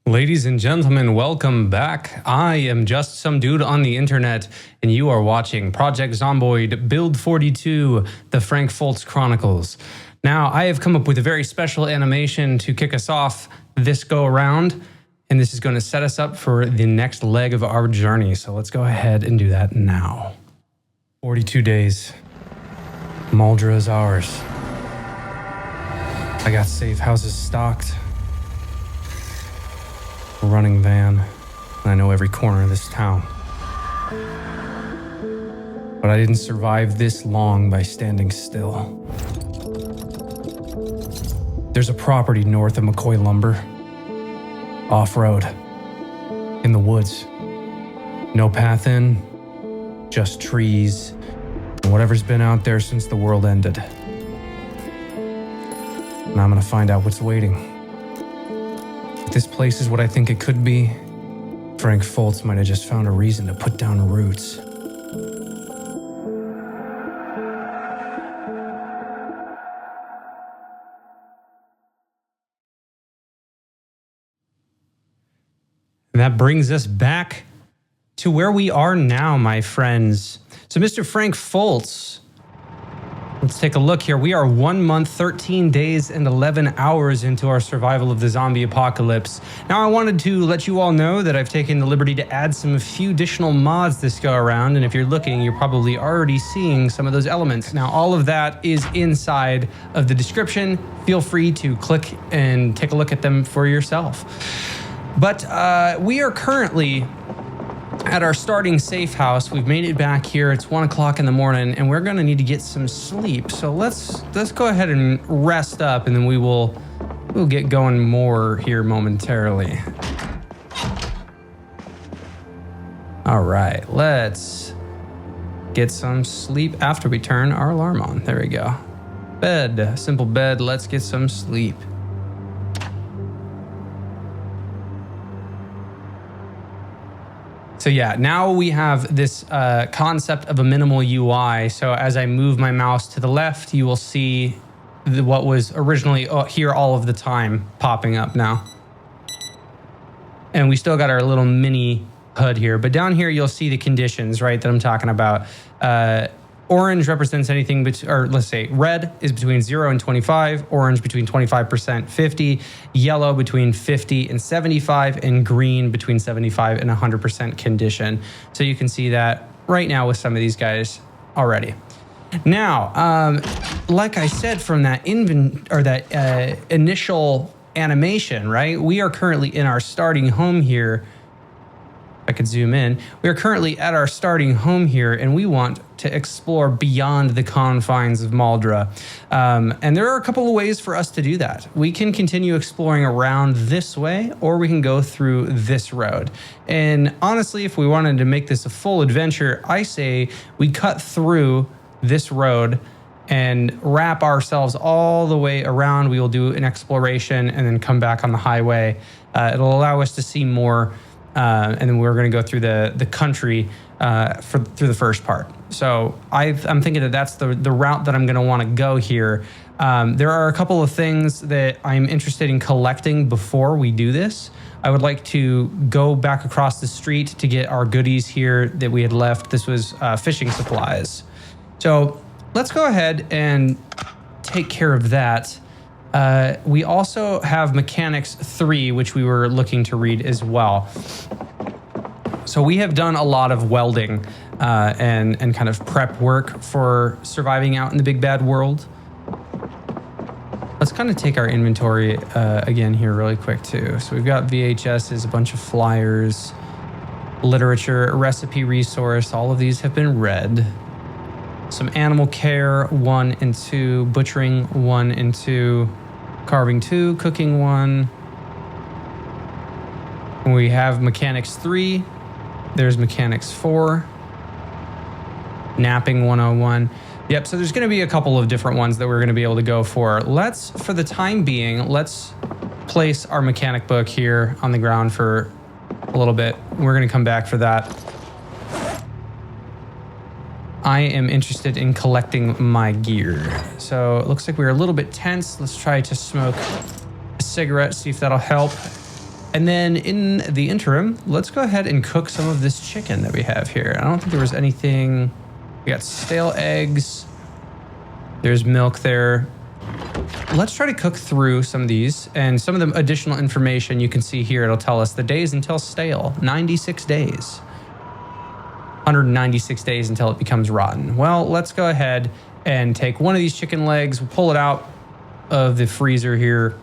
Ladies and gentlemen, welcome back. I am just some dude on the internet, and you are watching Project Zomboid, Build 42, the Frank Fultz Chronicles. Now, I have come up with a very special animation to kick us off this go-around, and this is going to set us up for the next leg of our journey. So let's go ahead and do that now. 42 days. Muldraugh is ours. I got safe houses stocked. A running van, and I know every corner of this town. But I didn't survive this long by standing still. There's a property north of McCoy Lumber. Off-road. In the woods. No path in, just trees, and whatever's been out there since the world ended. And I'm gonna find out what's waiting. If this place is what I think it could be, Frank Fultz might have just found a reason to put down roots. And that brings us back to where we are now, my friends. So Mr. Frank Fultz, let's take a look here. We are 1 month, 13 days, and 11 hours into our survival of the zombie apocalypse. Now, I wanted to let you all know that I've taken the liberty to add a few additional mods this go around, and if you're looking, you're probably already seeing some of those elements. Now, all of that is inside of the description. Feel free to click and take a look at them for yourself. But we are currently at our starting safe house. We've made it back here. It's 1 o'clock in the morning, and we're gonna need to get some sleep. So let's go ahead and rest up, and then we'll get going more here momentarily. All right, let's get some sleep after we turn our alarm on. There we go. Bed, simple bed. Let's get some sleep. So yeah, now we have this concept of a minimal UI. So as I move my mouse to the left, you will see what was originally here all of the time popping up now. And we still got our little mini HUD here, but down here you'll see the conditions, right, that I'm talking about. Orange represents anything, or let's say red is between 0 and 25, orange between 25% 50, yellow between 50 and 75, and green between 75 and 100% condition. So you can see that right now with some of these guys already. Now, like I said from that initial animation, right? We are currently in our starting home here. I could zoom in. We are currently at our starting home here, and we want to explore beyond the confines of Muldraugh. And there are a couple of ways for us to do that. We can continue exploring around this way, or we can go through this road. And honestly, if we wanted to make this a full adventure, I say we cut through this road and wrap ourselves all the way around. We will do an exploration and then come back on the highway. It'll allow us to see more. And then we're going to go through the country through the first part. So I'm thinking that that's the route that I'm going to want to go here. There are a couple of things that I'm interested in collecting before we do this. I would like to go back across the street to get our goodies here that we had left. This was fishing supplies. So let's go ahead and take care of that. We also have Mechanics 3, which we were looking to read as well. So we have done a lot of welding and kind of prep work for surviving out in the big bad world. Let's kind of take our inventory again here really quick too. So we've got VHSs, a bunch of flyers, literature, a recipe resource. All of these have been read. Some animal care 1 and 2, butchering 1 and 2, carving 2, cooking 1. We have Mechanics 3. There's Mechanics 4. Napping 101. Yep, so there's going to be a couple of different ones that we're going to be able to go for. For the time being, let's place our mechanic book here on the ground for a little bit. We're going to come back for that. I am interested in collecting my gear. So it looks like we're a little bit tense. Let's try to smoke a cigarette, see if that'll help. And then in the interim, let's go ahead and cook some of this chicken that we have here. I don't think there was anything. We got stale eggs. There's milk there. Let's try to cook through some of these, and some of the additional information you can see here. It'll tell us the days until stale, 96 days. 196 days until it becomes rotten. Well, let's go ahead and take one of these chicken legs. We'll pull it out of the freezer here.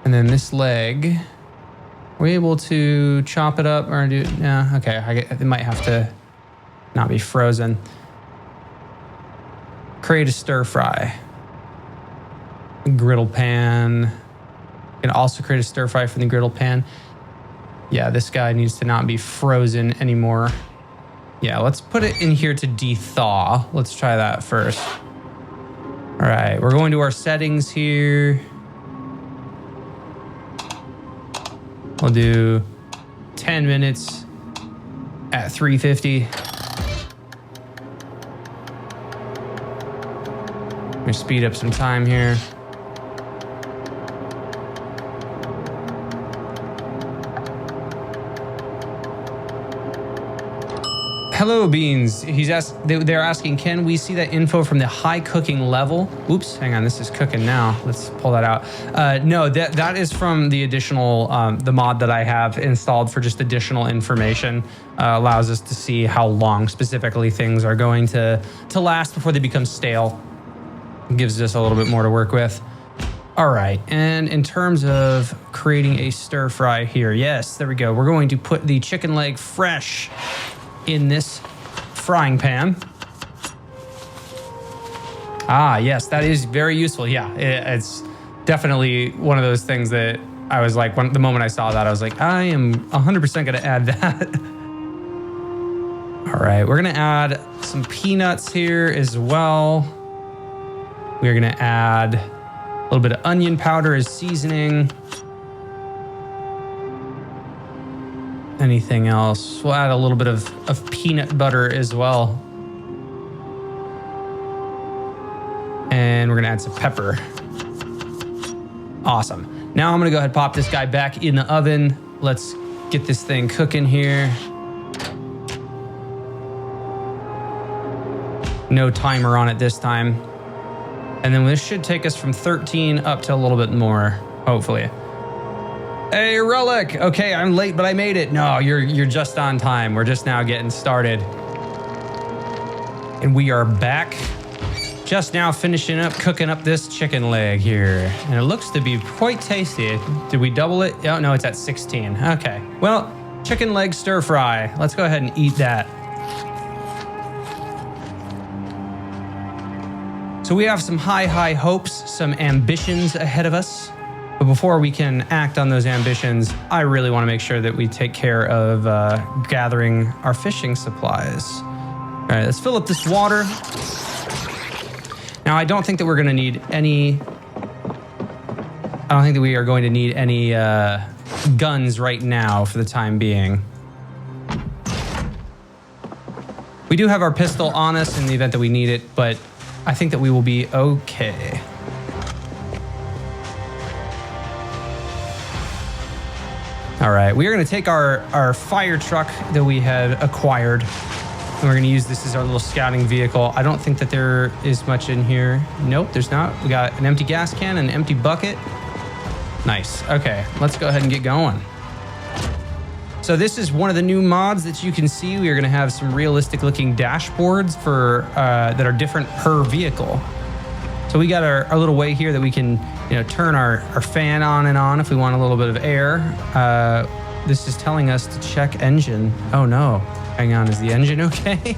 And then this leg, are we able to chop it up or do, yeah, okay. It might have to not be frozen. Create a stir fry. Griddle pan. You can also create a stir fry from the griddle pan. Yeah, this guy needs to not be frozen anymore. Yeah, let's put it in here to de-thaw. Let's try that first. All right, we're going to our settings here. We'll do 10 minutes at 350. Let me speed up some time here. Hello, Beans. They're asking, can we see that info from the high cooking level? Oops, hang on, this is cooking now. Let's pull that out. No, that is from the additional, the mod that I have installed for just additional information. Allows us to see how long specifically things are going to last before they become stale. It gives us a little bit more to work with. All right, and in terms of creating a stir fry here, yes, there we go. We're going to put the chicken leg fresh in this frying pan. Ah, yes, that is very useful. Yeah, it's definitely one of those things that I was like, the moment I saw that, I was like, I am 100% going to add that. All right, we're going to add some peanuts here as well. We're going to add a little bit of onion powder as seasoning. Anything else? We'll add a little bit of peanut butter as well. And we're gonna add some pepper. Awesome. Now I'm gonna go ahead and pop this guy back in the oven. Let's get this thing cooking here. No timer on it this time. And then this should take us from 13 up to a little bit more, hopefully. Hey, Relic. Okay, I'm late, but I made it. No, you're just on time. We're just now getting started. And we are back. Just now finishing up, cooking up this chicken leg here. And it looks to be quite tasty. Did we double it? Oh, no, it's at 16. Okay. Well, chicken leg stir fry. Let's go ahead and eat that. So we have some high hopes, some ambitions ahead of us. But before we can act on those ambitions, I really want to make sure that we take care of gathering our fishing supplies. All right, let's fill up this water. Now, I don't think that we're going to need any... I don't think that we are going to need any guns right now for the time being. We do have our pistol on us in the event that we need it, but I think that we will be okay. All right, we are going to take our fire truck that we had acquired, and we're going to use this as our little scouting vehicle. I don't think that there is much in here. Nope, there's not. We got an empty gas can and an empty bucket. Nice. Okay, let's go ahead and get going. So this is one of the new mods that you can see. We are going to have some realistic looking dashboards for that are different per vehicle. So we got our little way here that we can, turn our fan on and on if we want a little bit of air. This is telling us to check engine. Oh no, hang on, is the engine okay?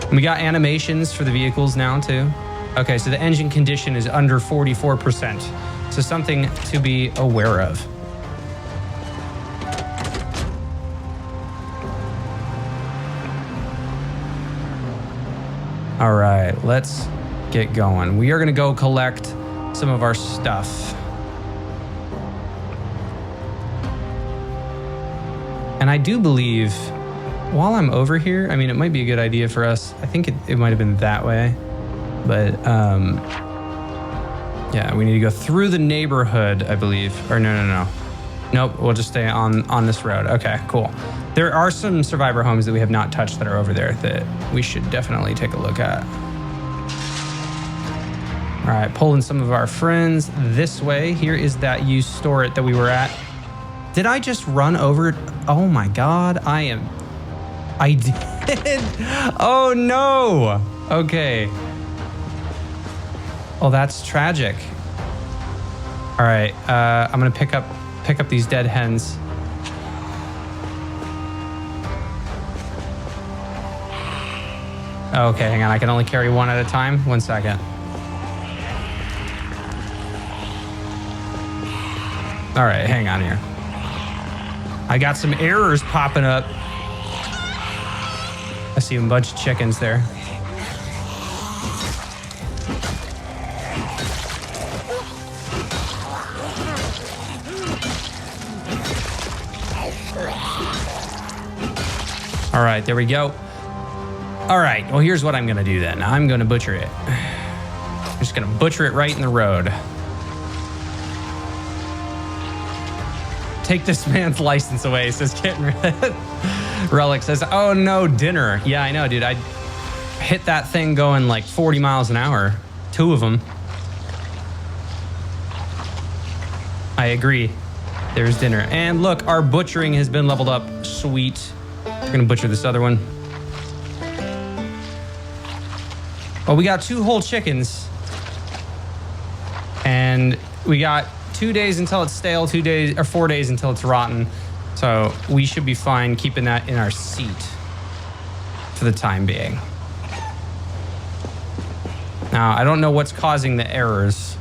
And we got animations for the vehicles now too. Okay, so the engine condition is under 44%. So something to be aware of. All right, let's get going. We are gonna go collect some of our stuff. And I do believe, while I'm over here, it might be a good idea for us. I think it might have been that way, but Yeah, we need to go through the neighborhood, I believe. Or no. Nope, we'll just stay on this road. Okay, cool. There are some survivor homes that we have not touched that are over there that we should definitely take a look at. All right, pulling some of our friends this way. Here is that used store that we were at. Did I just run over? Oh my God, I did. Oh no. Okay. Oh, that's tragic. All right, I'm gonna pick up these dead hens. Okay, hang on, I can only carry one at a time. 1 second. All right, hang on here. I got some errors popping up. I see a bunch of chickens there. All right, there we go. All right, well, here's what I'm gonna do then. I'm gonna butcher it. I'm just gonna butcher it right in the road. Take this man's license away, says Kitten Red. Relic says, oh no, dinner. Yeah, I know, dude. I hit that thing going like 40 miles an hour. 2 of them. I agree. There's dinner. And look, our butchering has been leveled up. Sweet. We're gonna butcher this other one. Well, we got 2 whole chickens. And we got 2 days until it's stale, 2 days or 4 days until it's rotten. So we should be fine keeping that in our seat for the time being. Now, I don't know what's causing the errors,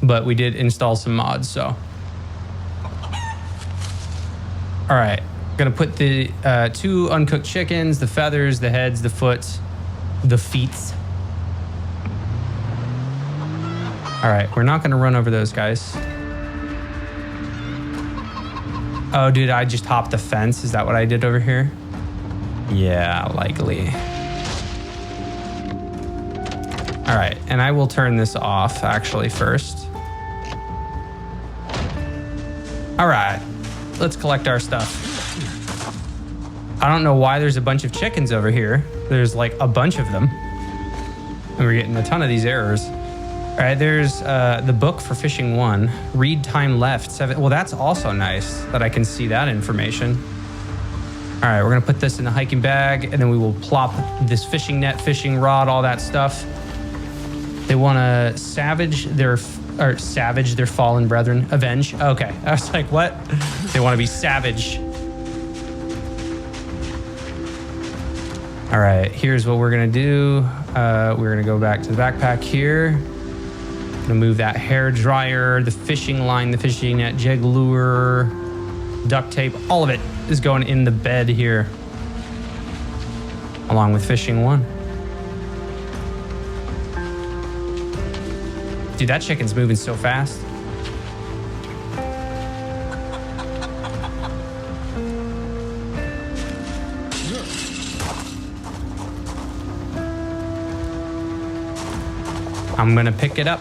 but we did install some mods, so. All right, gonna put the 2 uncooked chickens, the feathers, the heads, the foot, the feets. All right, we're not gonna run over those guys. Oh, dude, I just hopped the fence. Is that what I did over here? Yeah, likely. All right, and I will turn this off actually first. All right, let's collect our stuff. I don't know why there's a bunch of chickens over here. There's like a bunch of them. And we're getting a ton of these errors. All right, there's the book for fishing 1. Read time left 7. Well, that's also nice that I can see that information. All right, we're gonna put this in the hiking bag, and then we will plop this fishing net, fishing rod, all that stuff. They want to savage their fallen brethren. Avenge. Okay, I was like, what? They want to be savage. All right, here's what we're gonna do. We're gonna go back to the backpack here. Gonna move that hair dryer, the fishing line, the fishing net, jig lure, duct tape, all of it is going in the bed here, along with fishing 1. Dude, that chicken's moving so fast. I'm gonna pick it up.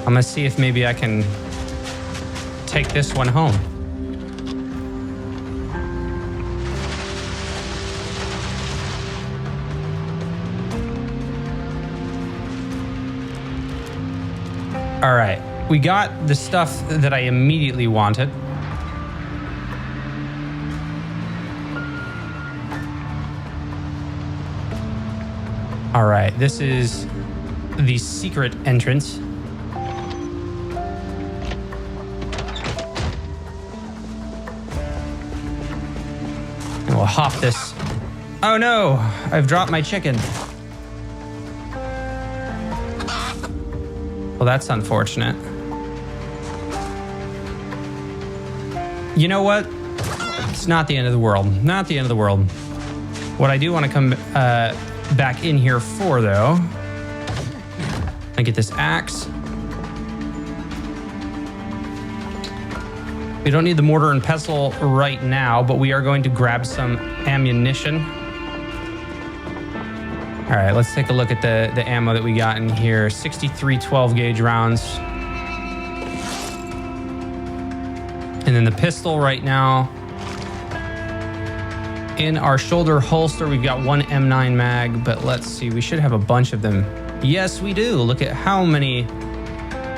I'm gonna see if maybe I can take this one home. All right, we got the stuff that I immediately wanted. All right, this is the secret entrance. And we'll hop this. Oh no, I've dropped my chicken. Well, that's unfortunate. You know what? It's not the end of the world. Not the end of the world. What I do want to come back in here for, though, I get this axe. We don't need the mortar and pestle right now, but we are going to grab some ammunition. All right, let's take a look at the ammo that we got in here. 63 12 gauge rounds. And then the pistol right now. In our shoulder holster, we've got one M9 mag, but let's see, we should have a bunch of them. Yes, we do. Look at how many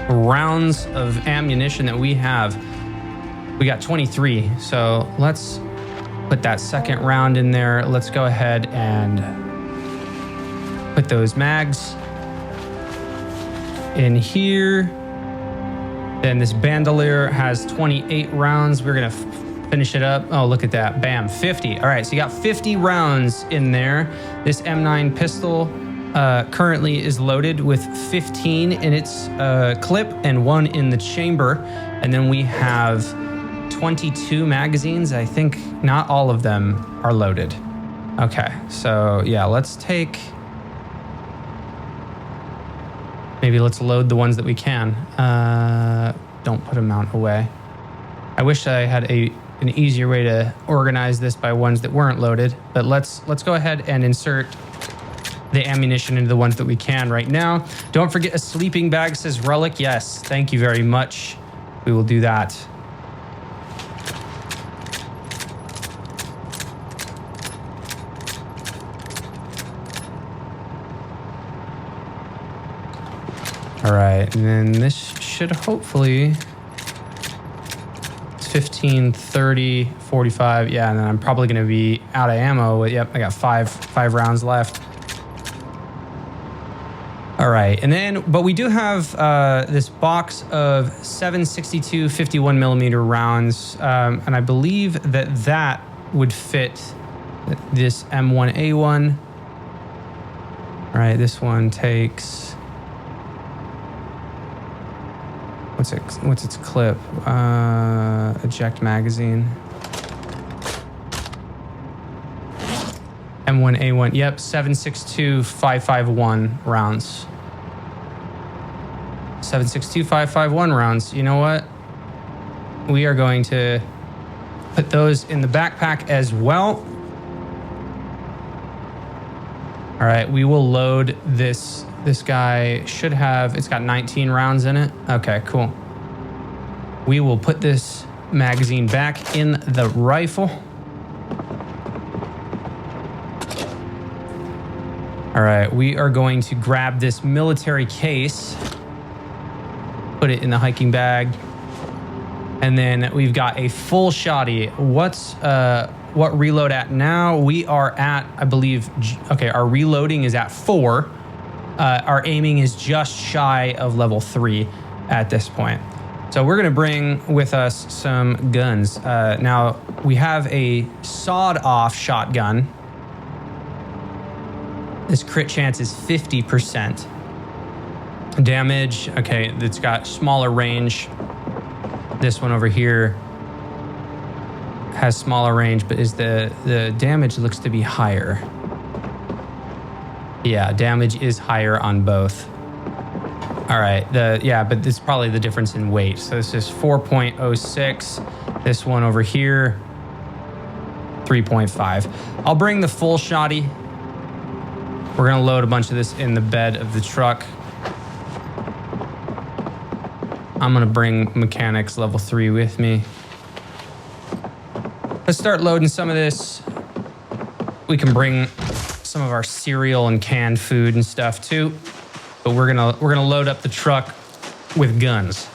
rounds of ammunition that we have. We got 23, so let's put that second round in there. Let's go ahead and put those mags in here. Then this bandolier has 28 rounds. We're gonna finish it up. Oh, look at that. Bam, 50. All right, so you got 50 rounds in there. This M9 pistol currently is loaded with 15 in its clip and 1 in the chamber. And then we have 22 magazines. I think not all of them are loaded. Okay, so yeah, let's take... Maybe let's load the ones that we can. Don't put a mount away. I wish I had an easier way to organize this by ones that weren't loaded, but let's go ahead and insert the ammunition into the ones that we can right now. Don't forget a sleeping bag, says Relic. Yes, thank you very much. We will do that. All right, and then this should hopefully... 15, 30, 45. Yeah, and then I'm probably going to be out of ammo. Yep, I got five rounds left. All right, and then, but we do have this box of 7.62 51 millimeter rounds, and I believe that would fit this M1A1. All right, this one takes... What's its clip? Eject magazine. M1A1. Yep, 7.62 551 rounds. 7.62 551 rounds. You know what? We are going to put those in the backpack as well. All right, we will load this. This guy should have, it's got 19 rounds in it. Okay, cool. We will put this magazine back in the rifle. All right, we are going to grab this military case, put it in the hiking bag, and then we've got a full shoddy. What reload at now? We are at, I believe, okay, our reloading is at 4. Our aiming is just shy of level 3 at this point. So we're gonna bring with us some guns. Now, we have a sawed-off shotgun. This crit chance is 50%. Damage, okay, it's got smaller range. This one over here has smaller range, but the damage looks to be higher. Yeah, damage is higher on both. All right, but it's probably the difference in weight. So this is 4.06. This one over here, 3.5. I'll bring the full shoddy. We're gonna load a bunch of this in the bed of the truck. I'm gonna bring mechanics level 3 with me. Let's start loading some of this. We can bring some of our cereal and canned food and stuff too, but we're gonna load up the truck with guns.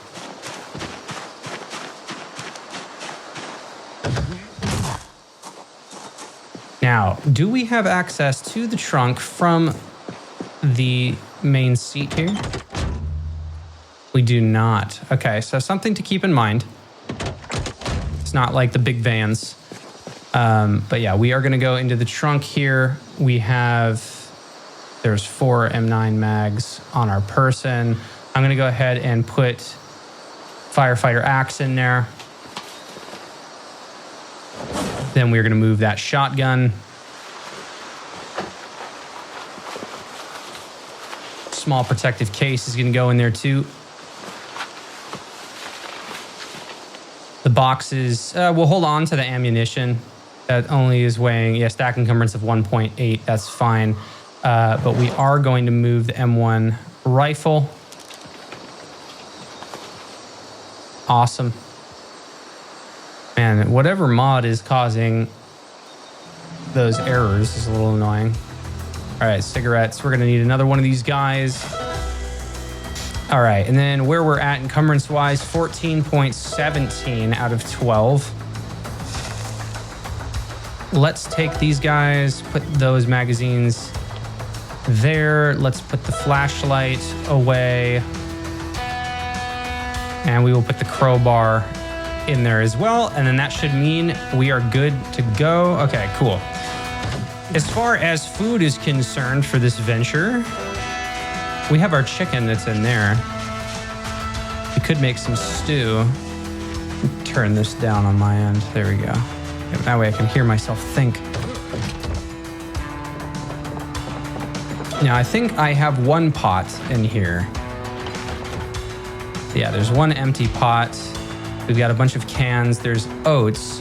Now, do we have access to the trunk from the main seat here? We do not. Okay, so something to keep in mind. It's not like the big vans. But yeah, we are gonna go into the trunk here. There's 4 M9 mags on our person. I'm gonna go ahead and put firefighter axe in there. Then we're gonna move that shotgun. Small protective case is gonna go in there too. The boxes, we'll hold on to the ammunition. That only is weighing, yeah, stack encumbrance of 1.8. That's fine. But we are going to move the M1 rifle. Awesome. Man, whatever mod is causing those errors is a little annoying. All right, cigarettes. We're going to need another one of these guys. All right, and then where we're at encumbrance-wise, 14.17 out of 12. Let's take these guys, put those magazines there. Let's put the flashlight away. And we will put the crowbar in there as well. And then that should mean we are good to go. Okay, cool. As far as food is concerned for this venture, we have our chicken that's in there. We could make some stew. Turn this down on my end. There we go. That way I can hear myself think. Now, I think I have one pot in here. Yeah, there's one empty pot. We've got a bunch of cans. There's oats.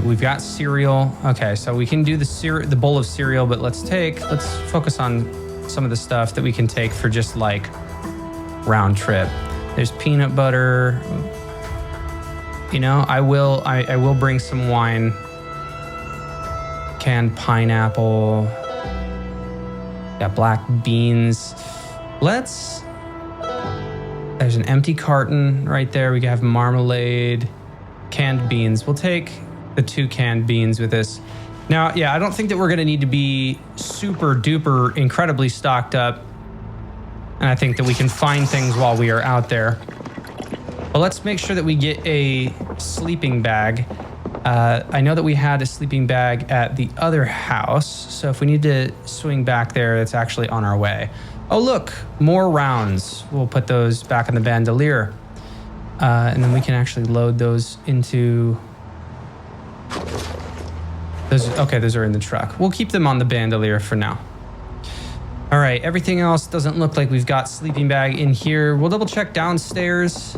We've got cereal. Okay, so we can do the bowl of cereal, but let's focus on some of the stuff that we can take for just like round trip. There's peanut butter. You know, I will bring some wine. Canned pineapple. Got black beans. There's an empty carton right there. We can have marmalade, canned beans. We'll take the 2 canned beans with us. Now, yeah, I don't think that we're gonna need to be super duper incredibly stocked up. And I think that we can find things while we are out there. But let's make sure that we get a sleeping bag. I know that we had a sleeping bag at the other house. So if we need to swing back there, it's actually on our way. Oh, look, more rounds. We'll put those back in the bandolier. And then we can actually load those into... Those are in the truck. We'll keep them on the bandolier for now. All right, everything else doesn't look like we've got sleeping bag in here. We'll double check downstairs.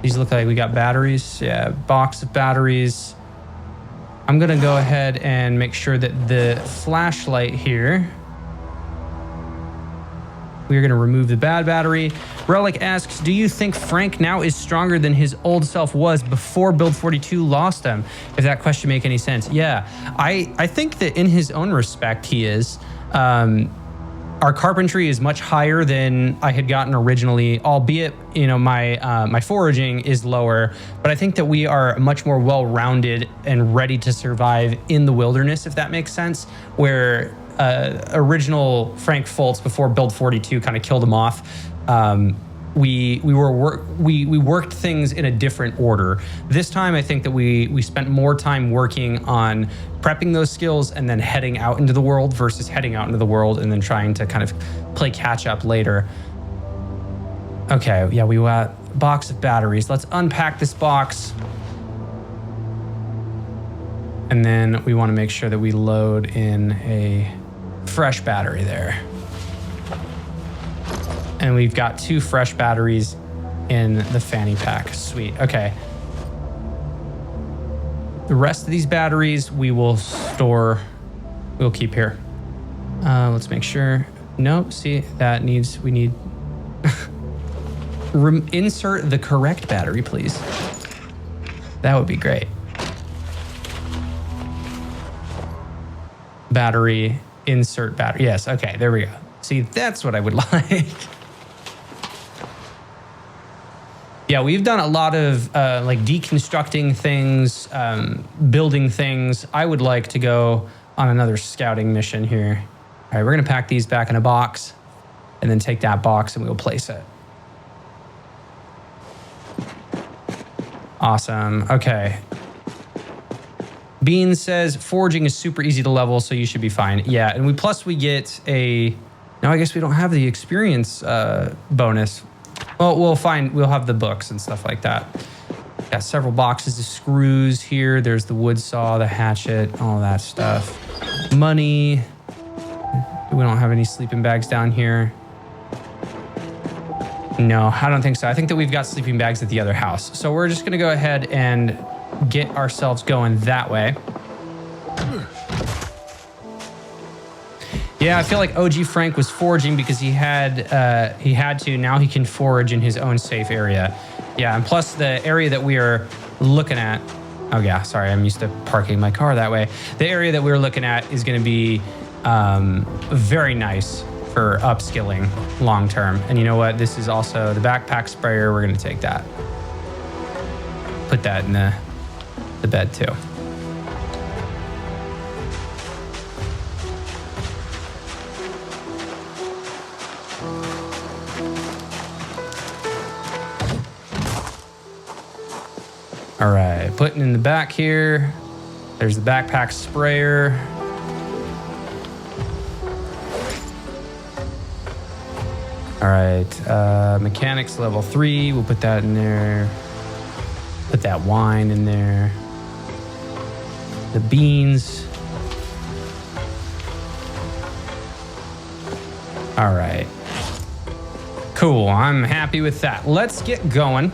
These look like we got batteries. Yeah, box of batteries. I'm gonna go ahead and make sure that the flashlight here, we are gonna remove the bad battery. Relic asks, do you think Frank now is stronger than his old self was before Build 42 lost him? If that question make any sense. Yeah, I think that in his own respect, he is. Our carpentry is much higher than I had gotten originally, albeit, you know, my foraging is lower, but I think that we are much more well-rounded and ready to survive in the wilderness, if that makes sense, where original Frank Fultz before Build 42 kind of killed him off. We worked things in a different order. This time, I think that we spent more time working on prepping those skills and then heading out into the world versus heading out into the world and then trying to kind of play catch up later. Okay, yeah, we got a box of batteries. Let's unpack this box. And then we want to make sure that we load in a fresh battery there. And we've got 2 fresh batteries in the fanny pack. Sweet, okay. The rest of these batteries we'll keep here. Let's make sure. Nope, see, we need, insert the correct battery, please. That would be great. Battery, insert battery. Yes, okay, there we go. See, that's what I would like. Yeah, we've done a lot of like deconstructing things, building things. I would like to go on another scouting mission here. All right, we're gonna pack these back in a box and then take that box and we'll place it. Awesome, okay. Bean says, foraging is super easy to level, so you should be fine. Yeah, and we get a, now I guess we don't have the experience bonus. Well, we'll have the books and stuff like that. Got several boxes of screws here. There's the wood saw, the hatchet, all that stuff. Money. We don't have any sleeping bags down here. No, I don't think so. I think that we've got sleeping bags at the other house. So we're just going to go ahead and get ourselves going that way. Yeah, I feel like OG Frank was foraging because he had to. Now he can forage in his own safe area. Yeah, and plus the area that we are looking at. Oh yeah, sorry, I'm used to parking my car that way. The area that we're looking at is going to be very nice for upskilling long term. And you know what? This is also the backpack sprayer. We're going to take that. Put that in the bed too. All right, putting in the back here. There's the backpack sprayer. All right, mechanics level 3. We'll put that in there. Put that wine in there. The beans. All right. Cool, I'm happy with that. Let's get going.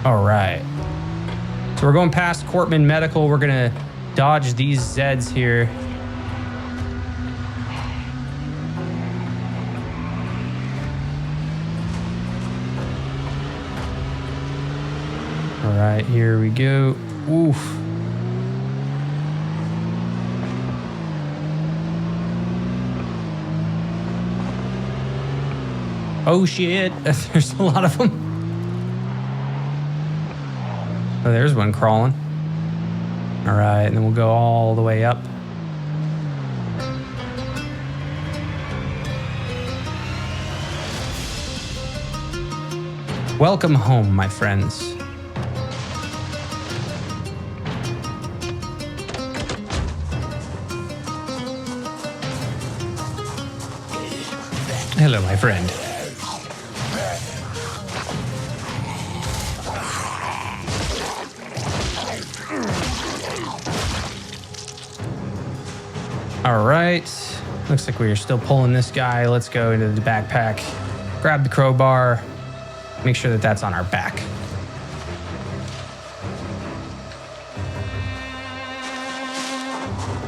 All right. So we're going past Cortman Medical. We're going to dodge these Zeds here. All right, here we go. Oof. Oh shit, there's a lot of them. Oh, there's one crawling. All right, and then we'll go all the way up. Welcome home, my friends. Hello, my friend. All right, looks like we are still pulling this guy. Let's go into the backpack, grab the crowbar, make sure that that's on our back.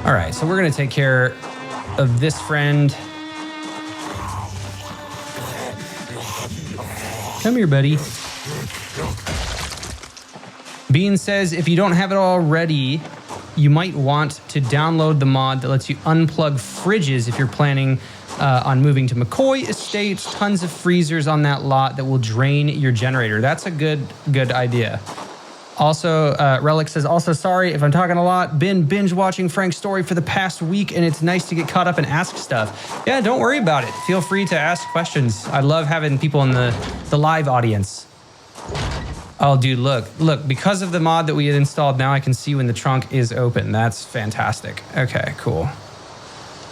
All right, so we're gonna take care of this friend. Come here, buddy. Bean says, if you don't have it already, you might want to download the mod that lets you unplug fridges if you're planning on moving to McCoy Estates. Tons of freezers on that lot that will drain your generator. That's a good idea. Also, Relic says, also sorry if I'm talking a lot. Been binge watching Frank's story for the past week, and it's nice to get caught up and ask stuff. Yeah, don't worry about it. Feel free to ask questions. I love having people in the live audience. Oh, dude, look, because of the mod that we had installed, now I can see when the trunk is open. That's fantastic. Okay, cool.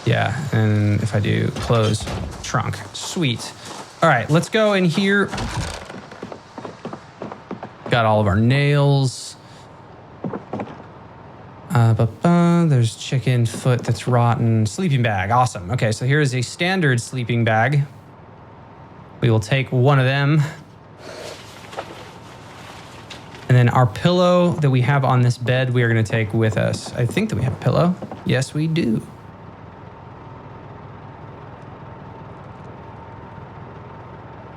Yeah, and if I do close trunk, sweet. All right, let's go in here. Got all of our nails. There's chicken foot that's rotten. Sleeping bag, awesome. Okay, so here is a standard sleeping bag. We will take one of them. And then our pillow that we have on this bed, we are going to take with us. I think that we have a pillow. Yes, we do.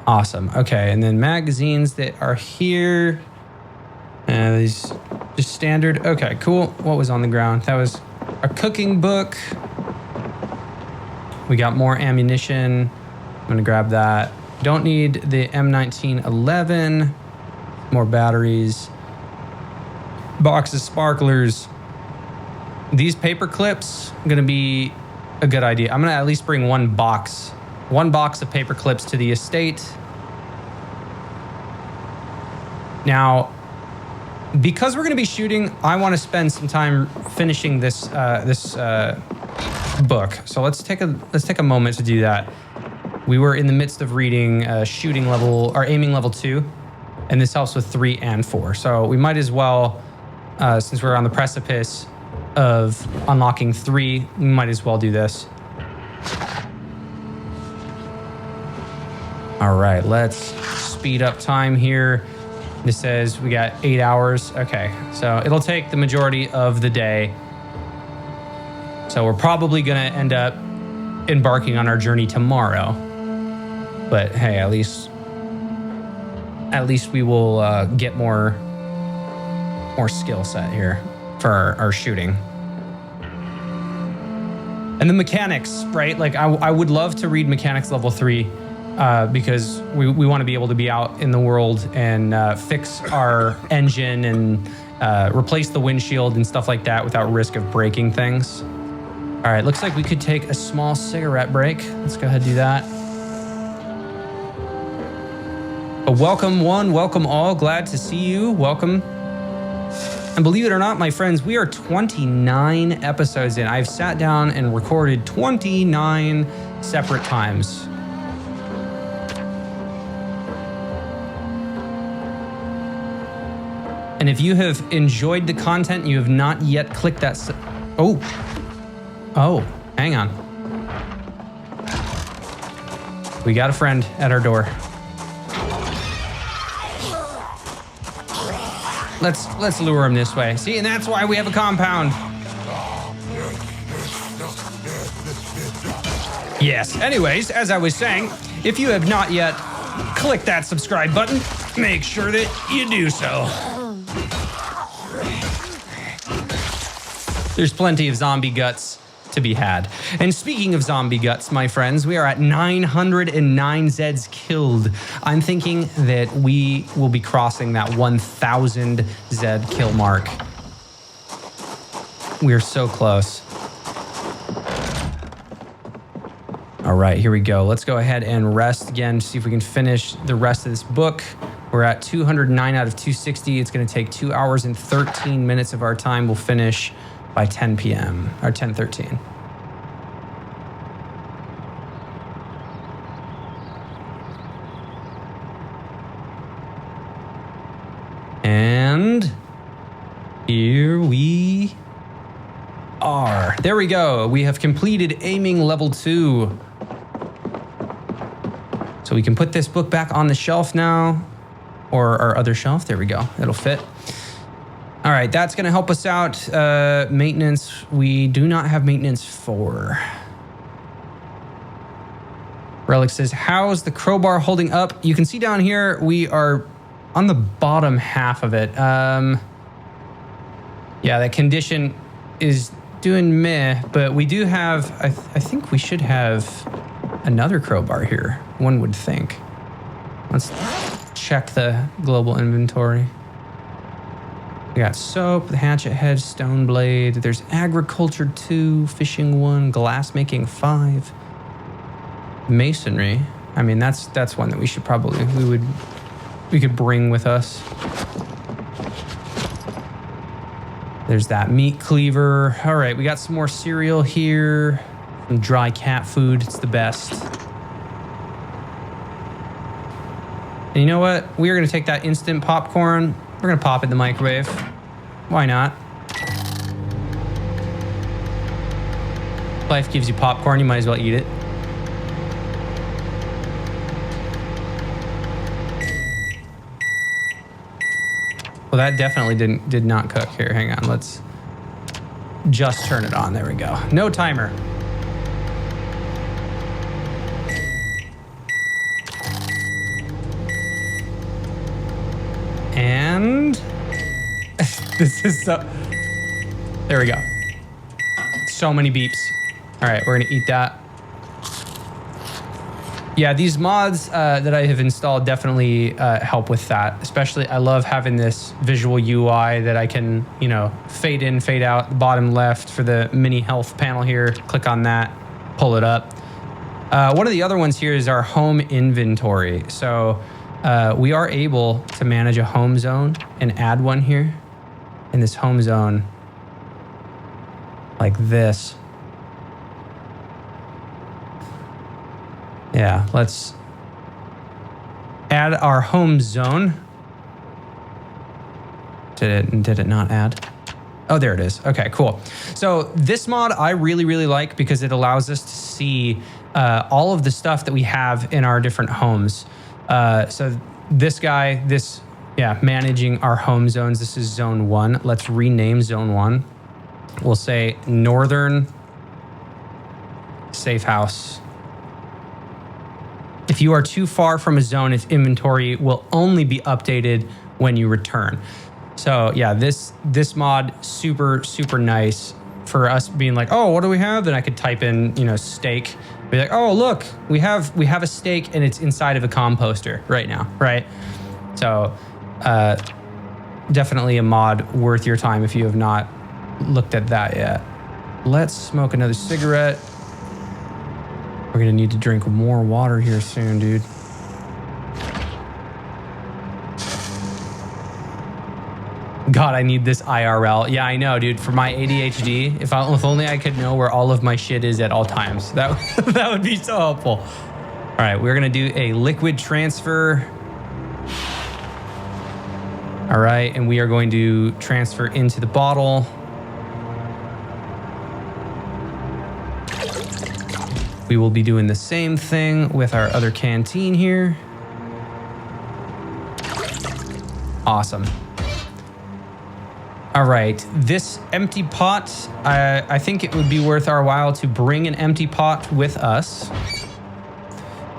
Awesome. Okay, and then magazines that are here. These just standard. Okay, cool. What was on the ground? That was a cooking book. We got more ammunition. I'm going to grab that. Don't need the M1911. More batteries. Box of sparklers. These paper clips are gonna be a good idea. I'm gonna at least bring one box of paper clips to the estate. Now, because we're gonna be shooting, I want to spend some time finishing this book. So let's take a moment to do that. We were in the midst of reading shooting level or aiming level 2, and this helps with 3 and 4. So we might as well, since we're on the precipice of unlocking 3, we might as well do this. All right, let's speed up time here. This says we got 8 hours. Okay, so it'll take the majority of the day. So we're probably gonna end up embarking on our journey tomorrow. But hey, at least we will get more skill set here for our shooting. And the mechanics, right? Like I would love to read mechanics level 3 because we want to be able to be out in the world and fix our engine and replace the windshield and stuff like that without risk of breaking things. All right, looks like we could take a small cigarette break. Let's go ahead and do that. Welcome one, welcome all. Glad to see you. Welcome. And believe it or not, my friends, we are 29 episodes in. I've sat down and recorded 29 separate times. And if you have enjoyed the content, you have not yet clicked that. Oh, hang on. We got a friend at our door. Let's lure him this way. See, and that's why we have a compound. Yes. Anyways, as I was saying, if you have not yet clicked that subscribe button, make sure that you do so. There's plenty of zombie guts to be had. And speaking of zombie guts, my friends, we are at 909 Zeds killed. I'm thinking that we will be crossing that 1,000 Zed kill mark. We are so close. All right, here we go. Let's go ahead and rest again, see if we can finish the rest of this book. We're at 209 out of 260. It's going to take 2 hours and 13 minutes of our time. We'll finish by 10 p.m. or 10:13. And here we are. There we go. We have completed aiming level 2. So we can put this book back on the shelf now, or our other shelf. There we go. It'll fit. All right, that's going to help us out. Maintenance, we do not have maintenance 4. Relic says, how's the crowbar holding up? You can see down here, we are on the bottom half of it. Yeah, that condition is doing meh, but we do have, I think we should have another crowbar here, one would think. Let's check the global inventory. We got soap, the hatchet head, stone blade. There's agriculture 2, fishing 1, glass making 5, masonry. I mean, that's one that we should probably we could bring with us. There's that meat cleaver. All right, we got some more cereal here. Some dry cat food. It's the best. And you know what? We are going to take that instant popcorn. We're going to pop it in the microwave. Why not? Life gives you popcorn. You might as well eat it. Well, that definitely did not cook. Here, hang on. Let's just turn it on. There we go. No timer. And this is so... There we go. So many beeps. All right, we're gonna eat that. Yeah, these mods that I have installed definitely help with that. Especially, I love having this visual UI that I can, you know, fade in, fade out. The bottom left for the mini health panel here. Click on that, pull it up. One of the other ones here is our home inventory. So we are able to manage a home zone and add one here in this home zone like this. Yeah, let's add our home zone. Did it not add? Oh, there it is. Okay, cool. So this mod I really, really like because it allows us to see all of the stuff that we have in our different homes. So this guy, managing our home zones. This is zone 1. Let's rename zone 1. We'll say Northern Safe House. If you are too far from a zone, its inventory will only be updated when you return. So yeah, this mod, super, super nice for us being like, oh, what do we have? Then I could type in, steak. Be like, oh, look, we have a steak and it's inside of a composter right now, right? So definitely a mod worth your time if you have not looked at that yet. Let's smoke another cigarette. We're gonna need to drink more water here soon, dude. God, I need this IRL. Yeah, I know, dude. For my ADHD, if only I could know where all of my shit is at all times. That would be so helpful. All right, we're gonna do a liquid transfer. All right, and we are going to transfer into the bottle. We will be doing the same thing with our other canteen here. Awesome. All right, this empty pot, I think it would be worth our while to bring an empty pot with us.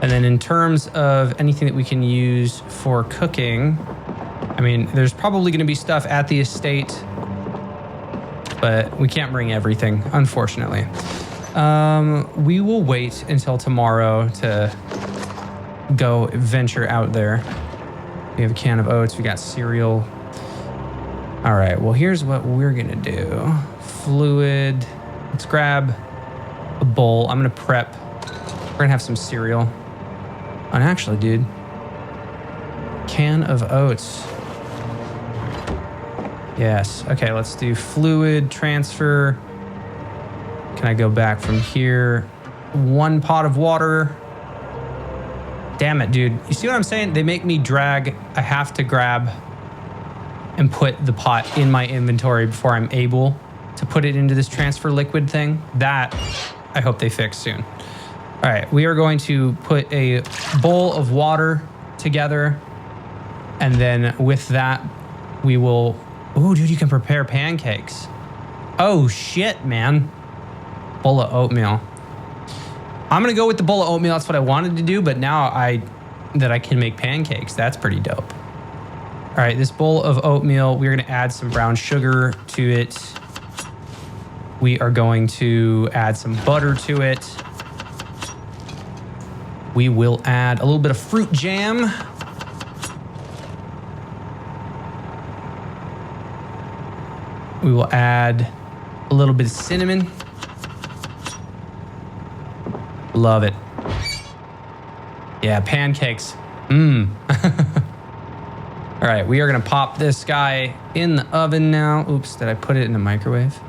And then in terms of anything that we can use for cooking, I mean, there's probably going to be stuff at the estate, but we can't bring everything, unfortunately. We will wait until tomorrow to go venture out there. We have a can of oats. We got cereal. All right, well, here's what we're gonna do. Fluid. Let's grab a bowl. I'm gonna prep. We're gonna have some cereal. And actually, dude, can of oats. Yes. Okay, let's do fluid transfer. Can I go back from here? 1 pot of water. Damn it, dude. You see what I'm saying? They make me drag. I have to grab and put the pot in my inventory before I'm able to put it into this transfer liquid thing. That I hope they fix soon. All right, we are going to put a bowl of water together. And then with that, we will... Oh, dude, you can prepare pancakes. Oh, shit, man. Bowl of oatmeal. I'm gonna go with the bowl of oatmeal. That's what I wanted to do, but now that I can make pancakes, that's pretty dope. All right, this bowl of oatmeal, we're gonna add some brown sugar to it. We are going to add some butter to it. We will add a little bit of fruit jam. We will add a little bit of cinnamon. Love it. Yeah, pancakes. Mmm. All right, we are gonna pop this guy in the oven now. Oops, did I put it in the microwave?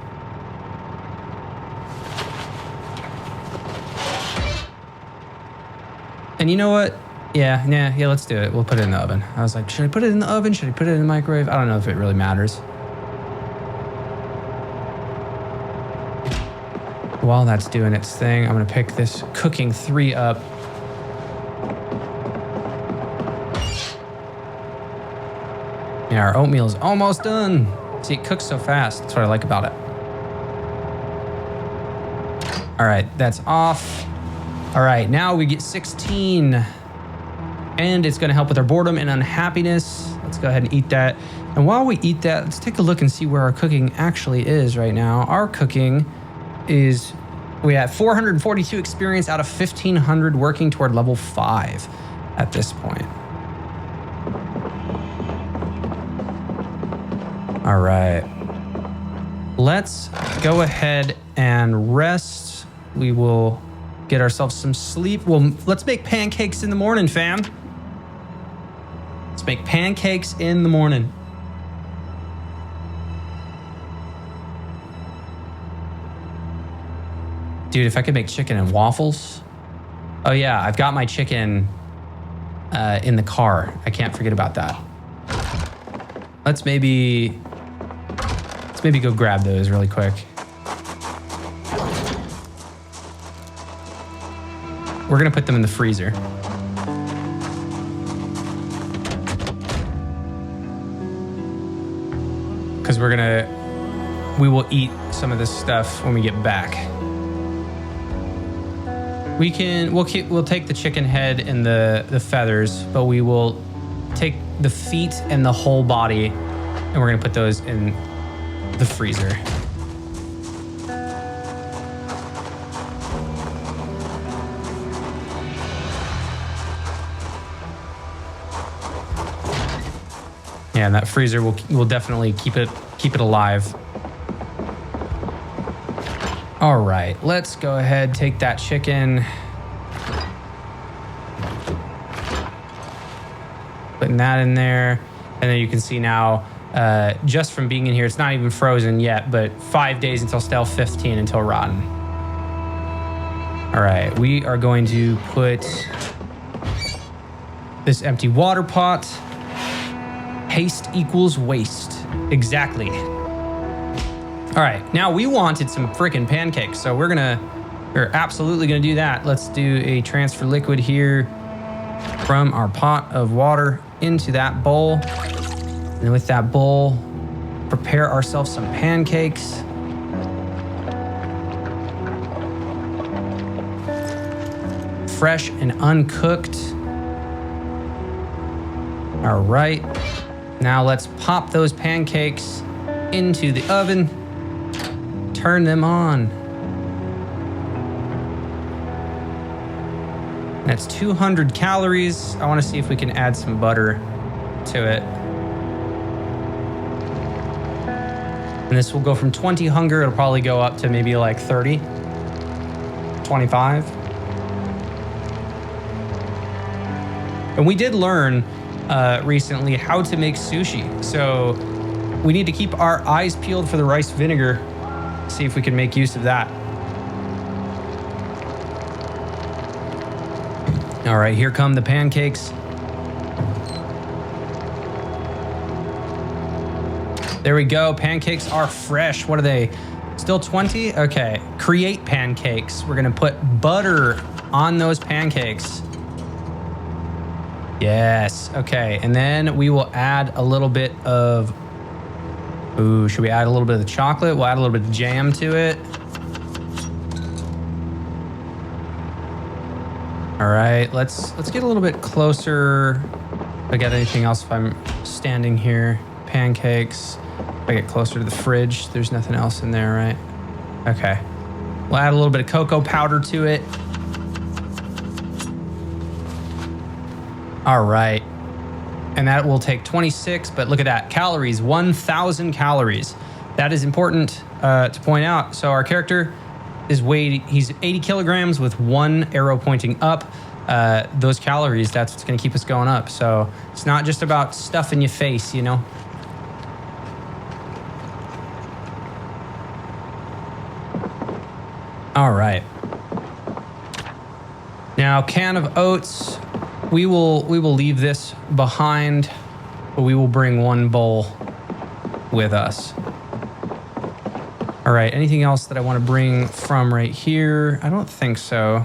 And you know what? Yeah, let's do it. We'll put it in the oven. I was like, should I put it in the oven? Should I put it in the microwave? I don't know if it really matters. While that's doing its thing, I'm gonna pick this cooking 3 up. Yeah, our oatmeal is almost done. See, it cooks so fast. That's what I like about it. All right, that's off. All right, now we get 16. And it's gonna help with our boredom and unhappiness. Let's go ahead and eat that. And while we eat that, let's take a look and see where our cooking actually is right now. Our cooking is, we have 442 experience out of 1,500, working toward level 5 at this point. All right, let's go ahead and rest. We will get ourselves some sleep. Well, let's make pancakes in the morning, fam. Let's make pancakes in the morning. Dude, if I could make chicken and waffles, Oh yeah, I've got my chicken in the car. I can't forget about that. Let's maybe go grab those really quick. We're gonna put them in the freezer. Because we will eat some of this stuff when we get back. We'll take the chicken head and the feathers, but we will take the feet and the whole body, and we're gonna put those in the freezer. Yeah, and that freezer will definitely keep it alive. All right, let's go ahead, take that chicken. Putting that in there. And then you can see now, just from being in here, it's not even frozen yet, but 5 days until stale, 15 until rotten. All right, we are going to put this empty water pot. Haste equals waste. Exactly. All right, now we wanted some freaking pancakes, so we're absolutely gonna do that. Let's do a transfer liquid here from our pot of water into that bowl. And with that bowl, prepare ourselves some pancakes. Fresh and uncooked. All right, now let's pop those pancakes into the oven. Turn them on. That's 200 calories. I want to see if we can add some butter to it. And this will go from 20 hunger. It'll probably go up to maybe like 30, 25. And we did learn recently how to make sushi. So we need to keep our eyes peeled for the rice vinegar. See if we can make use of that. All right, here come the pancakes. There we go. Pancakes are fresh. What are they? Still 20? Okay. Create pancakes. We're gonna put butter on those pancakes. Yes. Okay. And then we will add a little bit of, ooh, should we add a little bit of the chocolate? We'll add a little bit of jam to it. All right, let's get a little bit closer. If I get anything else, if I'm standing here, pancakes. If I get closer to the fridge, there's nothing else in there, right? Okay. We'll add a little bit of cocoa powder to it. All right. And that will take 26, but look at that. Calories, 1,000 calories. That is important to point out. So our character is he's 80 kilograms with one arrow pointing up. Those calories, that's what's gonna keep us going up. So it's not just about stuff in your face, you know? All right. Now, can of oats. We will leave this behind, but we will bring one bowl with us. All right, anything else that I want to bring from right here? I don't think so.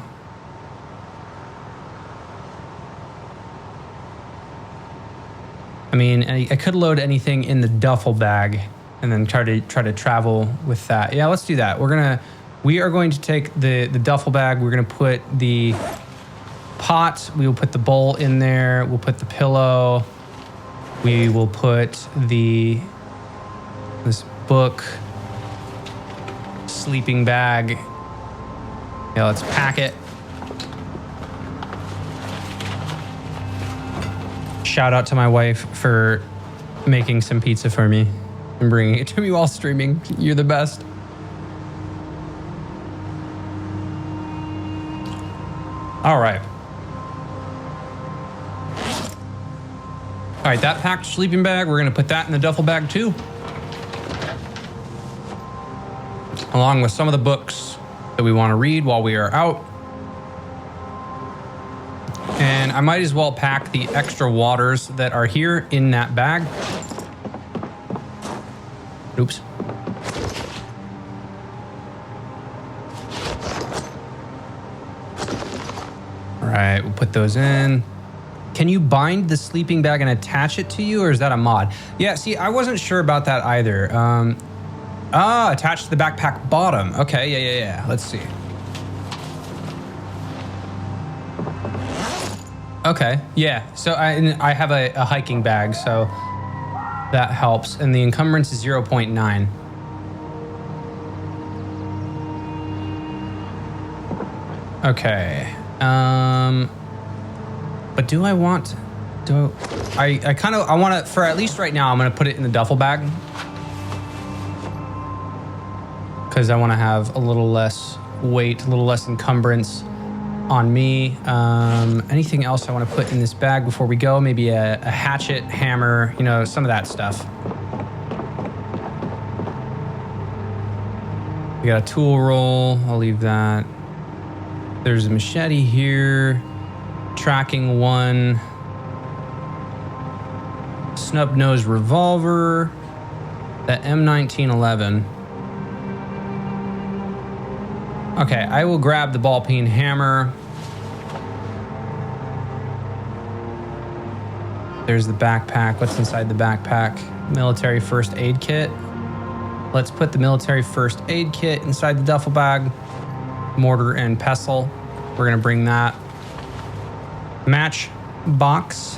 I mean, I could load anything in the duffel bag and then try to travel with that. Yeah, let's do that. We are going to take the duffel bag. We're gonna put the pot. We will put the bowl in there. We'll put the pillow. We will put this book, sleeping bag. Yeah, let's pack it. Shout out to my wife for making some pizza for me and bringing it to me while streaming. You're the best. All right. All right, that packed sleeping bag, we're gonna put that in the duffel bag too. Along with some of the books that we wanna read while we are out. And I might as well pack the extra waters that are here in that bag. Oops. All right, we'll put those in. Can you bind the sleeping bag and attach it to you, or is that a mod? Yeah, see, I wasn't sure about that either. Attached to the backpack bottom. Okay, yeah. Let's see. Okay, yeah. So I have a hiking bag, so that helps. And the encumbrance is 0.9. Okay. But do I want... I want to... For at least right now, I'm going to put it in the duffel bag. Because I want to have a little less weight, a little less encumbrance on me. Anything else I want to put in this bag before we go? Maybe a hatchet, hammer, you know, some of that stuff. We got a tool roll. I'll leave that. There's a machete here. Tracking one. Snub nose revolver. That M1911. Okay, I will grab the ball peen hammer. There's the backpack. What's inside the backpack? Military first aid kit. Let's put the military first aid kit inside the duffel bag. Mortar and pestle. We're gonna bring that. Match box.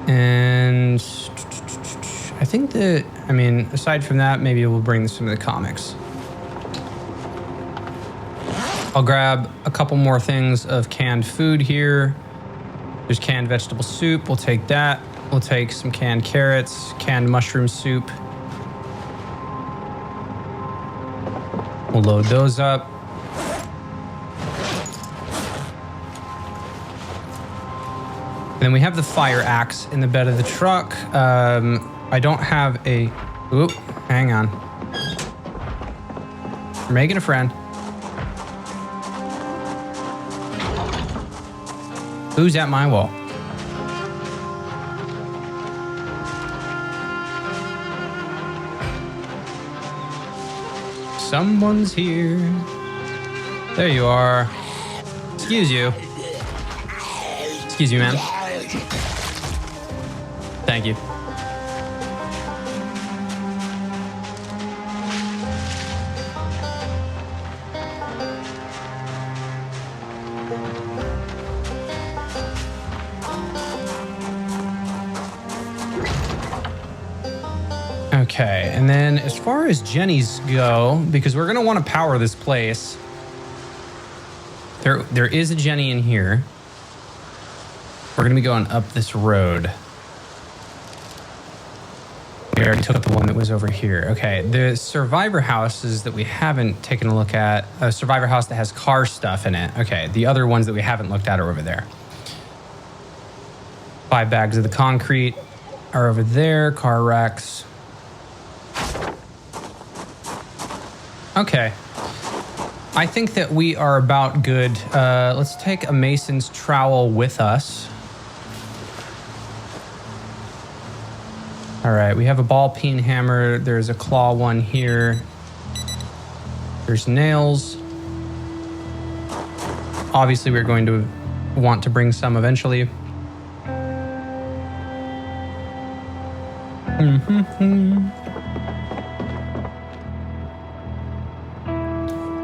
And I think that, I mean, aside from that, maybe we'll bring some of the comics. I'll grab a couple more things of canned food here. There's canned vegetable soup. We'll take that. We'll take some canned carrots, canned mushroom soup. We'll load those up. And then we have the fire axe in the bed of the truck. I don't have a... Oop, hang on. We're making a friend. Who's at my wall? Someone's here. There you are. Excuse you. Excuse me, ma'am. Thank you. Okay, and then as far as Jennies go, because we're gonna want to power this place, there is a Jenny in here. We're gonna be going up this road. We already took the one that was over here. Okay, the survivor houses that we haven't taken a look at, a survivor house that has car stuff in it. Okay, the other ones that we haven't looked at are over there. 5 bags of the concrete are over there, car wrecks. Okay, I think that we are about good. Let's take a mason's trowel with us. All right, we have a ball peen hammer. There's a claw one here. There's nails. Obviously, we're going to want to bring some eventually.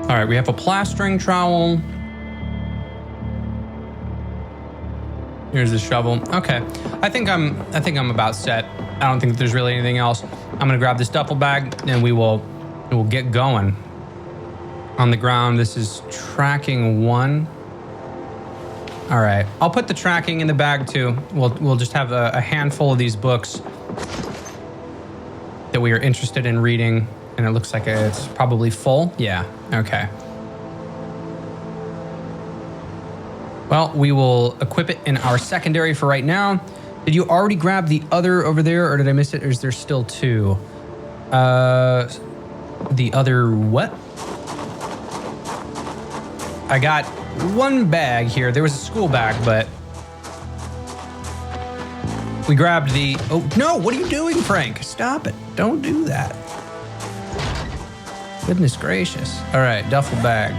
All right, we have a plastering trowel. Here's the shovel. Okay, I think I'm about set. I don't think there's really anything else. I'm gonna grab this duffel bag and we'll get going. On the ground, this is tracking 1. All right, I'll put the tracking in the bag too. We'll just have a handful of these books that we are interested in reading, and it looks like it's probably full. Yeah, okay. Well, we will equip it in our secondary for right now. Did you already grab the other over there, or did I miss it, or is there still 2? The other what? I got one bag here. There was a school bag, but we grabbed the... Oh, no, what are you doing, Frank? Stop it. Don't do that. Goodness gracious. All right, duffel bag.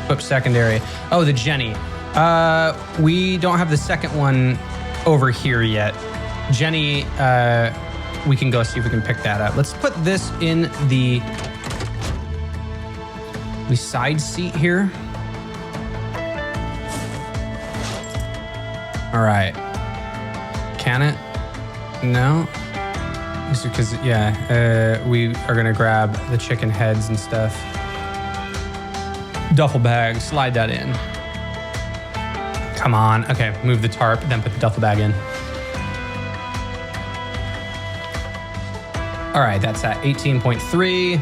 Equip secondary. Oh, the Jenny. We don't have the second one over here yet. Jenny, we can go see if we can pick that up. Let's put this in the side seat here. All right. Can it? No. Because, yeah, we are going to grab the chicken heads and stuff. Duffel bag, slide that in. Come on. Okay, move the tarp, then put the duffel bag in. All right, that's at 18.3.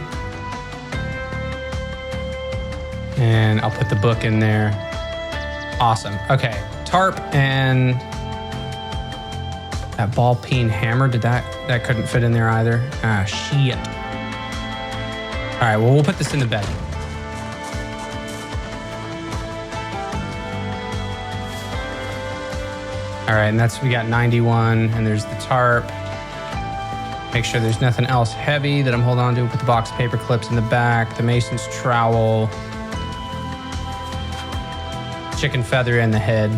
And I'll put the book in there. Awesome. Okay, tarp and that ball peen hammer. That couldn't fit in there either? Ah, shit. All right, well, we'll put this in the bed. All right, and we got 91, and there's the tarp. Make sure there's nothing else heavy that I'm holding on to. Put the box paper clips in the back, the mason's trowel, chicken feather in the head.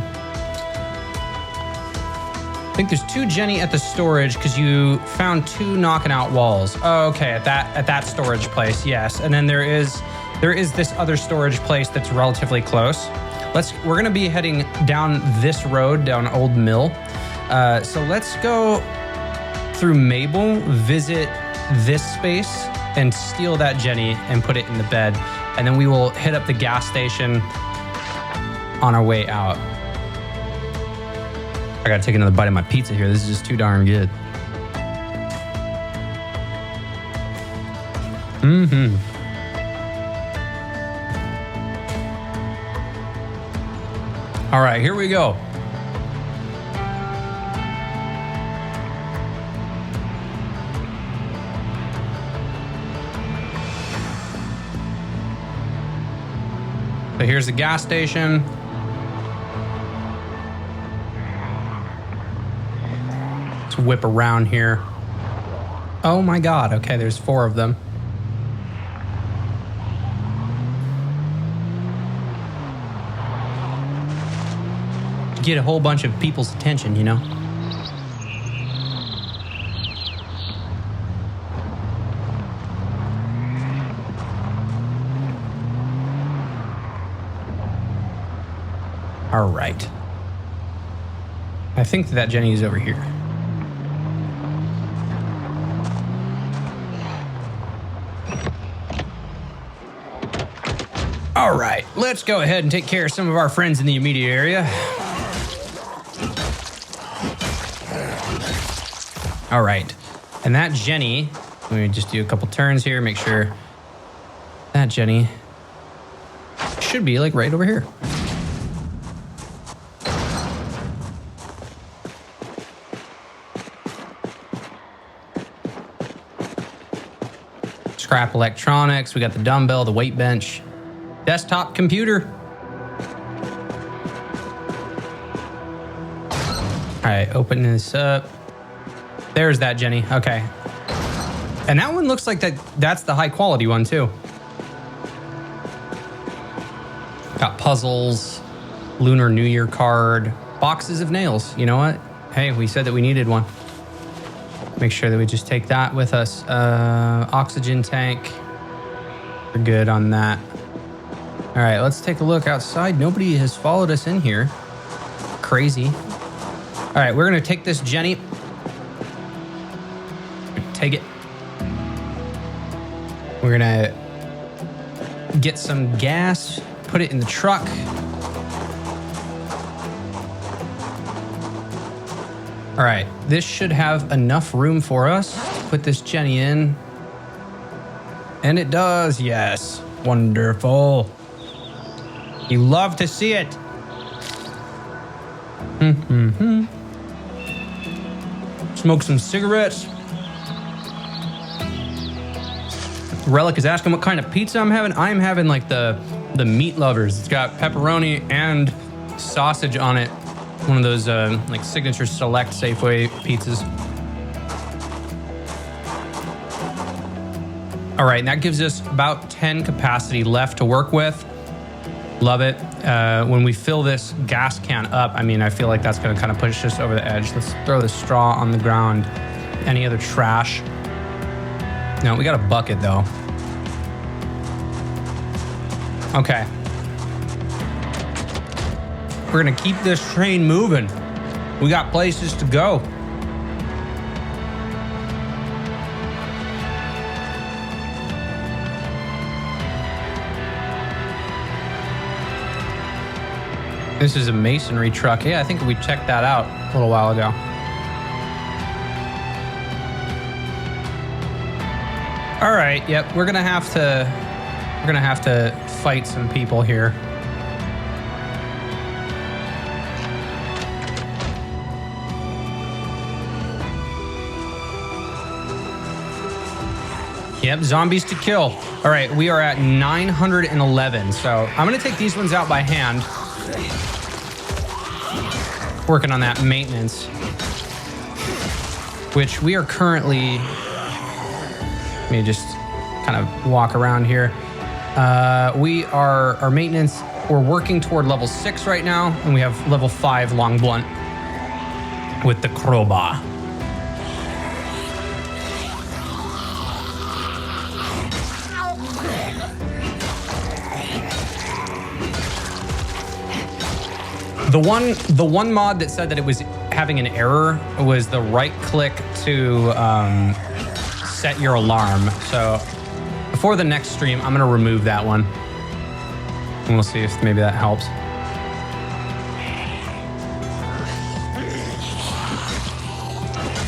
I think there's 2 Jenny at the storage because you found 2 knocking out walls. Oh, okay, at that storage place, yes. And then there is this other storage place that's relatively close. We're gonna be heading down this road, down Old Mill. So let's go through Mabel, visit this space, and steal that Jenny and put it in the bed. And then we will hit up the gas station on our way out. I gotta take another bite of my pizza here. This is just too darn good. Mm-hmm. All right, here we go. So here's the gas station. Let's whip around here. Oh my God, okay, there's 4 of them. Get a whole bunch of people's attention, you know? All right. I think that Jenny is over here. All right, let's go ahead and take care of some of our friends in the immediate area. All right, and that Jenny, let me just do a couple turns here, make sure that Jenny should be like right over here. Scrap electronics, we got the dumbbell, the weight bench, desktop computer. All right, open this up. There's that Jenny, okay. And that one looks like that's the high quality one too. Got puzzles, Lunar New Year card, boxes of nails. You know what? Hey, we said that we needed one. Make sure that we just take that with us. Oxygen tank. We're good on that. All right, let's take a look outside. Nobody has followed us in here. Crazy. All right, we're gonna take this Jenny. Take it. We're gonna get some gas, put it in the truck. All right, this should have enough room for us to put this Jenny in. And it does, yes. Wonderful. You love to see it. Smoke some cigarettes. Relic is asking what kind of pizza I'm having. I'm having like the the meat lovers. It's got pepperoni and sausage on it. One of those like signature select Safeway pizzas. All right, and that gives us about 10 capacity left to work with. Love it. When we fill this gas can up, I mean, I feel like that's going to kind of push us over the edge. Let's throw the straw on the ground. Any other trash? No, we got a bucket though. Okay. We're going to keep this train moving. We got places to go. This is a masonry truck. Yeah, I think we checked that out a little while ago. All right, yep, we're gonna have to fight some people here. Yep, zombies to kill. All right, we are at 911. So I'm gonna take these ones out by hand. Working on that maintenance, which we are currently, let me just kind of walk around here. Our maintenance, we're working toward level 6 right now, and we have level 5 long blunt with the crowbar. The one mod that said that it was having an error was the right click to set your alarm. So before the next stream, I'm gonna remove that one. And we'll see if maybe that helps.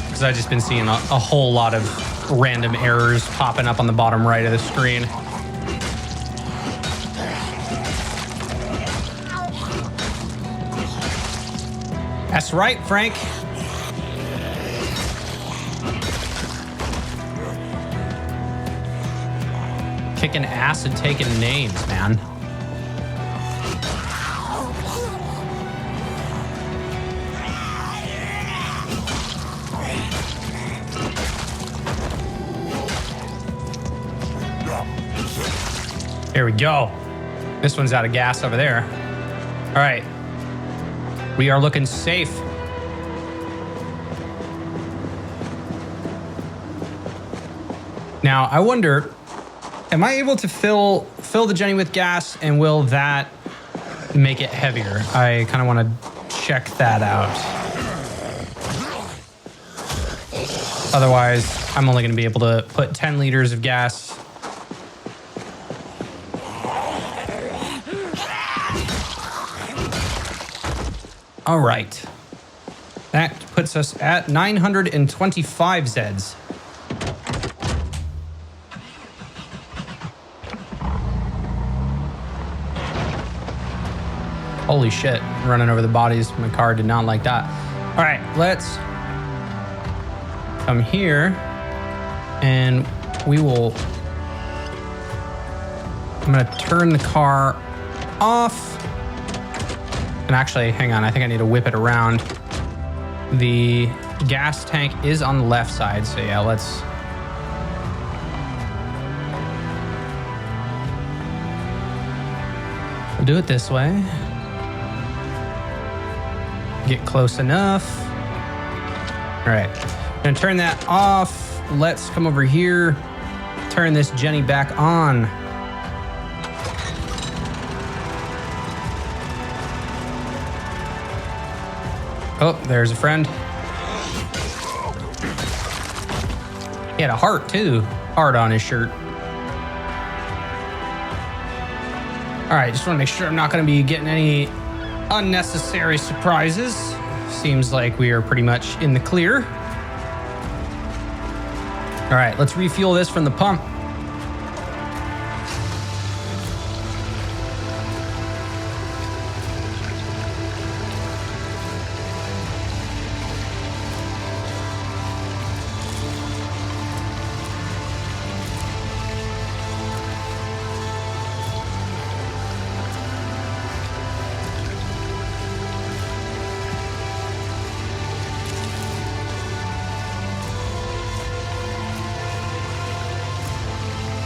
Because I've just been seeing a whole lot of random errors popping up on the bottom right of the screen. That's right, Frank. Kicking ass and taking names, man. Here we go. This one's out of gas over there. All right. We are looking safe. Now, I wonder, am I able to fill the Jenny with gas, and will that make it heavier? I kind of want to check that out. Otherwise, I'm only going to be able to put 10 liters of gas. All right. That puts us at 925 Zeds. Holy shit, running over the bodies. My car did not like that. All right, let's come here and we will, I'm gonna turn the car off. And actually, hang on, I think I need to whip it around. The gas tank is on the left side, so yeah, let's... We'll do it this way. Get close enough. All right, gonna turn that off. Let's come over here, turn this Jenny back on. Oh, there's a friend. He had a heart too. Heart on his shirt. All right, just want to make sure I'm not going to be getting any unnecessary surprises. Seems like we are pretty much in the clear. All right, let's refuel this from the pump.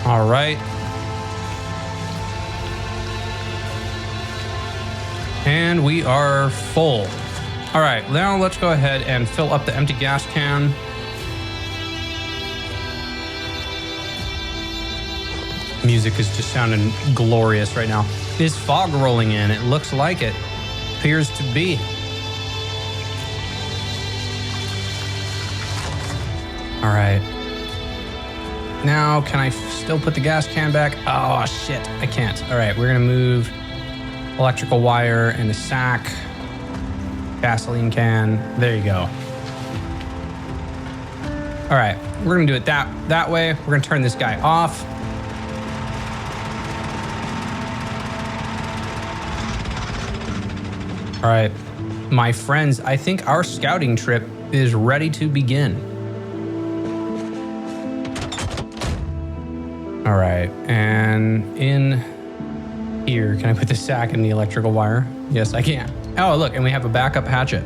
All right. And we are full. All right, now let's go ahead and fill up the empty gas can. Music is just sounding glorious right now. Is fog rolling in? It looks like it. Appears to be. All right. Now, can I still put the gas can back? Oh, shit, I can't. All right, we're gonna move electrical wire and a sack. Gasoline can. There you go. All right, we're gonna do it that way. We're gonna turn this guy off. All right, my friends, I think our scouting trip is ready to begin. All right, and in here, can I put the sack in the electrical wire? Yes, I can. Oh, look, and we have a backup hatchet.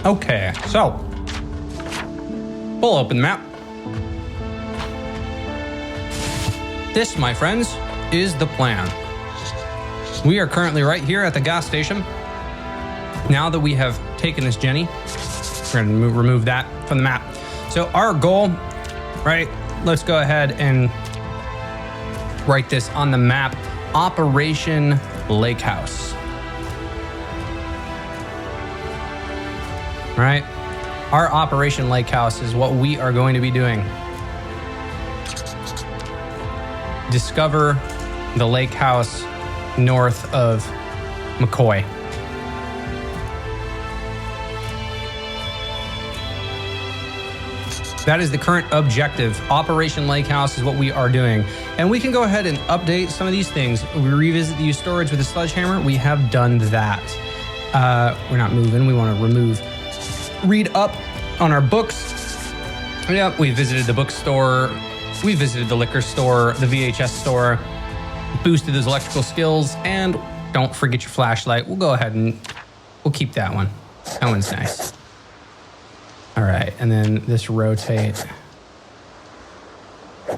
Okay, so pull open the map. This, my friends, is the plan. We are currently right here at the gas station. Now that we have taken this Jenny, we're gonna remove that from the map. So our goal, right, let's go ahead and write this on the map. Operation Lakehouse. All right, our Operation Lakehouse is what we are going to be doing. Discover the lake house north of McCoy. That is the current objective. Operation Lakehouse is what we are doing. And we can go ahead and update some of these things. We revisit the storage with a sledgehammer. We have done that. We're not moving. We want to remove. Read up on our books. Yep, we visited the bookstore. We visited the liquor store, the VHS store, boosted those electrical skills, and don't forget your flashlight. We'll go ahead and we'll keep that one. That one's nice. All right, and then this rotate.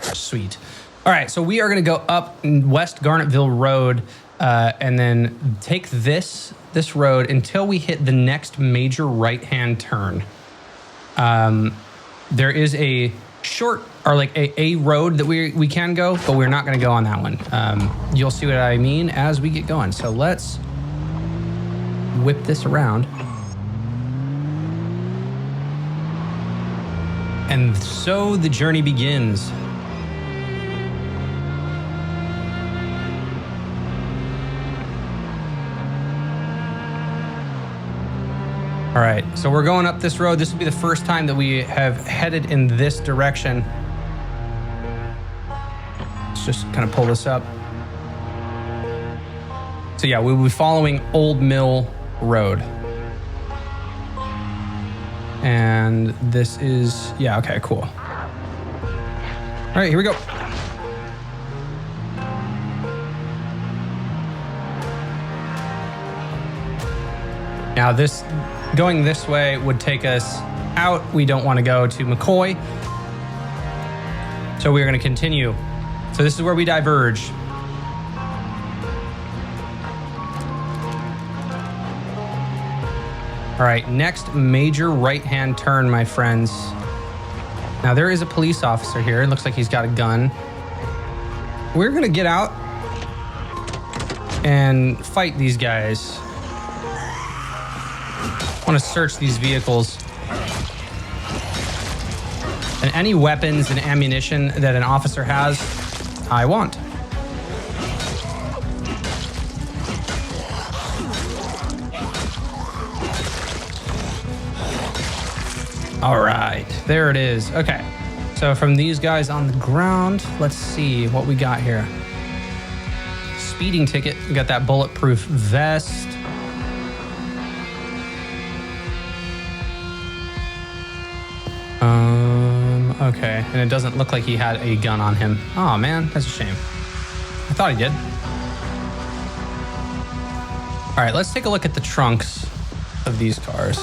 Sweet. All right, so we are gonna go up West Garnetville Road and then take this road until we hit the next major right-hand turn. There is a short, or like a road that we can go, but we're not gonna go on that one. You'll see what I mean as we get going. So let's whip this around. And so the journey begins. All right, so we're going up this road. This will be the first time that we have headed in this direction. Let's just kind of pull this up. So yeah, we'll be following Old Mill Road. And this is, yeah, okay, cool. All right, here we go. Now going this way would take us out. We don't want to go to McCoy. So we're going to continue. So this is where we diverge. All right, next major right-hand turn, my friends. Now there is a police officer here. It looks like he's got a gun. We're gonna get out and fight these guys. I want to search these vehicles. And any weapons and ammunition that an officer has, I want. All right, there it is. Okay, so from these guys on the ground, let's see what we got here. Speeding ticket, we got that bulletproof vest. Okay, and it doesn't look like he had a gun on him. Oh man, that's a shame. I thought he did. All right, let's take a look at the trunks of these cars.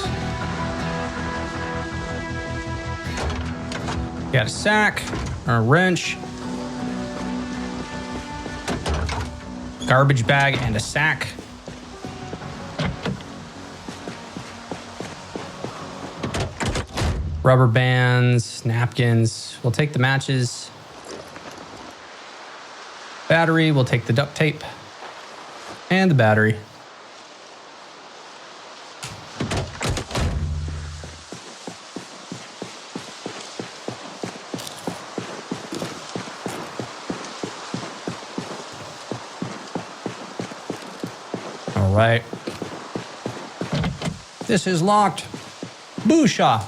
Got a sack, a wrench, garbage bag, and a sack. Rubber bands, napkins. We'll take the matches. Battery, we'll take the duct tape. And the battery. All right. This is locked. Boosha.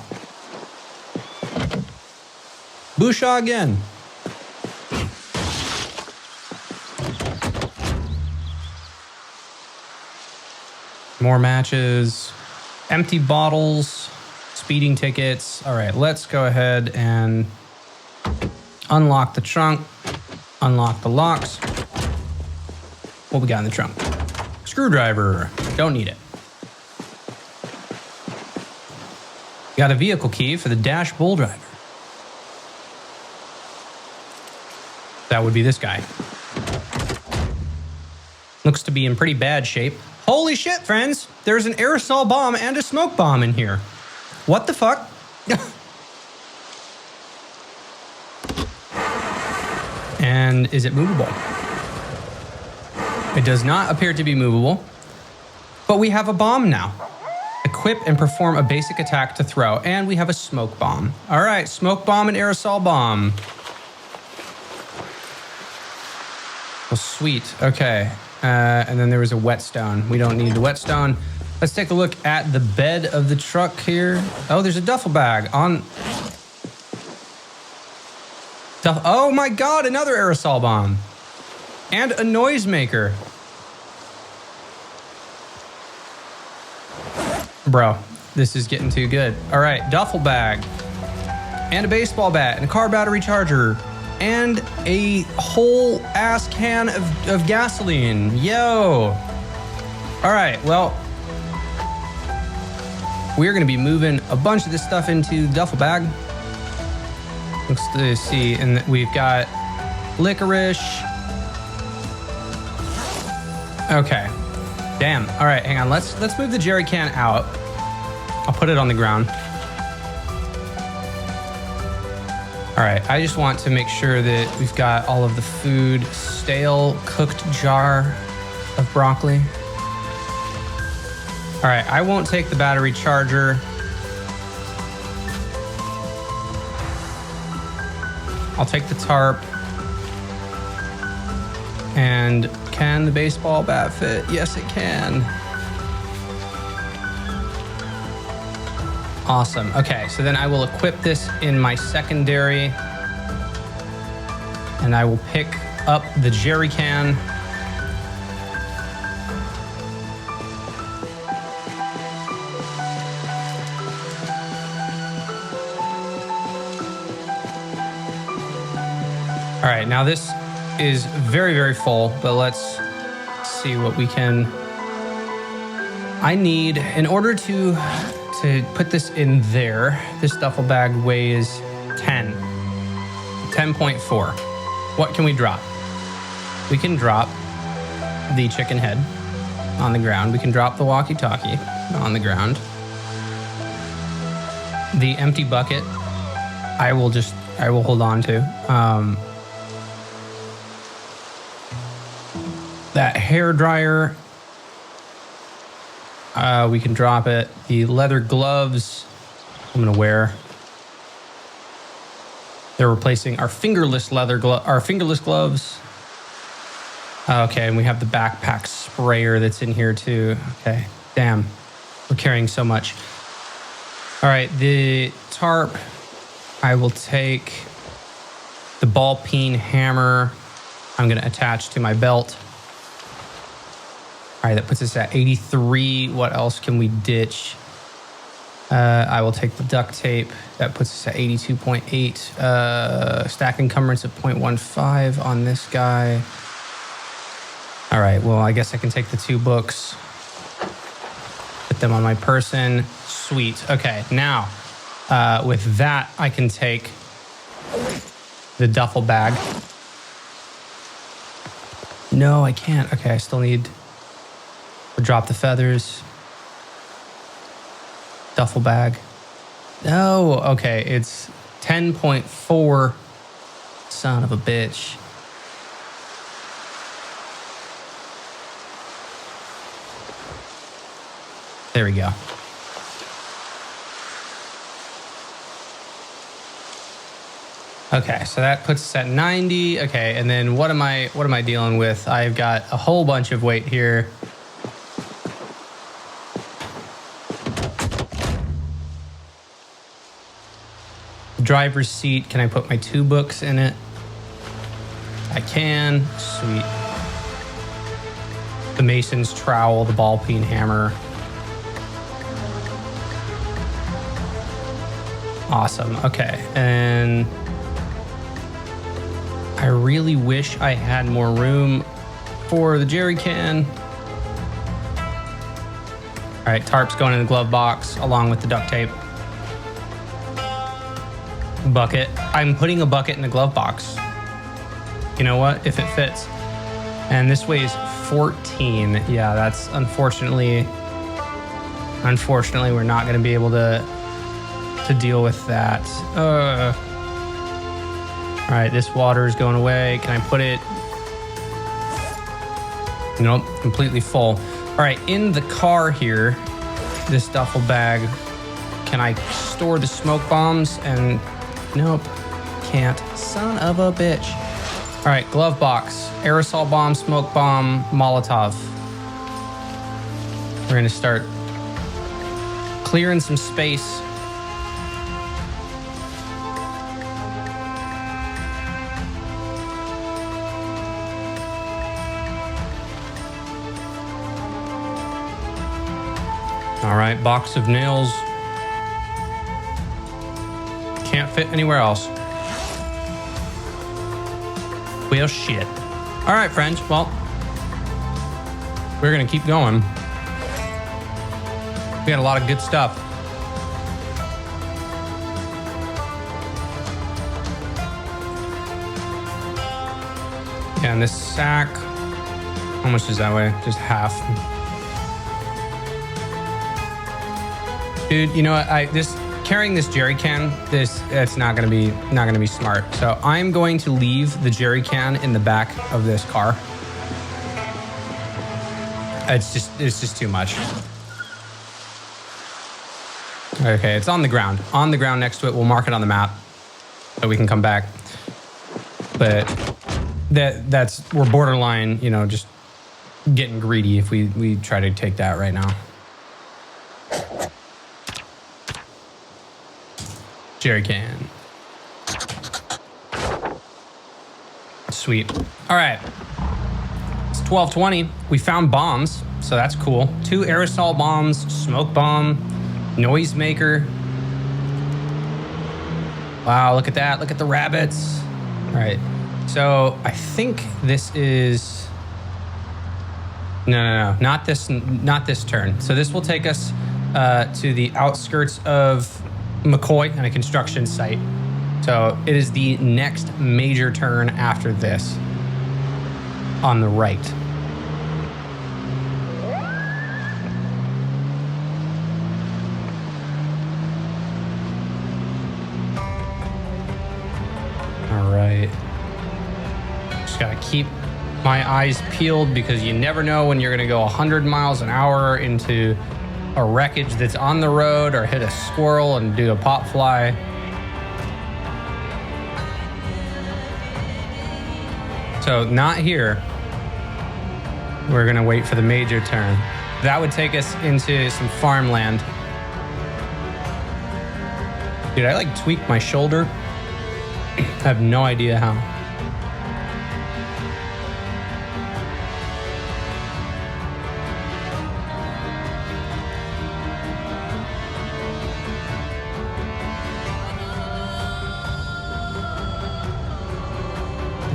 Boosha again. More matches, empty bottles, speeding tickets. All right, let's go ahead and unlock the trunk, unlock the locks. What we got in the trunk? Screwdriver, don't need it. Got a vehicle key for the dash bull driver. That would be this guy. Looks to be in pretty bad shape. Holy shit, friends. There's an aerosol bomb and a smoke bomb in here. What the fuck? And is it movable? It does not appear to be movable, but we have a bomb now. Equip and perform a basic attack to throw, and we have a smoke bomb. All right, smoke bomb and aerosol bomb. Oh, sweet. Okay. And then there was a whetstone. We don't need the whetstone. Let's take a look at the bed of the truck here. Oh, there's a duffel bag on. Oh my God, another aerosol bomb. And a noisemaker. Bro, this is getting too good. All right, duffel bag. And a baseball bat and a car battery charger. And a whole ass can of gasoline. Yo. All right, well, we're going to be moving a bunch of this stuff into the duffel bag. Let's see. And we've got licorice. Okay. Damn. All right, hang on. Let's move the jerry can out. I'll put it on the ground. All right, I just want to make sure that we've got all of the food. Stale cooked jar of broccoli. All right, I won't take the battery charger. I'll take the tarp. And can the baseball bat fit? Yes, it can. Awesome. Okay, so then I will equip this in my secondary. And I will pick up the jerry can. All right, now this is very, very full, but let's see what we can. I need, in order to put this in there, this duffel bag weighs 10.4. What can we drop? We can drop the chicken head on the ground. We can drop the walkie-talkie on the ground. The empty bucket, I will hold on to. That hair dryer, we can drop it. The leather gloves I'm gonna wear. They're replacing our fingerless gloves. Okay, and we have the backpack sprayer that's in here too. Okay, damn, we're carrying so much. All right, the tarp, I will take the ball peen hammer. I'm gonna attach to my belt. All right, that puts us at 83. What else can we ditch? I will take the duct tape. That puts us at 82.8. Stack encumbrance of 0.15 on this guy. All right, well, I guess I can take the 2 books, put them on my person. Sweet. Okay, now with that, I can take the duffel bag. No, I can't. Okay, I still need to drop the feathers. Duffel bag. No, okay, it's 10.4. Son of a bitch. There we go. Okay, so that puts us at 90. Okay, and then what am I dealing with? I've got a whole bunch of weight here. Driver's seat. Can I put my 2 books in it? I can. Sweet. The mason's trowel, the ball peen hammer. Awesome. Okay, and I really wish I had more room for the jerry can. All right, tarp's going in the glove box along with the duct tape. Bucket. I'm putting a bucket in the glove box. You know what? If it fits. And this weighs 14. Yeah, that's unfortunately we're not going to be able to deal with that. All right, this water is going away. Can I put it? Nope, completely full. All right, in the car here, this duffel bag, can I store the smoke bombs? And nope, can't. Son of a bitch. All right, glove box, aerosol bomb, smoke bomb, Molotov. We're gonna start clearing some space. All right, box of nails. Can't fit anywhere else. Well, shit. All right, friends. Well, we're going to keep going. We got a lot of good stuff. Yeah, and this sack, how much does that weigh? Just half. Dude, you know what? Carrying this jerry can, it's not gonna be smart. So I'm going to leave the jerry can in the back of this car. It's just too much. Okay, it's on the ground. On the ground next to it. We'll mark it on the map so we can come back. But we're borderline, you know, just getting greedy if we try to take that right now. Jerry can. Sweet. All right. It's 12:20. We found bombs, so that's cool. 2 aerosol bombs, smoke bomb, noisemaker. Wow, look at that. Look at the rabbits. All right. So I think this is... No. Not this turn. So this will take us to the outskirts of McCoy and a construction site. So it is the next major turn after this on the right. All right. Just gotta keep my eyes peeled because you never know when you're gonna go 100 miles an hour into a wreckage that's on the road or hit a squirrel and do a pop fly. So not here. We're gonna wait for the major turn. That would take us into some farmland. Dude, I like tweaked my shoulder. I have no idea how.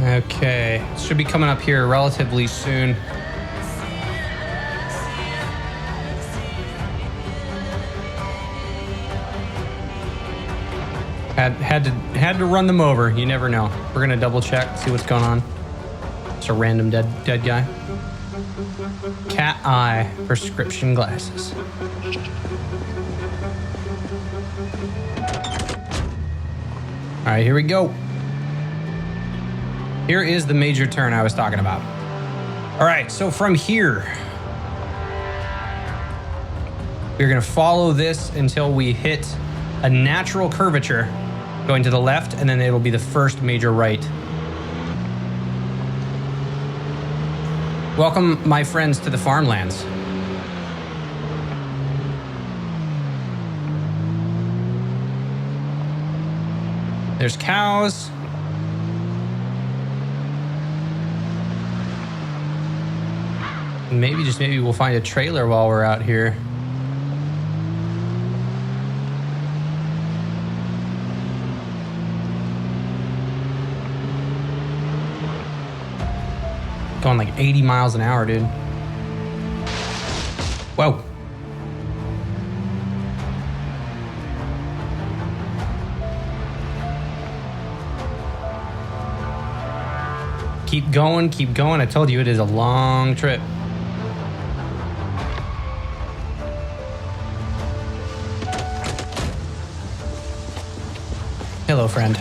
Okay, should be coming up here relatively soon. Had to run them over. You never know. We're gonna double check, see what's going on. It's a random dead guy. Cat eye prescription glasses. All right, here we go. Here is the major turn I was talking about. All right, so from here, we're gonna follow this until we hit a natural curvature going to the left, and then it'll be the first major right. Welcome, my friends, to the farmlands. There's cows. Maybe we'll find a trailer while we're out here. Going like 80 miles an hour, dude. Whoa. Keep going, keep going. I told you it is a long trip. Hello, friend.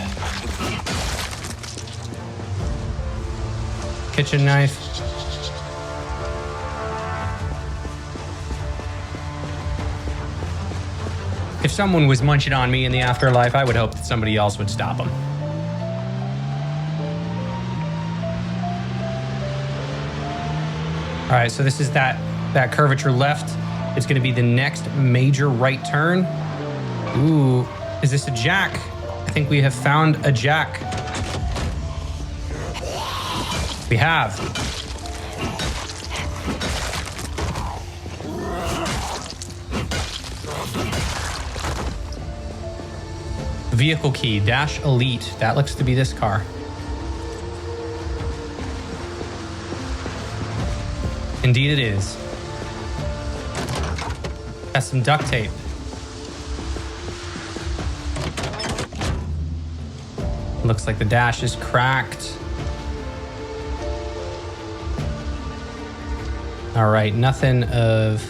Kitchen knife. If someone was munching on me in the afterlife, I would hope that somebody else would stop them. All right, so this is that curvature left. It's gonna be the next major right turn. Ooh, is this a jack? I think we have found a jack. We have. Vehicle key, Dash Elite. That looks to be this car. Indeed it is. Has some duct tape. Looks like the dash is cracked. All right, nothing of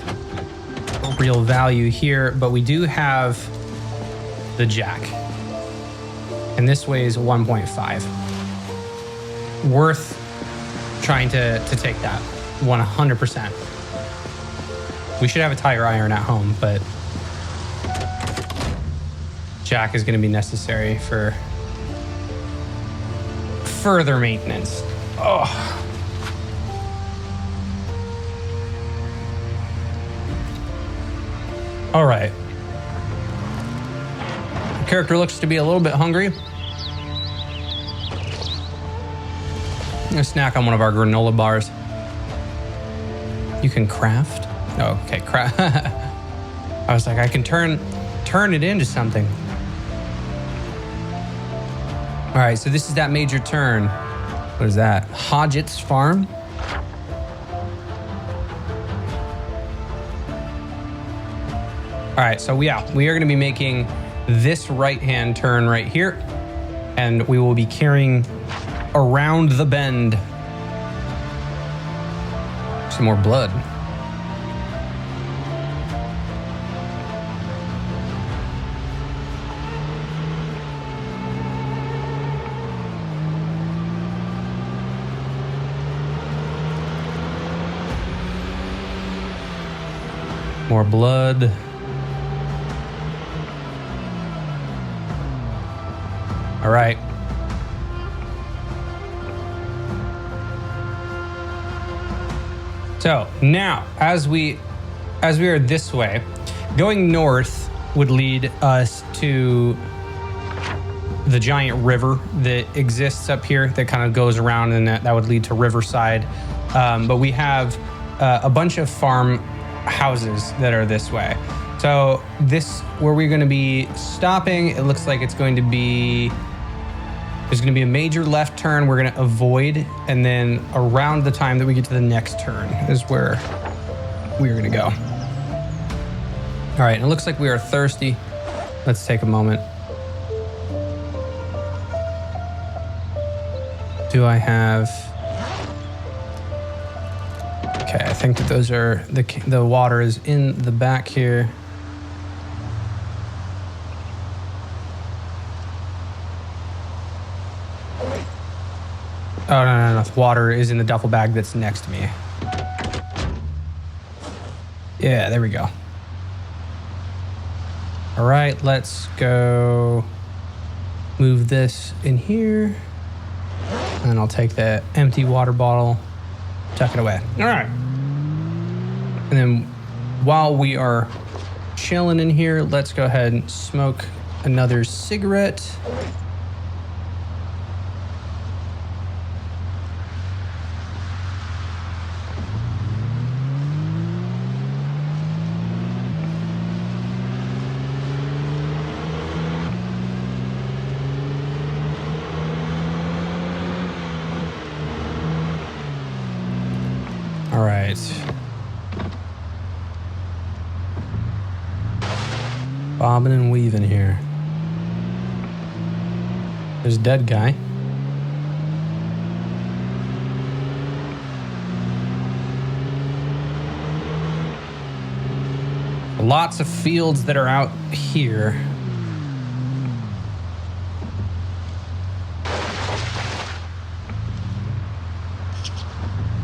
real value here, but we do have the jack. And this weighs 1.5. Worth trying to take that, 100%. We should have a tire iron at home, but jack is gonna be necessary for further maintenance. Oh. All right. The character looks to be a little bit hungry. I'm gonna snack on one of our granola bars. You can craft? Oh, okay, craft. I was like, I can turn it into something. All right, so this is that major turn. What is that? Hodgett's Farm? All right, so we are gonna be making this right-hand turn right here, and we will be carrying around the bend. Some more blood. More blood. All right. So now, as we are this way, going north would lead us to the giant river that exists up here that kind of goes around, and that would lead to Riverside. But we have a bunch of farm houses that are this way. So this, where we're going to be stopping, it looks like it's going to be, there's going to be a major left turn we're going to avoid, and then around the time that we get to the next turn is where we're going to go. All right, and it looks like we are thirsty. Let's take a moment. Do I have... Okay, I think that those are... The water is in the back here. Oh, no. The water is in the duffel bag that's next to me. Yeah, there we go. All right, let's go move this in here. And I'll take the empty water bottle, tuck it away. All right. And then while we are chilling in here, let's go ahead and smoke another cigarette. All right. Bobbing and weaving here. There's a dead guy. Lots of fields that are out here.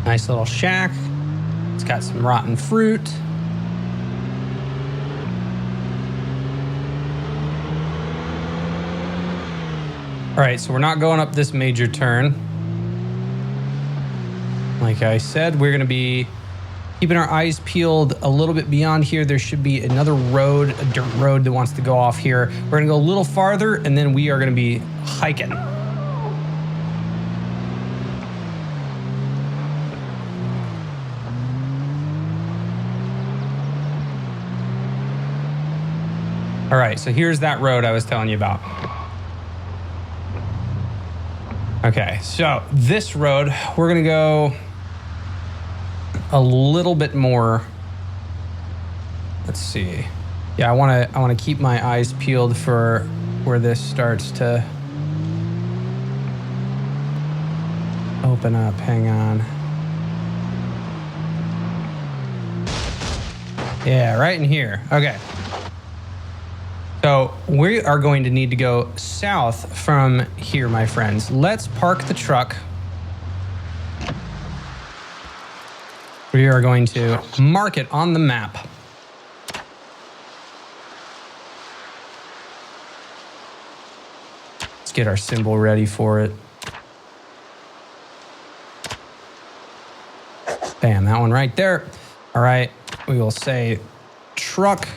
Nice little shack. It's got some rotten fruit. All right, so we're not going up this major turn. Like I said, we're gonna be keeping our eyes peeled a little bit beyond here. There should be another road, a dirt road that wants to go off here. We're gonna go a little farther and then we are gonna be hiking. All right, so here's that road I was telling you about. Okay, so this road, we're gonna go a little bit more. Let's see. Yeah, I wanna keep my eyes peeled for where this starts to open up. Hang on. Yeah, right in here. Okay. So we are going to need to go south from here, my friends. Let's park the truck. We are going to mark it on the map. Let's get our symbol ready for it. Bam, that one right there. All right, we will say truck.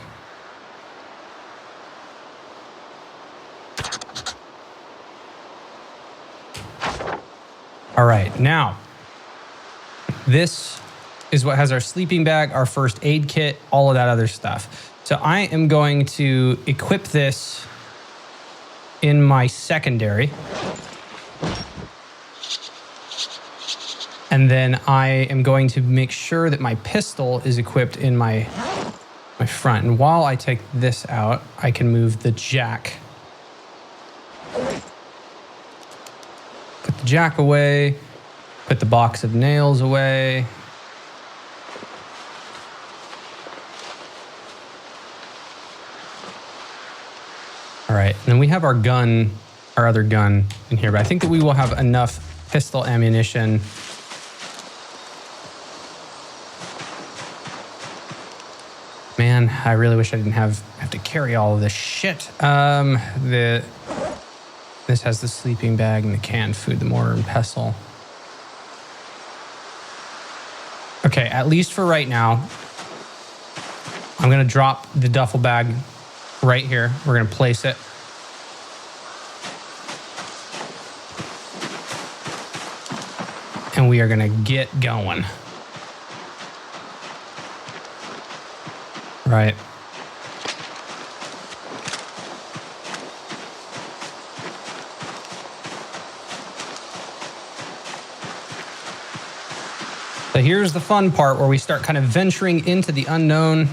All right, now, this is what has our sleeping bag, our first aid kit, all of that other stuff. So I am going to equip this in my secondary. And then I am going to make sure that my pistol is equipped in my front. And while I take this out, I can move the jack. Put the jack away, put the box of nails away. All right, and then we have our gun, our other gun in here, but I think that we will have enough pistol ammunition. Man, I really wish I didn't have to carry all of this shit. This has the sleeping bag and the canned food, the mortar and pestle. Okay, at least for right now, I'm gonna drop the duffel bag right here. We're gonna place it. And we are gonna get going. Right. So here's the fun part where we start kind of venturing into the unknown.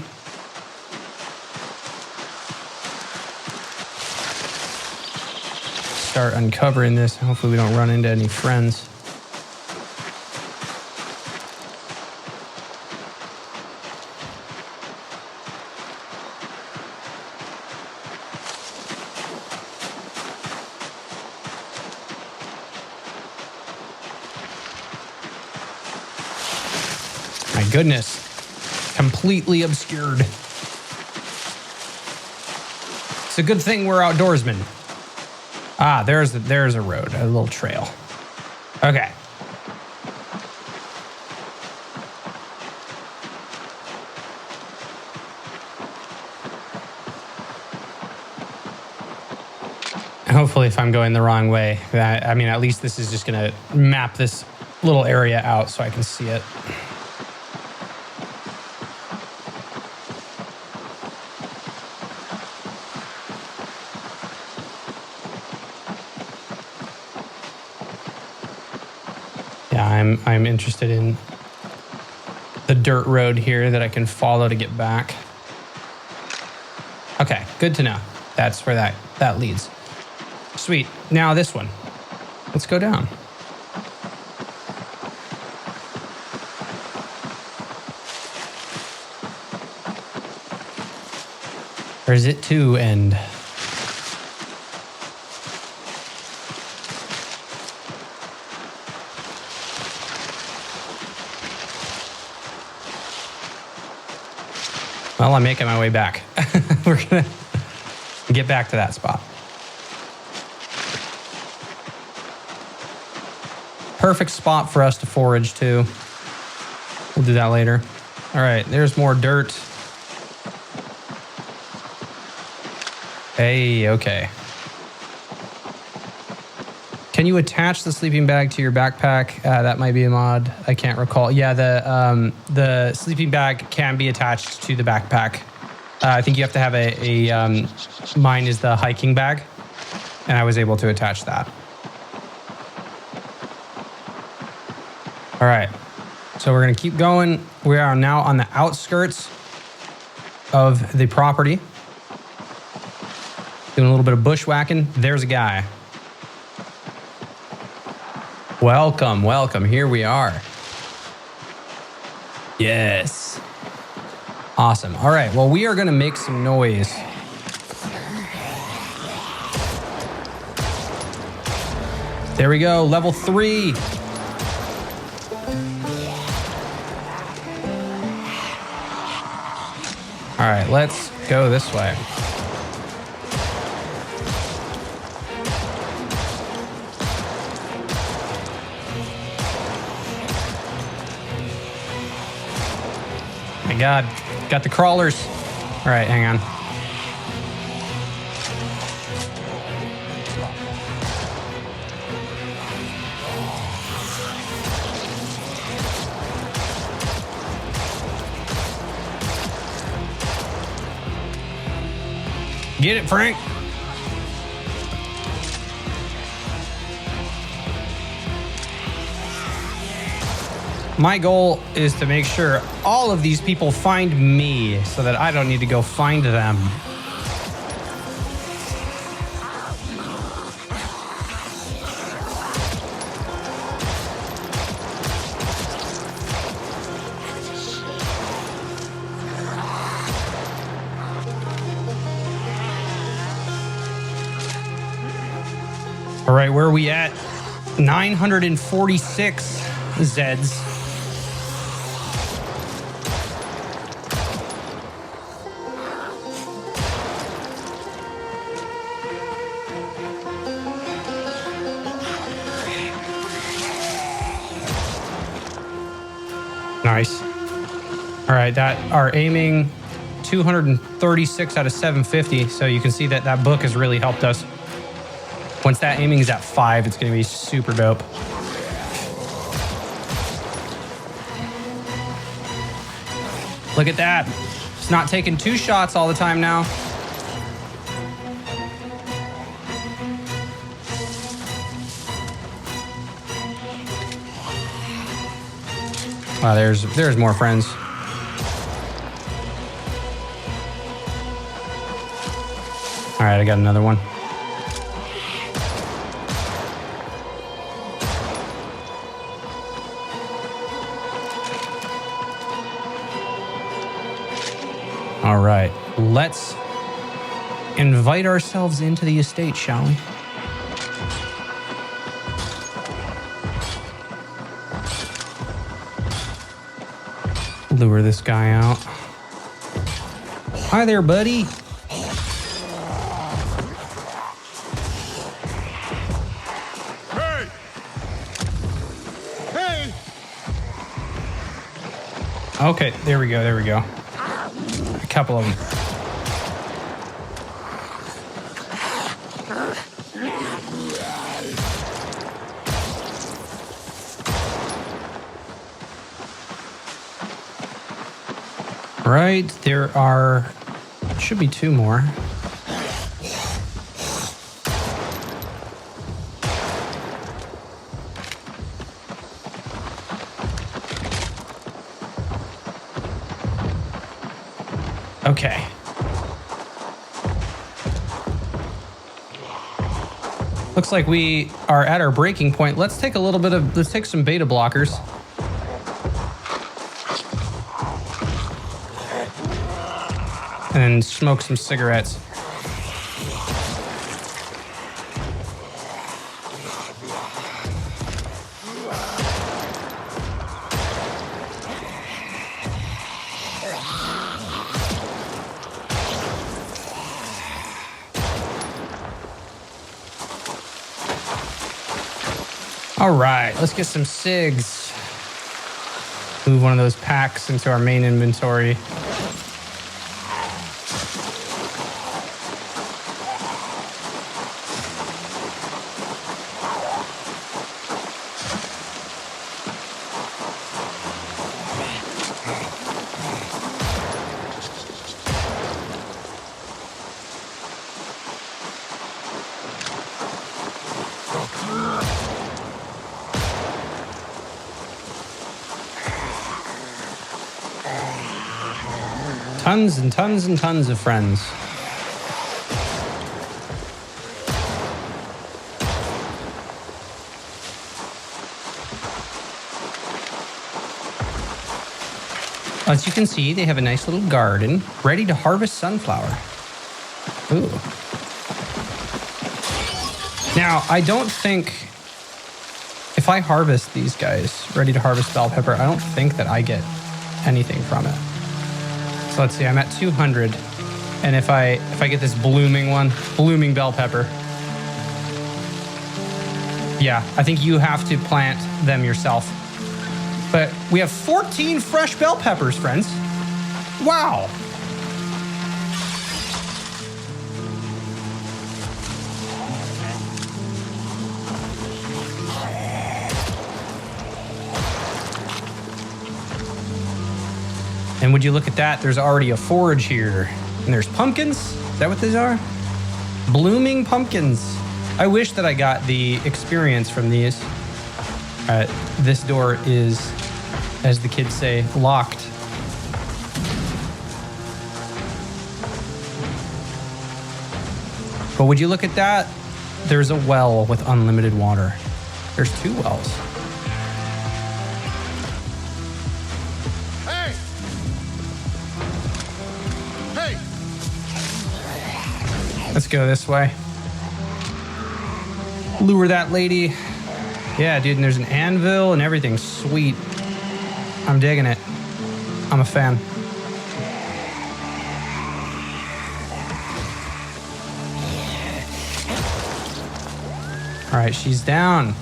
start uncovering this. Hopefully we don't run into any friends. My goodness. Completely obscured. It's a good thing we're outdoorsmen. Ah, there's a road, a little trail. Okay. Hopefully if I'm going the wrong way, I mean, at least this is just going to map this little area out so I can see it. Yeah, I'm interested in the dirt road here that I can follow to get back. Okay, good to know. That's where that leads. Sweet. Now this one. Let's go down. Or is it to end? Well, I'm making my way back. We're going to get back to that spot. Perfect spot for us to forage to. We'll do that later. All right, there's more dirt. Hey, okay. Can you attach the sleeping bag to your backpack? That might be a mod. I can't recall. Yeah, the sleeping bag can be attached to the backpack. I think you have to have mine is the hiking bag, and I was able to attach that. All right, so we're gonna keep going. We are now on the outskirts of the property. Doing a little bit of bushwhacking. There's a guy. Welcome, welcome. Here we are. Yes. Awesome. All right. Well, we are going to make some noise. There we go. Level 3. All right. Let's go this way. My God, got the crawlers. All right, hang on. Get it, Frank. My goal is to make sure all of these people find me so that I don't need to go find them. All right, where are we at? 946 Zeds. Nice. All right, that are aiming 236 out of 750. So you can see that that book has really helped us. Once that aiming is at 5, it's going to be super dope. Look at that. It's not taking 2 shots all the time now. Wow, there's more friends. All right, I got another one. All right, let's invite ourselves into the estate, shall we? Lure this guy out. Hi there, buddy. Hey! Hey! Okay, there we go, there we go. A couple of them. Right, there are, should be 2 more. Okay. Looks like we are at our breaking point. Let's take let's take some beta blockers. And smoke some cigarettes. All right, let's get some cigs. Move one of those packs into our main inventory. Tons and tons and tons of friends. As you can see, they have a nice little garden ready to harvest sunflower. Ooh. Now, I don't think if I harvest these guys, ready to harvest bell pepper, I don't think that I get anything from it. So let's see, I'm at 200. And if I get this blooming bell pepper. Yeah, I think you have to plant them yourself. But we have 14 fresh bell peppers, friends. Wow. And would you look at that, there's already a forage here. And there's pumpkins. Is that what these are? Blooming pumpkins. I wish that I got the experience from these. This door is, as the kids say, locked. But would you look at that? There's a well with unlimited water. There's 2 wells. Let's go this way. Lure that lady. Yeah, dude, and there's an anvil and everything. Sweet. I'm digging it. I'm a fan. All right, she's down.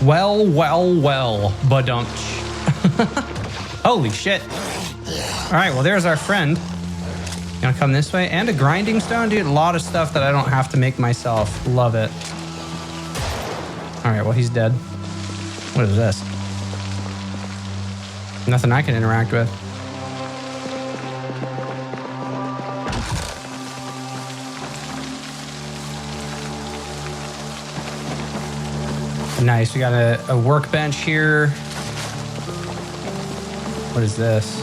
Well, badunch. Holy shit. All right, well, there's our friend. Gonna come this way. And a grinding stone, dude. A lot of stuff that I don't have to make myself. Love it. All right, well, he's dead. What is this? Nothing I can interact with. Nice, we got a workbench here. What is this?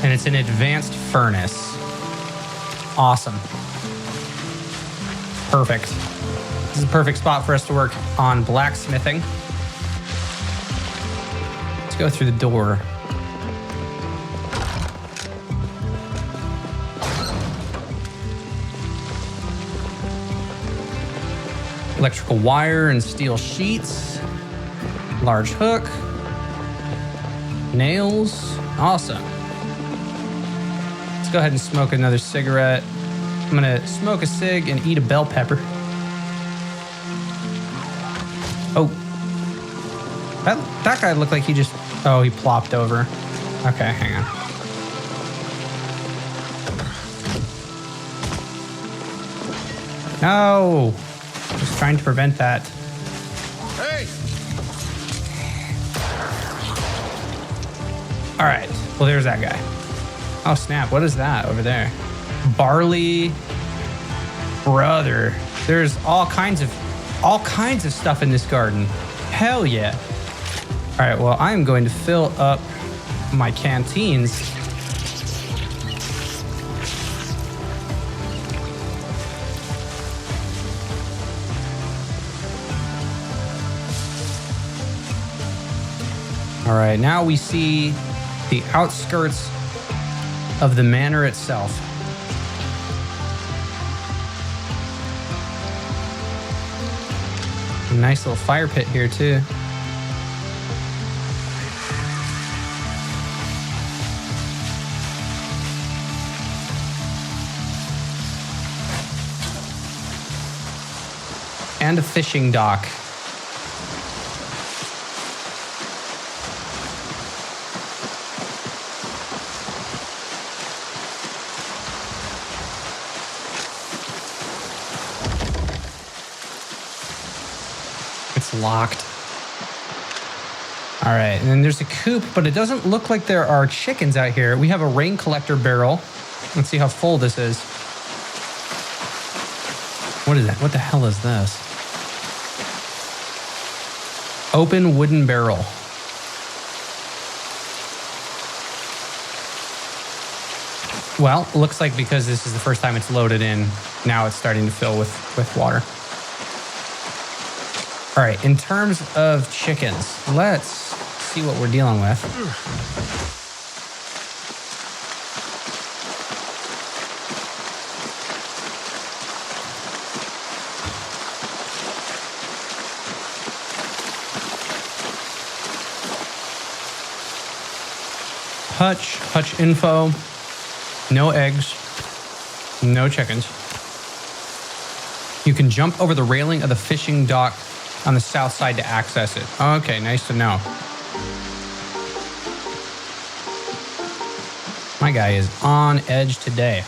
And it's an advanced furnace. Awesome. Perfect. This is a perfect spot for us to work on blacksmithing. Let's go through the door. Electrical wire and steel sheets. Large hook. Nails. Awesome. Let's go ahead and smoke another cigarette. I'm gonna smoke a cig and eat a bell pepper. Oh. That guy looked like he just... Oh, he plopped over. Okay, hang on. No! Just trying to prevent that. Hey! All right. Well, there's that guy. Oh, snap. What is that over there? Barley. Brother. There's all kinds of stuff in this garden. Hell yeah. All right. Well, I'm going to fill up my canteens. All right, now we see the outskirts of the manor itself. A nice little fire pit here too. And a fishing dock. Locked. All right, and then there's a coop, but it doesn't look like there are chickens out here. We have a rain collector barrel. Let's see how full this is. What is that? What the hell is this? Open wooden barrel. Well, looks like because this is the first time it's loaded in, now it's starting to fill with water. All right, in terms of chickens, let's see what we're dealing with. Hutch info, no eggs, no chickens. You can jump over the railing of the fishing dock on the south side to access it. Okay, nice to know. My guy is on edge today.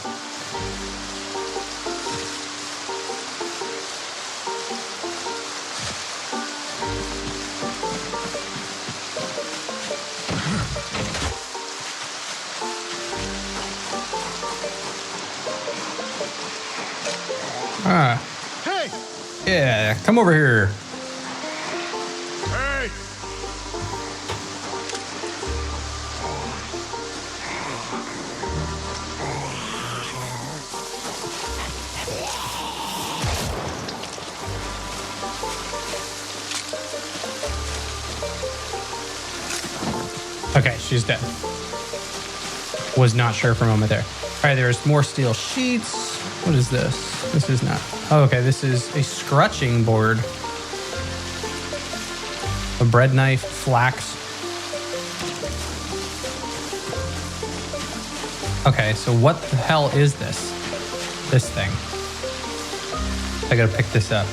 Hey! Yeah, come over here. Hey! Okay, she's dead. Was not sure for a moment there. All right, there's more steel sheets. What is this? This is not... Oh, okay, this is a scrutching board. A bread knife, flax. Okay, so what the hell is this? This thing. I gotta pick this up.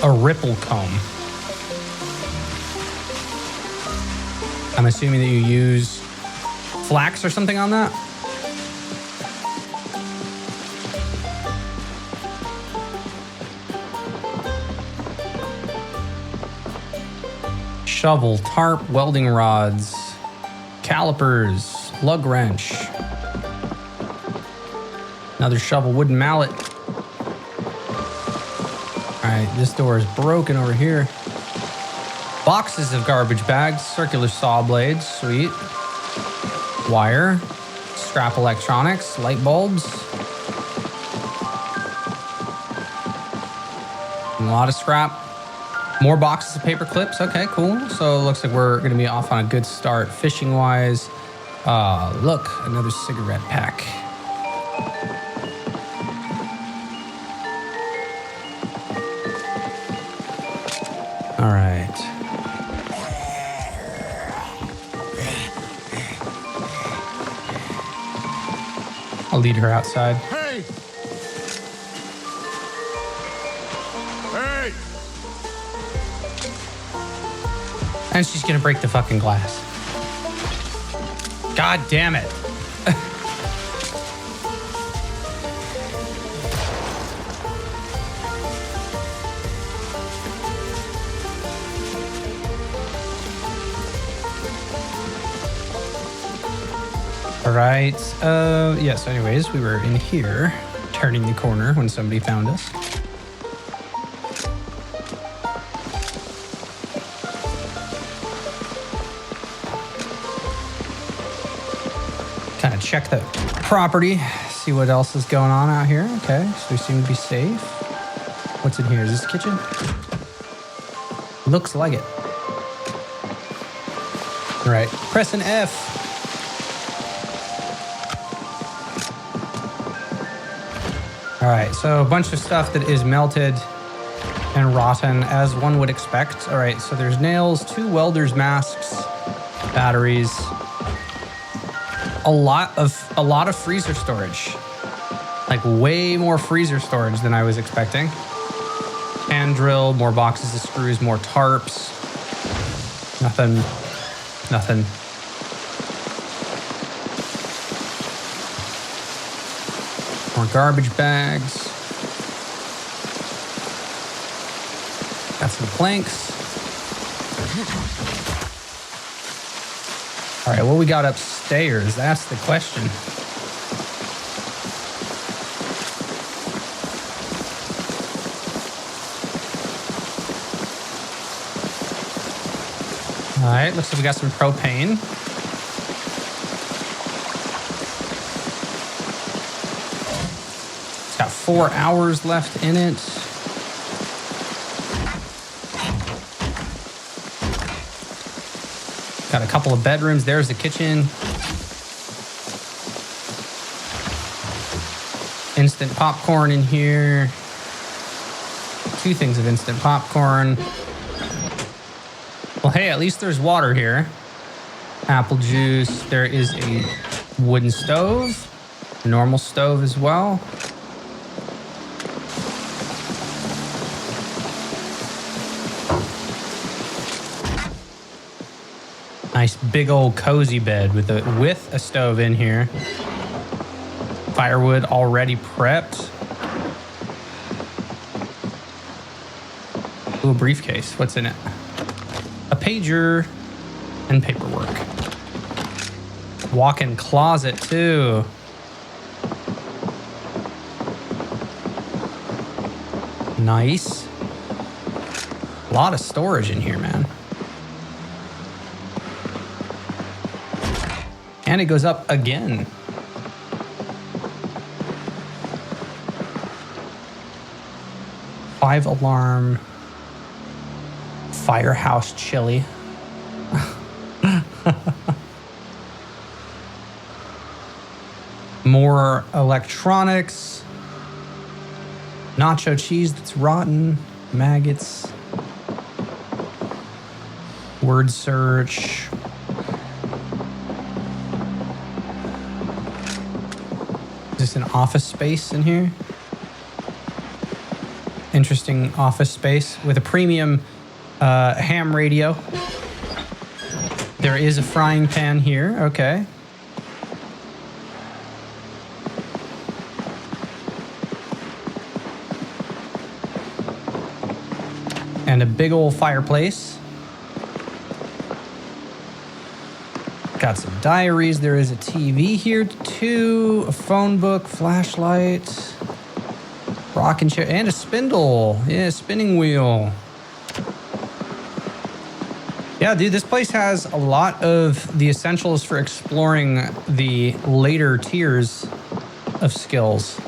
A ripple comb. I'm assuming that you use flax or something on that? Shovel, tarp, welding rods, calipers, lug wrench. Another shovel, wooden mallet. All right, this door is broken over here. Boxes of garbage bags, circular saw blades, sweet. Wire, scrap electronics, light bulbs. A lot of scrap. More boxes of paper clips. Okay, cool. So it looks like we're going to be off on a good start fishing-wise. Look, another cigarette pack. All right. I'll lead her outside. Hey! Hey! And she's gonna break the fucking glass. God damn it. All right. Yeah, so anyways, we were in here, turning the corner when somebody found us. Kind of check the property, see what else is going on out here. Okay, so we seem to be safe. What's in here? Is this the kitchen? Looks like it. All right, press an F. All right, so a bunch of stuff that is melted and rotten, as one would expect. All right, so there's nails, 2 welders' masks, batteries, a lot of freezer storage, like way more freezer storage than I was expecting. Hand drill, more boxes of screws, more tarps. Nothing. More garbage bags. Got some planks. All right, what we got upstairs? That's the question. All right, looks like we got some propane. It's got 4 hours left in it. Got a couple of bedrooms. There's the kitchen. Instant popcorn in here. 2 things of instant popcorn. Well, hey, at least there's water here. Apple juice. There is a wooden stove. A normal stove as well. Nice big old cozy bed with a stove in here. Firewood already prepped. Ooh, a briefcase. What's in it? A pager and paperwork. Walk-in closet too. Nice. A lot of storage in here, man. And it goes up again. Five-alarm firehouse chili. More electronics. Nacho cheese that's rotten. Maggots. Word search. Is this an office space in here? Interesting office space with a premium ham radio. There is a frying pan here. Okay. And a big old fireplace. Got some diaries. There is a TV here too. A phone book, flashlight, rocking chair, and a spindle. Yeah, spinning wheel. Yeah, dude, this place has a lot of the essentials for exploring the later tiers of skills.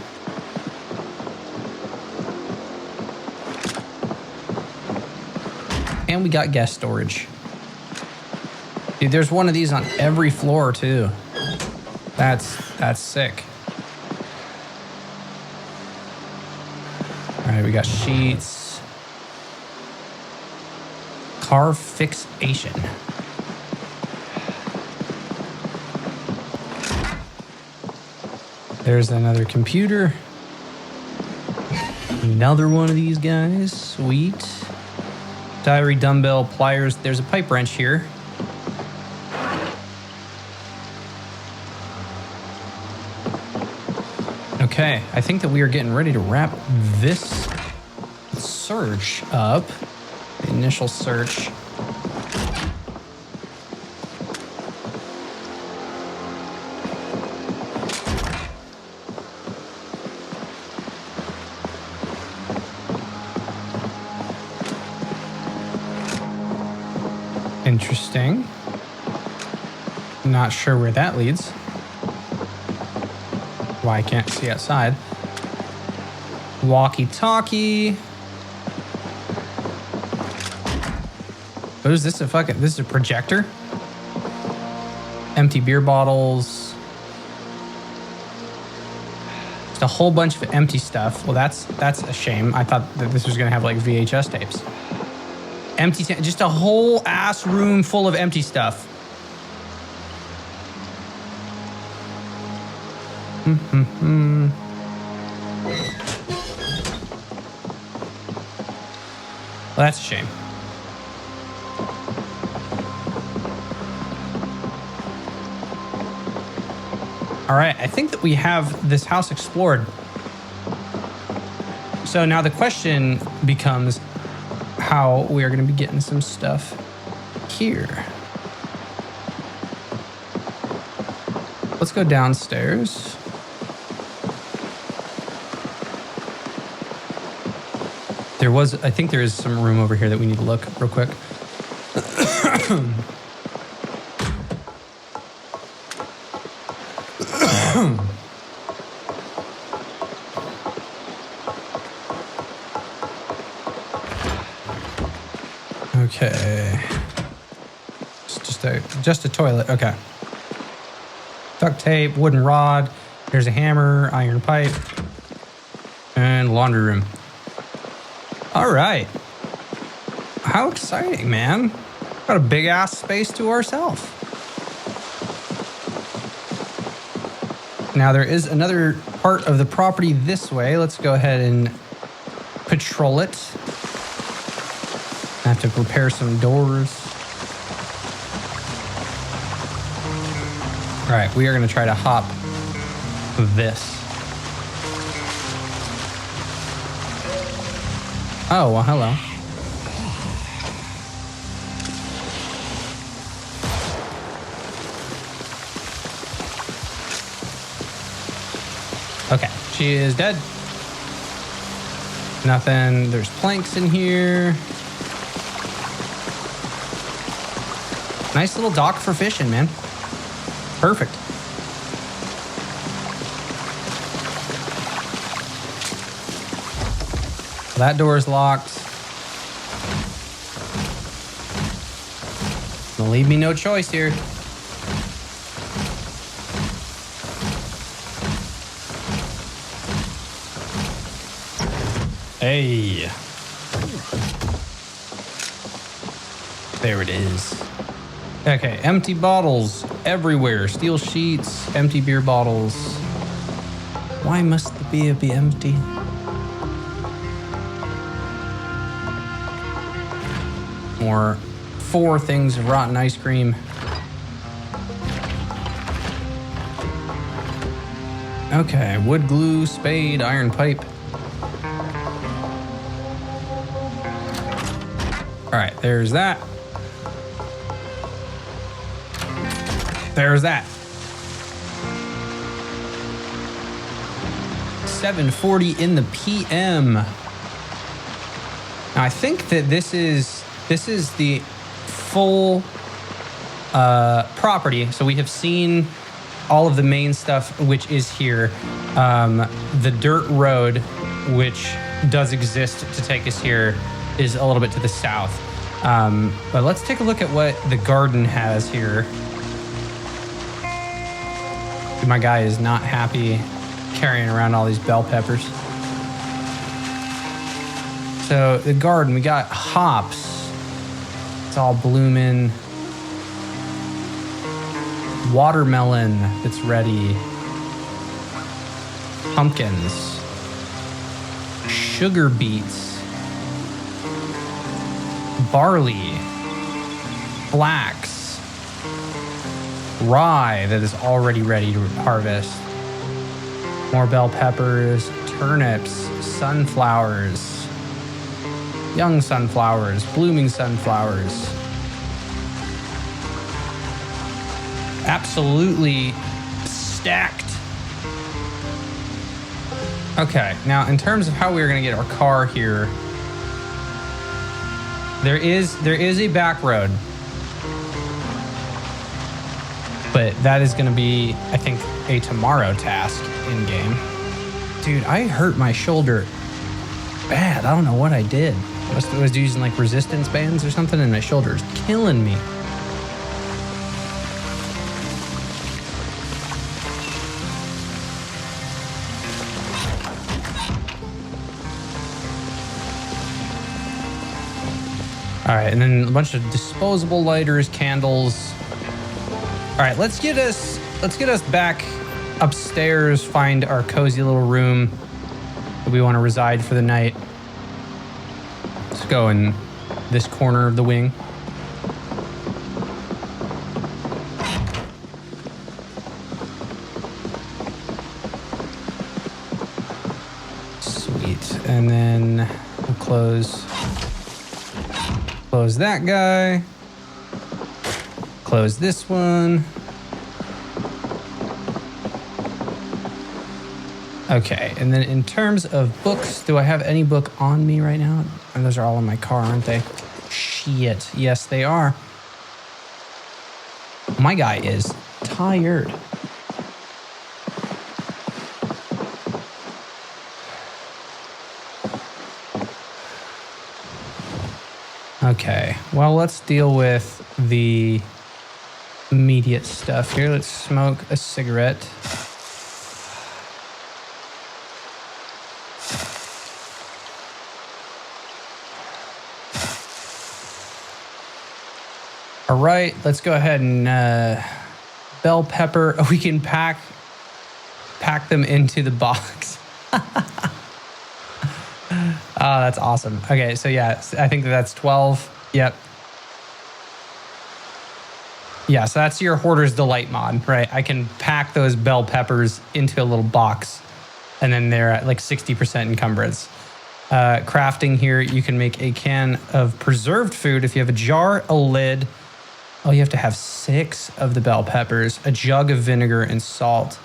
And we got guest storage. Dude, there's one of these on every floor too. That's sick. All right, we got sheets. Car fixation. There's another computer. Another one of these guys. Sweet. Diary, dumbbell, pliers. There's a pipe wrench here. Okay, I think that we are getting ready to wrap this search up. The initial search. Interesting. Not sure where that leads. Why I can't see outside. Walkie-talkie. What is this? This is a projector? Empty beer bottles. Just a whole bunch of empty stuff. Well, that's a shame. I thought that this was gonna have like VHS tapes. Empty, just a whole ass room full of empty stuff. Well, that's a shame. All right, I think that we have this house explored. So now the question becomes how we are going to be getting some stuff here. Let's go downstairs. I think there is some room over here that we need to look real quick. Okay. It's just a toilet. Okay. Duct tape, wooden rod. There's a hammer, iron pipe, and laundry room. All right. How exciting, man. Got a big ass space to ourselves. Now there is another part of the property this way. Let's go ahead and patrol it. I have to prepare some doors. All right, we are going to try to hop this. Oh, well, hello. Okay, she is dead. Nothing. There's planks in here. Nice little dock for fishing, man. Perfect. That door is locked. Gonna leave me no choice here. Hey. There it is. Okay, empty bottles everywhere. Steel sheets, empty beer bottles. Why must the beer be empty? More 4 things of rotten ice cream. Okay, wood glue, spade, iron pipe. All right, there's that. There's that. 7:40 in the PM. Now I think that this is the full property. So we have seen all of the main stuff, which is here. The dirt road, which does exist to take us here, is a little bit to the south. But let's take a look at what the garden has here. My guy is not happy carrying around all these bell peppers. So the garden, we got hops. It's all blooming. Watermelon that's ready. Pumpkins. Sugar beets. Barley. Flax. Rye that is already ready to harvest. More bell peppers, turnips, sunflowers, young sunflowers, blooming sunflowers. Absolutely stacked. Okay, now in terms of how we're gonna get our car here, there is a back road. But that is going to be, I think, a tomorrow task in game. Dude, I hurt my shoulder bad. I don't know what I did. I was using like resistance bands or something, and my shoulder is killing me. All right, and then a bunch of disposable lighters, candles. All right, let's get us back upstairs, find our cozy little room that we want to reside for the night. Let's go in this corner of the wing. Sweet. And then we'll close that guy. Close this one. Okay, and then in terms of books, do I have any book on me right now? And those are all in my car, aren't they? Shit, yes they are. My guy is tired. Okay, well, let's deal with the immediate stuff here. Let's smoke a cigarette. All right, let's go ahead and bell pepper. Oh, we can pack them into the box. Oh, that's awesome. Okay, so yeah, I think that's 12. Yep. Yeah, so that's your Hoarder's Delight mod, right? I can pack those bell peppers into a little box, and then they're at like 60% encumbrance. Crafting here, you can make a can of preserved food if you have a jar, a lid. Oh, you have to have 6 of the bell peppers, a jug of vinegar, and salt.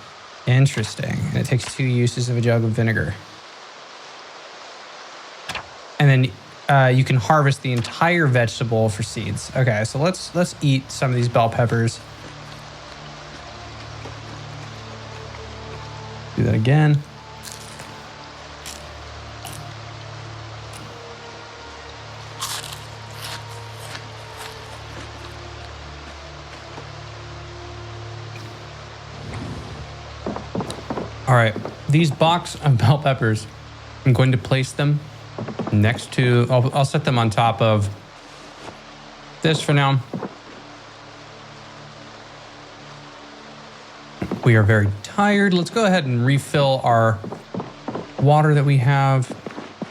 Interesting. And it takes 2 uses of a jug of vinegar. And then you can harvest the entire vegetable for seeds. Okay, so let's eat some of these bell peppers. Do that again. All right, these box of bell peppers, I'm going to place them next to, I'll set them on top of this for now. We are very tired. Let's go ahead and refill our water that we have.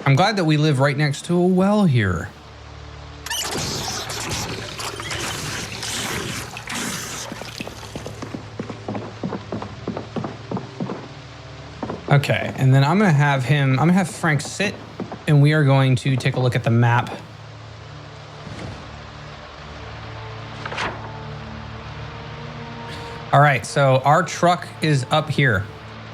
I'm glad that we live right next to a well here. Okay, and then I'm gonna have Frank sit, and we are going to take a look at the map. All right, so our truck is up here,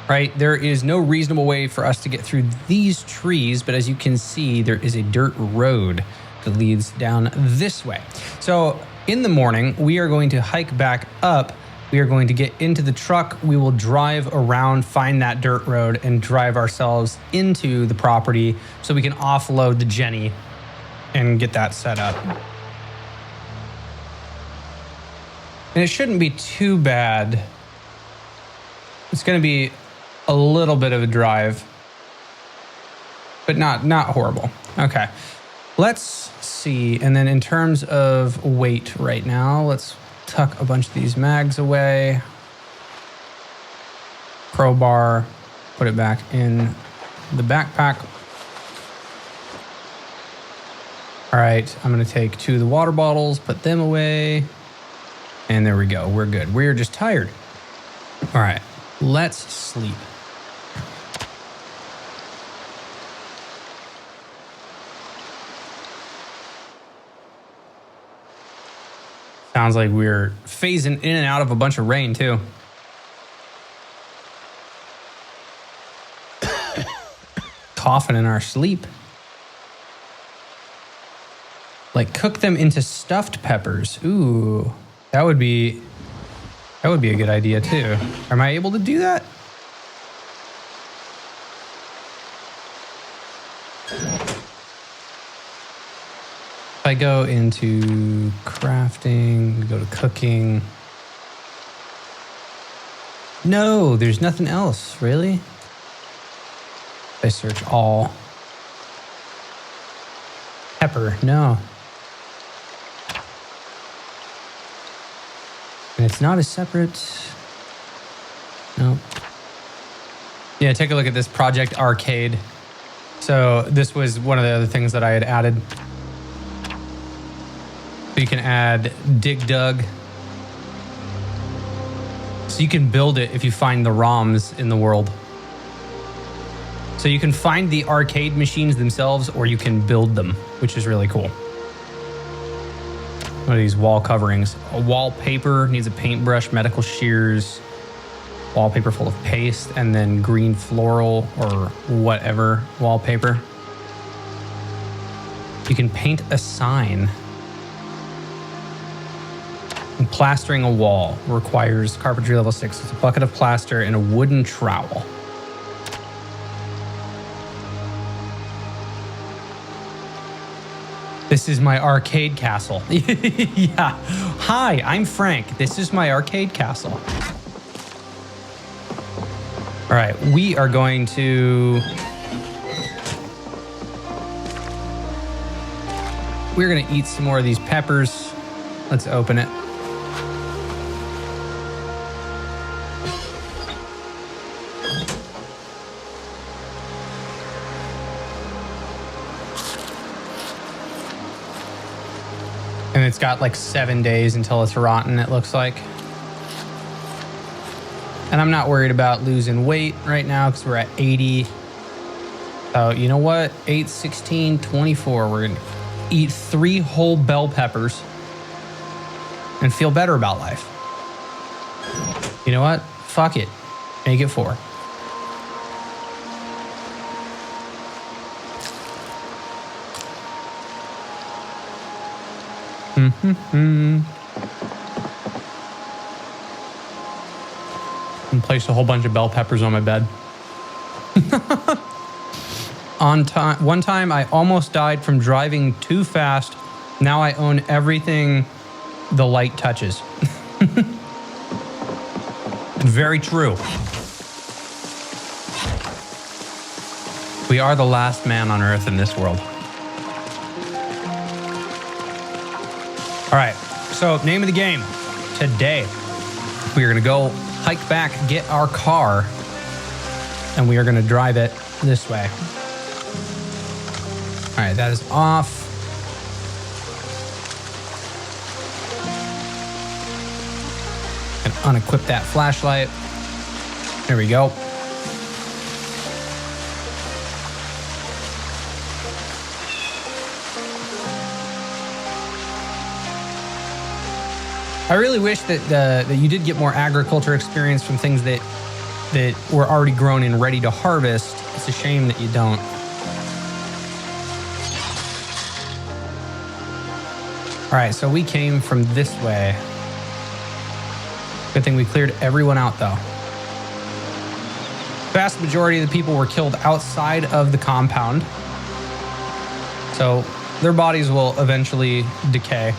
right? There is no reasonable way for us to get through these trees, but as you can see, there is a dirt road that leads down this way. So in the morning, we are going to hike back up. We are going to get into the truck. We will drive around, find that dirt road, and drive ourselves into the property so we can offload the Jenny and get that set up. And it shouldn't be too bad. It's going to be a little bit of a drive, but not horrible. Okay, let's see. And then in terms of weight right now, let's tuck a bunch of these mags away. Crowbar, put it back in the backpack. All right, I'm going to take 2 of the water bottles, put them away. And there we go. We're good. We're just tired. All right, let's sleep. Sounds like we're phasing in and out of a bunch of rain, too. Coughing in our sleep. Like, cook them into stuffed peppers. Ooh, that would be a good idea, too. Am I able to do that? If I go into crafting, go to cooking. No, there's nothing else, really? If I search all. Pepper, no. And it's not a separate. No. Yeah, take a look at this Project Arcade. So this was one of the other things that I had added. So you can add Dig Dug. So you can build it if you find the ROMs in the world. So you can find the arcade machines themselves, or you can build them, which is really cool. What are these wall coverings? A wallpaper needs a paintbrush, medical shears, wallpaper full of paste, and then green floral or whatever wallpaper. You can paint a sign. And plastering a wall requires carpentry level 6. It's a bucket of plaster and a wooden trowel. This is my arcade castle. Yeah. Hi, I'm Frank. This is my arcade castle. All right, we are going to... We're going to eat some more of these peppers. Let's open it. And it's got like 7 days until it's rotten, it looks like. And I'm not worried about losing weight right now because we're at 80. So you know what? 8, 16, 24. We're going to eat 3 whole bell peppers and feel better about life. You know what? Fuck it. Make it 4. And place a whole bunch of bell peppers on my bed. One time I almost died from driving too fast. Now I own everything the light touches. Very true. We are the last man on Earth in this world. All right, so name of the game. Today, we are going to go hike back, get our car, and we are going to drive it this way. All right, that is off. And unequip that flashlight. There we go. I really wish that you did get more agriculture experience from things that were already grown and ready to harvest. It's a shame that you don't. All right, so we came from this way. Good thing we cleared everyone out, though. Vast majority of the people were killed outside of the compound, so their bodies will eventually decay.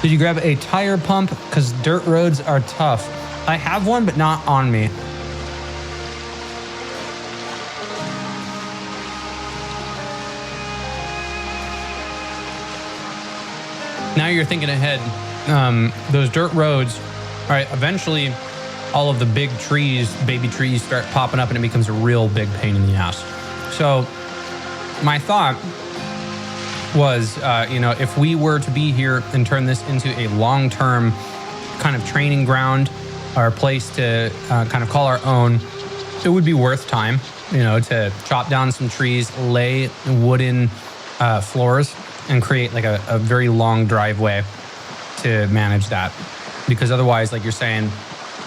Did you grab a tire pump? Because dirt roads are tough. I have one, but not on me. Now you're thinking ahead. Those dirt roads, all right, eventually all of the big trees, baby trees start popping up and it becomes a real big pain in the ass. So my thought was, if we were to be here and turn this into a long-term kind of training ground or a place to kind of call our own, it would be worth time, to chop down some trees, lay wooden floors, and create like a very long driveway to manage that. Because otherwise, like you're saying,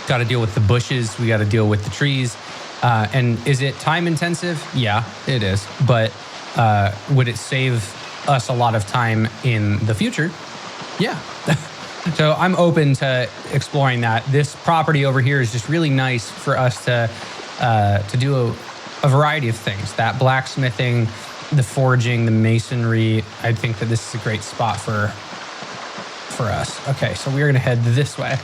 got to deal with the bushes, we got to deal with the trees. And is it time intensive? Yeah, it is. But would it save us a lot of time in the future? Yeah. So I'm open to exploring that. This property over here is just really nice for us to do a variety of things. That blacksmithing, the forging, the masonry. I think that this is a great spot for us. Okay, so we're gonna head this way.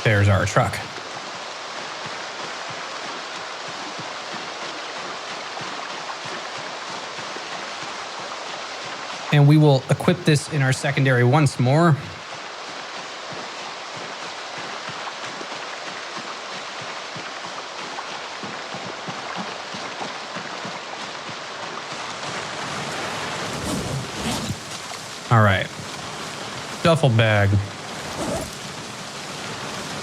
There's our truck. And we will equip this in our secondary once more. All right. Duffel bag.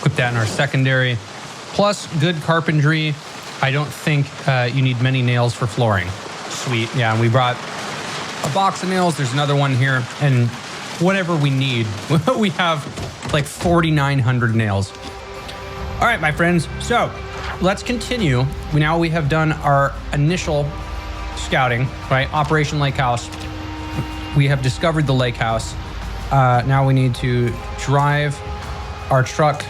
Put that in our secondary. Plus good carpentry. I don't think you need many nails for flooring. Sweet. Yeah, and we brought a box of nails. There's another one here. And whatever we need. We have like 4,900 nails. All right, my friends. So let's continue. Now we have done our initial scouting, right? Operation Lakehouse. We have discovered the Lakehouse. Now we need to drive our truck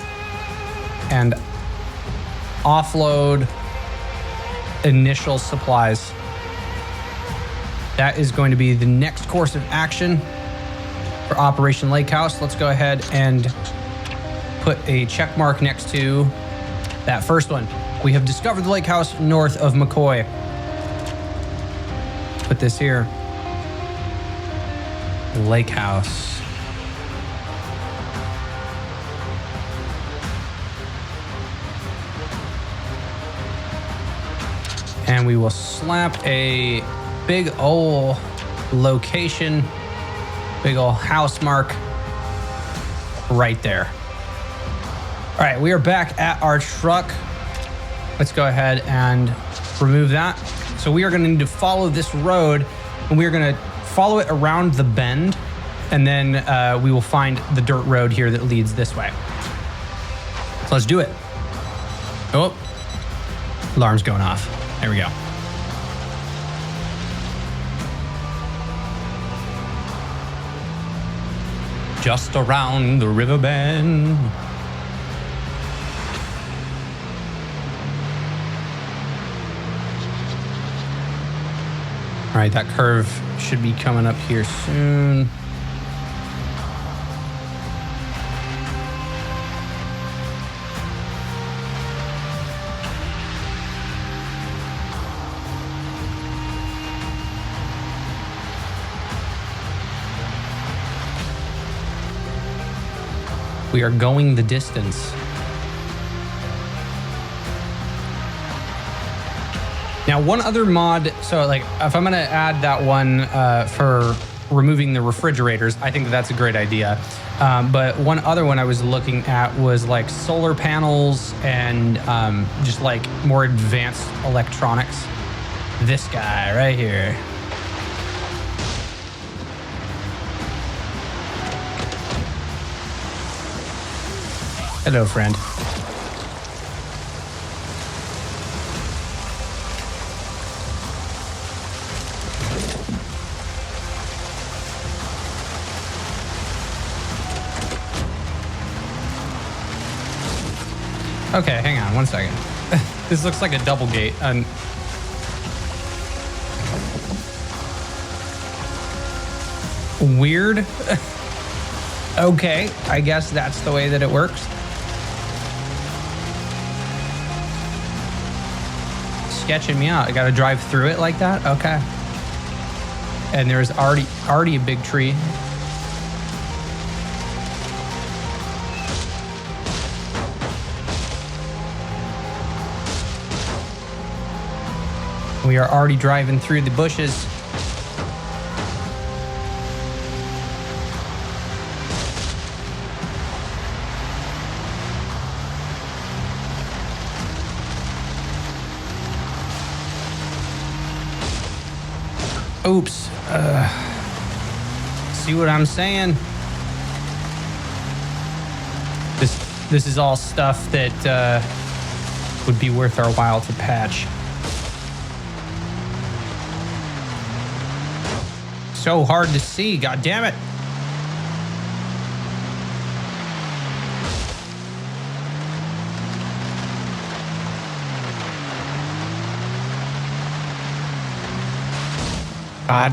and offload initial supplies. That is going to be the next course of action for Operation Lakehouse. Let's go ahead and put a check mark next to that first one. We have discovered the Lakehouse north of McCoy. Put this here. Lakehouse. And we will slap a big ol' location, big ol' house mark right there. All right, we are back at our truck. Let's go ahead and remove that. So we are gonna need to follow this road, and we are gonna follow it around the bend, and then we will find the dirt road here that leads this way. So let's do it. Oh, alarm's going off. There we go. Just around the river bend. All right, that curve should be coming up here soon. We are going the distance. Now, one other mod, so like if I'm gonna add that one for removing the refrigerators, I think that's a great idea. But one other one I was looking at was like solar panels and just like more advanced electronics. This guy right here. Hello, friend. Okay, hang on one second. This looks like a double gate. Weird. Okay, I guess that's the way that it works. Sketching me out. I gotta drive through it like that? Okay. And there's already a big tree. We are already driving through the bushes. Oops. See what I'm saying? This is all stuff that would be worth our while to patch. So hard to see, god damn it. God.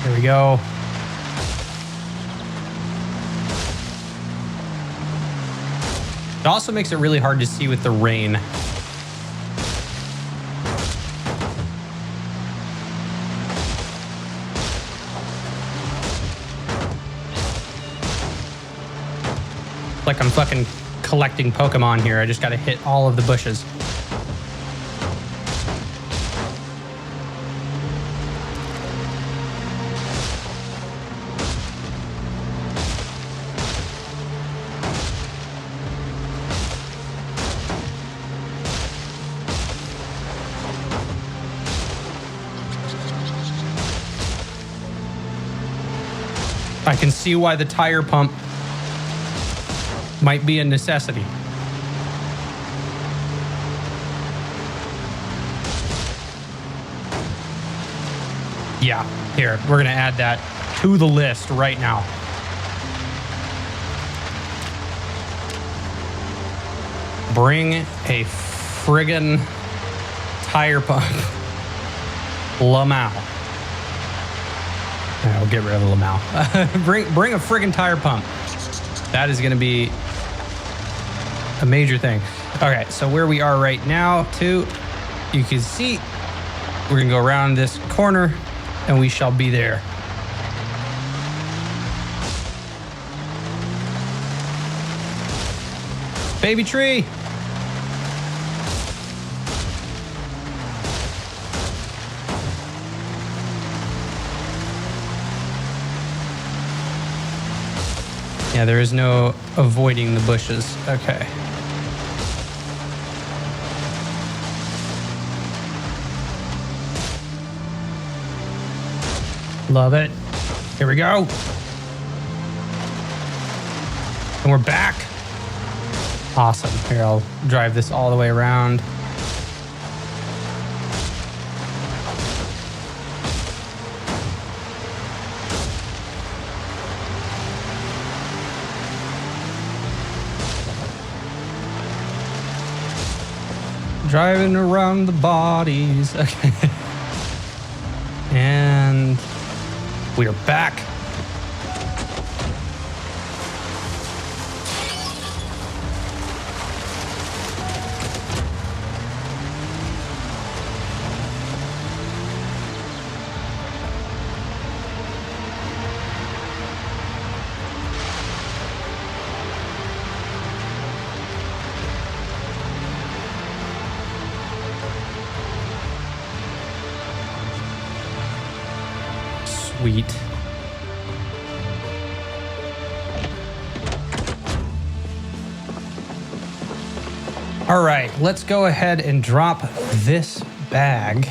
There we go. It also makes it really hard to see with the rain. Like I'm fucking collecting Pokemon here. I just gotta hit all of the bushes. I can see why the tire pump might be a necessity. Yeah, here, we're gonna add that to the list right now. Bring a friggin' tire pump. Lamau. I'll get rid of the Lamau. bring a friggin' tire pump. That is gonna be a major thing. Okay, so where we are right now, too, you can see we're gonna go around this corner and we shall be there. Baby tree. Yeah, there is no avoiding the bushes. Okay. Love it. Here we go. And we're back. Awesome. Here, I'll drive this all the way around. Driving around the bodies. Okay. And we are back. Sweet. All right, let's go ahead and drop this bag.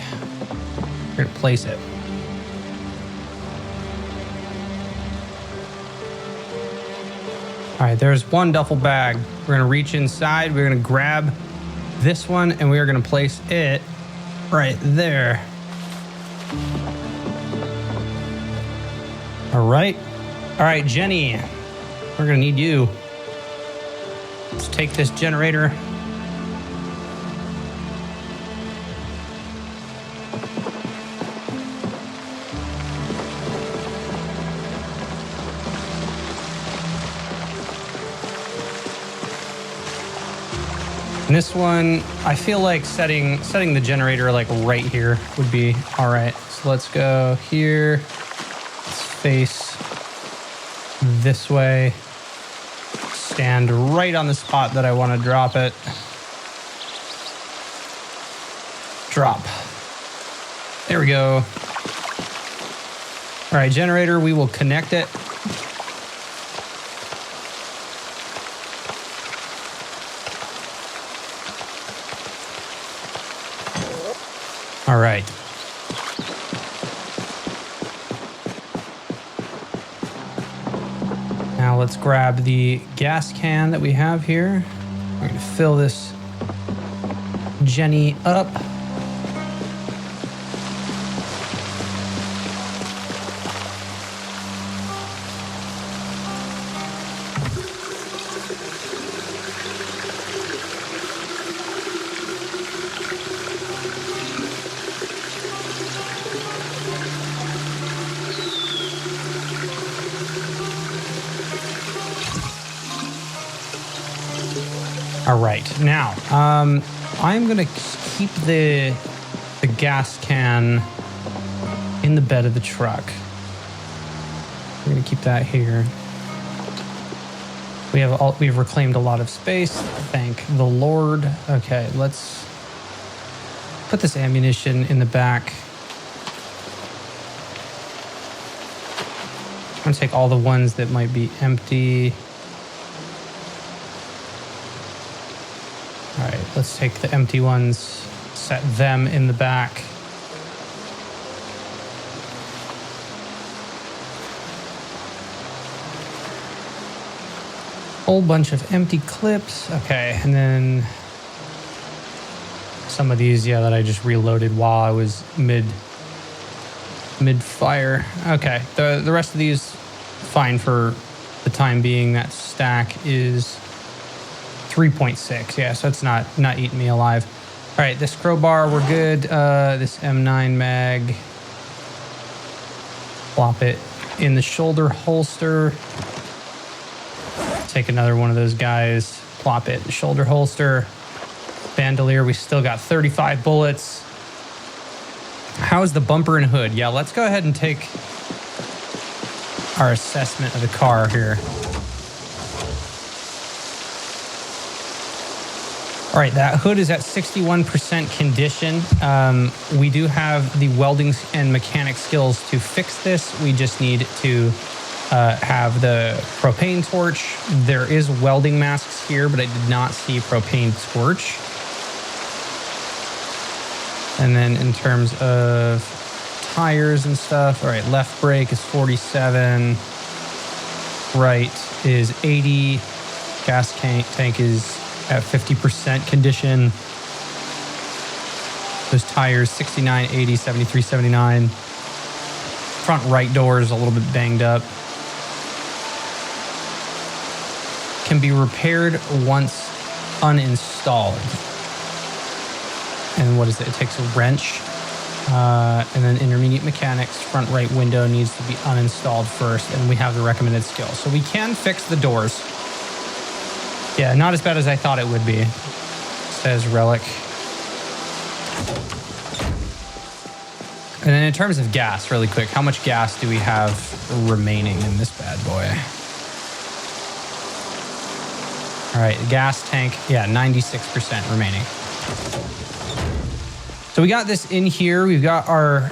We're gonna place it. All right, there's one duffel bag. We're gonna reach inside, we're gonna grab this one, and we are gonna place it right there. All right, Jenny, we're gonna need you. Let's take this generator And this one, I feel like setting the generator like right here would be all right. So let's go here. Let's face this way. Stand right on the spot that I want to drop it. Drop. There we go. All right, generator, we will connect it. All right. Now let's grab the gas can that we have here. We're going to fill this Jenny up. All right, now I'm gonna keep the gas can in the bed of the truck. We're gonna keep that here. We've reclaimed a lot of space. Thank the Lord. Okay, let's put this ammunition in the back. I'm gonna take all the ones that might be empty. All right, let's take the empty ones, set them in the back. Whole bunch of empty clips. Okay, and then some of these, yeah, that I just reloaded while I was mid-fire. Okay, the rest of these, fine for the time being. That stack is 3.6, yeah, so it's not eating me alive. All right, this crowbar, we're good. This M9 mag, plop it in the shoulder holster. Take another one of those guys, plop it in the shoulder holster. Bandolier, we still got 35 bullets. How's the bumper and hood? Yeah, let's go ahead and take our assessment of the car here. All right, that hood is at 61% condition. We do have the welding and mechanic skills to fix this. We just need to have the propane torch. There is welding masks here, but I did not see propane torch. And then in terms of tires and stuff, all right, left brake is 47. Right is 80. Gas tank is at 50% condition. Those tires, 69, 80, 73, 79. Front right door is a little bit banged up. Can be repaired once uninstalled. And what is it? It takes a wrench. And then intermediate mechanics, front right window needs to be uninstalled first, and we have the recommended skill. So we can fix the doors. Yeah, not as bad as I thought it would be, says Relic. And then in terms of gas, really quick, how much gas do we have remaining in this bad boy? All right, the gas tank, yeah, 96% remaining. So we got this in here. We've got our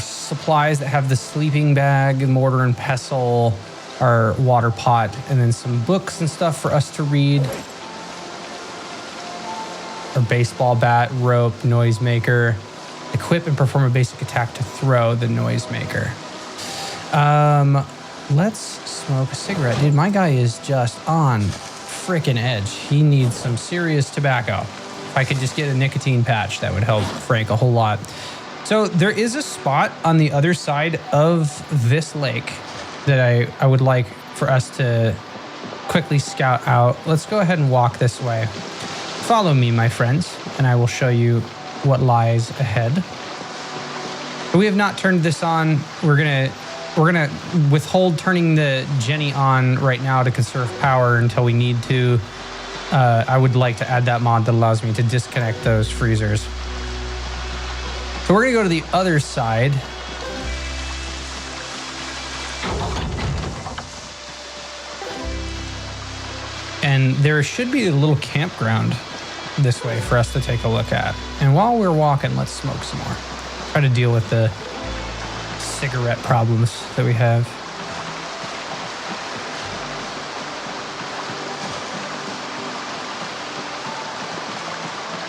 supplies that have the sleeping bag, mortar and pestle, our water pot, and then some books and stuff for us to read. Our baseball bat, rope, noisemaker. Equip and perform a basic attack to throw the noisemaker. Let's smoke a cigarette. Dude, my guy is just on freaking edge. He needs some serious tobacco. If I could just get a nicotine patch, that would help Frank a whole lot. So there is a spot on the other side of this lake that I would like for us to quickly scout out. Let's go ahead and walk this way. Follow me, my friends, and I will show you what lies ahead. But we have not turned this on. We're gonna withhold turning the Jenny on right now to conserve power until we need to. I would like to add that mod that allows me to disconnect those freezers. So we're gonna go to the other side. And there should be a little campground this way for us to take a look at. And while we're walking, let's smoke some more. Try to deal with the cigarette problems that we have.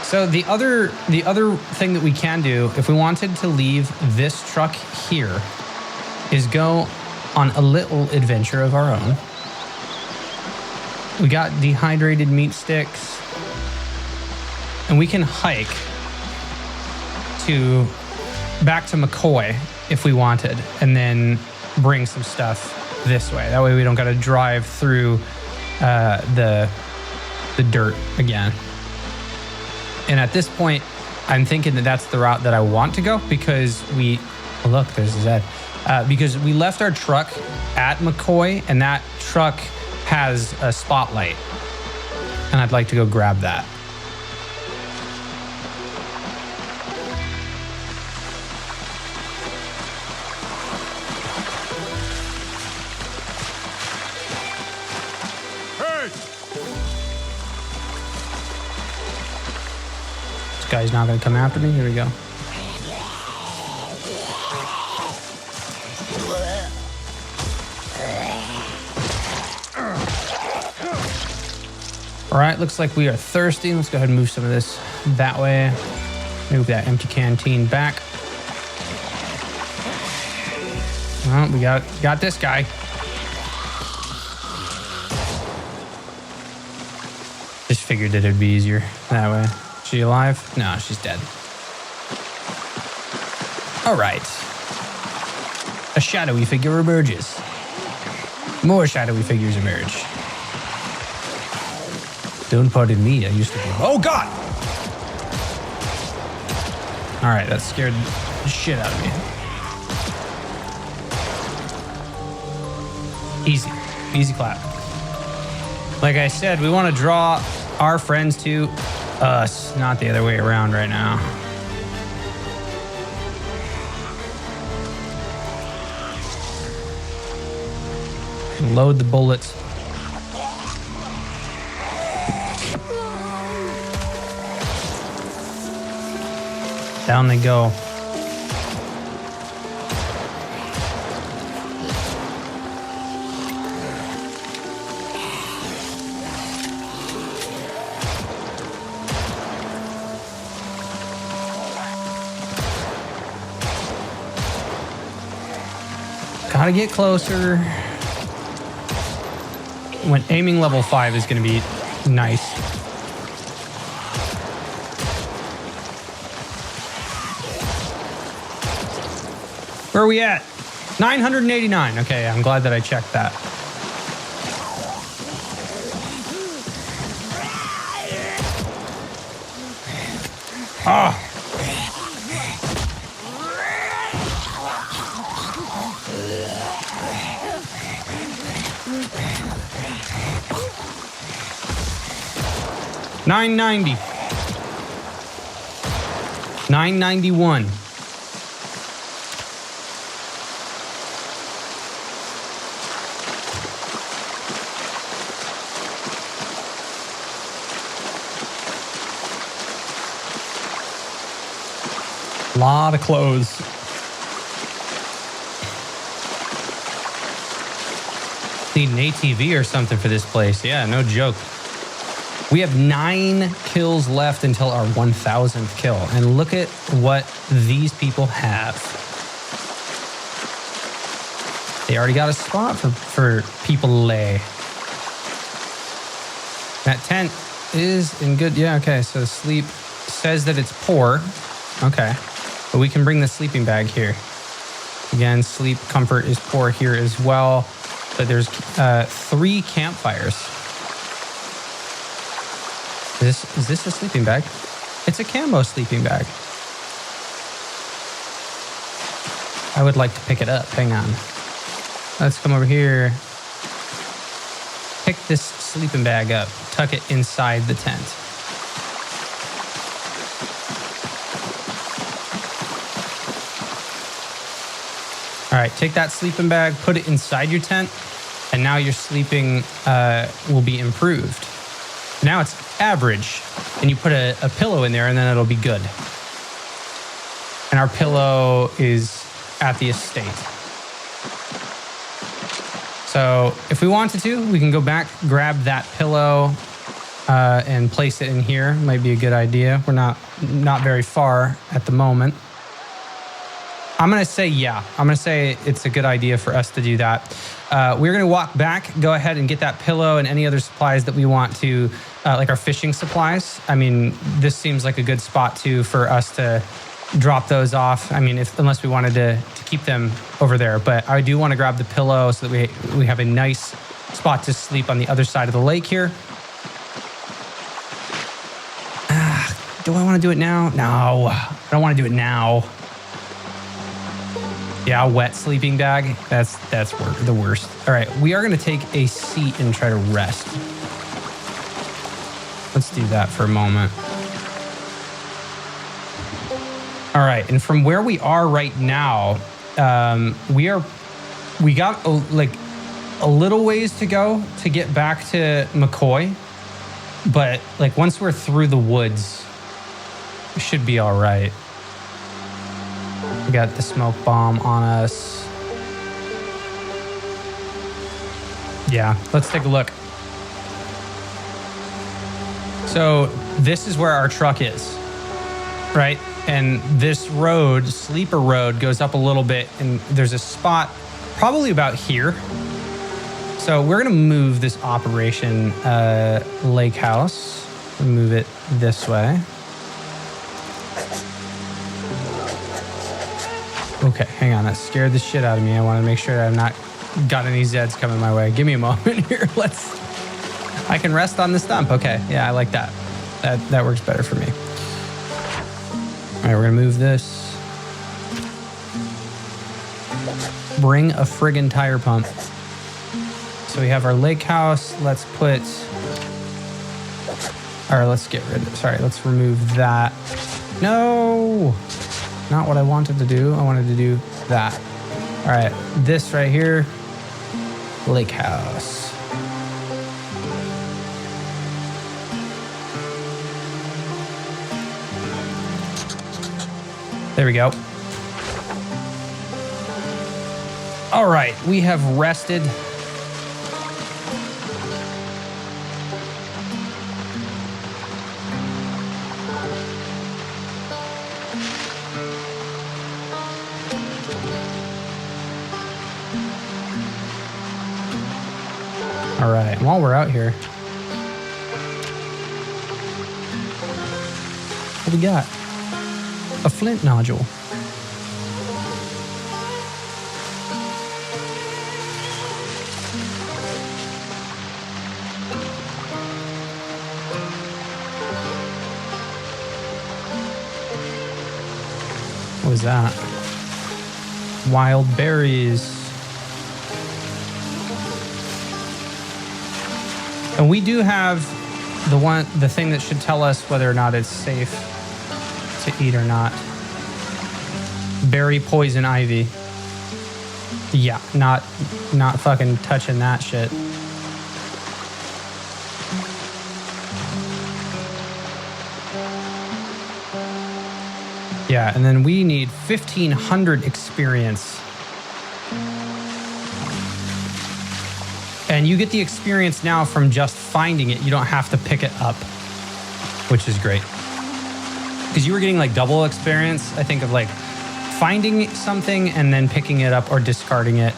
So the other thing that we can do, if we wanted to leave this truck here, is go on a little adventure of our own. We got dehydrated meat sticks, and we can hike back to McCoy if we wanted, and then bring some stuff this way. That way we don't got to drive through the dirt again. And at this point, I'm thinking that that's the route that I want to go because oh look, there's Zed. Because we left our truck at McCoy, and that truck has a spotlight, and I'd like to go grab that. Hey! This guy's not going to come after me. Here we go. All right, looks like we are thirsty. Let's go ahead and move some of this that way. Move that empty canteen back. Well, we got this guy. Just figured that it'd be easier that way. Is she alive? No, she's dead. All right. A shadowy figure emerges. More shadowy figures emerge. Don't pardon me, I used to be... Oh, God! All right, that scared the shit out of me. Easy. Easy clap. Like I said, we want to draw our friends to us, not the other way around right now. Load the bullets. Down they go. Gotta get closer. When aiming level 5 is gonna be nice. Where are we at? 989. Okay, I'm glad that I checked that. Ah. 990. 991. Lot of clothes. Need an ATV or something for this place. Yeah, no joke. We have 9 kills left until our 1000th kill. And look at what these people have. They already got a spot for people to lay. That tent is in good... Yeah, okay. So sleep says that it's poor. Okay. But we can bring the sleeping bag here. Again, sleep comfort is poor here as well. But there's 3 campfires. Is this a sleeping bag? It's a camo sleeping bag. I would like to pick it up. Hang on. Let's come over here. pick this sleeping bag up, tuck it inside the tent. All right, take that sleeping bag, put it inside your tent, and now your sleeping will be improved. Now it's average, and you put a pillow in there, and then it'll be good. And our pillow is at the estate. So if we wanted to, we can go back, grab that pillow, and place it in here. Might be a good idea. We're not very far at the moment. I'm going to say, yeah. I'm going to say it's a good idea for us to do that. We're going to walk back, go ahead and get that pillow and any other supplies that we want to, like our fishing supplies. I mean, this seems like a good spot too for us to drop those off. I mean, unless we wanted to keep them over there. But I do want to grab the pillow so that we have a nice spot to sleep on the other side of the lake here. Do I want to do it now? No, I don't want to do it now. Yeah, a wet sleeping bag. That's the worst. All right, we are going to take a seat and try to rest. Let's do that for a moment. All right, and from where we are right now, we got a little ways to go to get back to McCoy, but like once we're through the woods, we should be all right. We got the smoke bomb on us. Yeah, let's take a look. So this is where our truck is, right? And this road, Sleeper Road, goes up a little bit, and there's a spot probably about here. So we're gonna move this operation, Lakehouse, move it this way. Okay, hang on. That scared the shit out of me. I want to make sure that I've not got any Zeds coming my way. Give me a moment here. I can rest on the stump. Okay, yeah, I like that. That works better for me. All right, we're going to move this. Bring a friggin' tire pump. So we have our lake house. Let's get rid of it. Sorry, let's remove that. No! Not what I wanted to do. I wanted to do that. All right, this right here, lake house. There we go. All right, we have rested. All right, while we're out here, what do we got? A flint nodule. What was that? Wild berries. And we do have the thing that should tell us whether or not it's safe to eat or not. Berry poison ivy. Yeah, not fucking touching that shit. Yeah, and then we need 1,500 experience. And you get the experience now from just finding it. You don't have to pick it up, which is great. Because you were getting like double experience, I think, of like finding something and then picking it up or discarding it.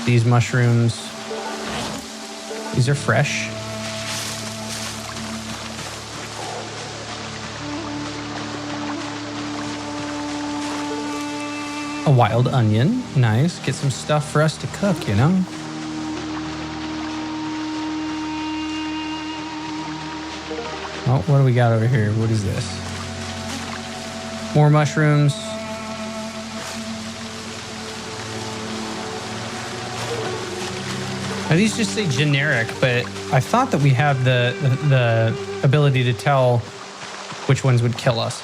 These mushrooms, these are fresh. A wild onion, nice. Get some stuff for us to cook, you know? Oh, what do we got over here? What is this? More mushrooms. Now, these just say generic, but I thought that we had the ability to tell which ones would kill us.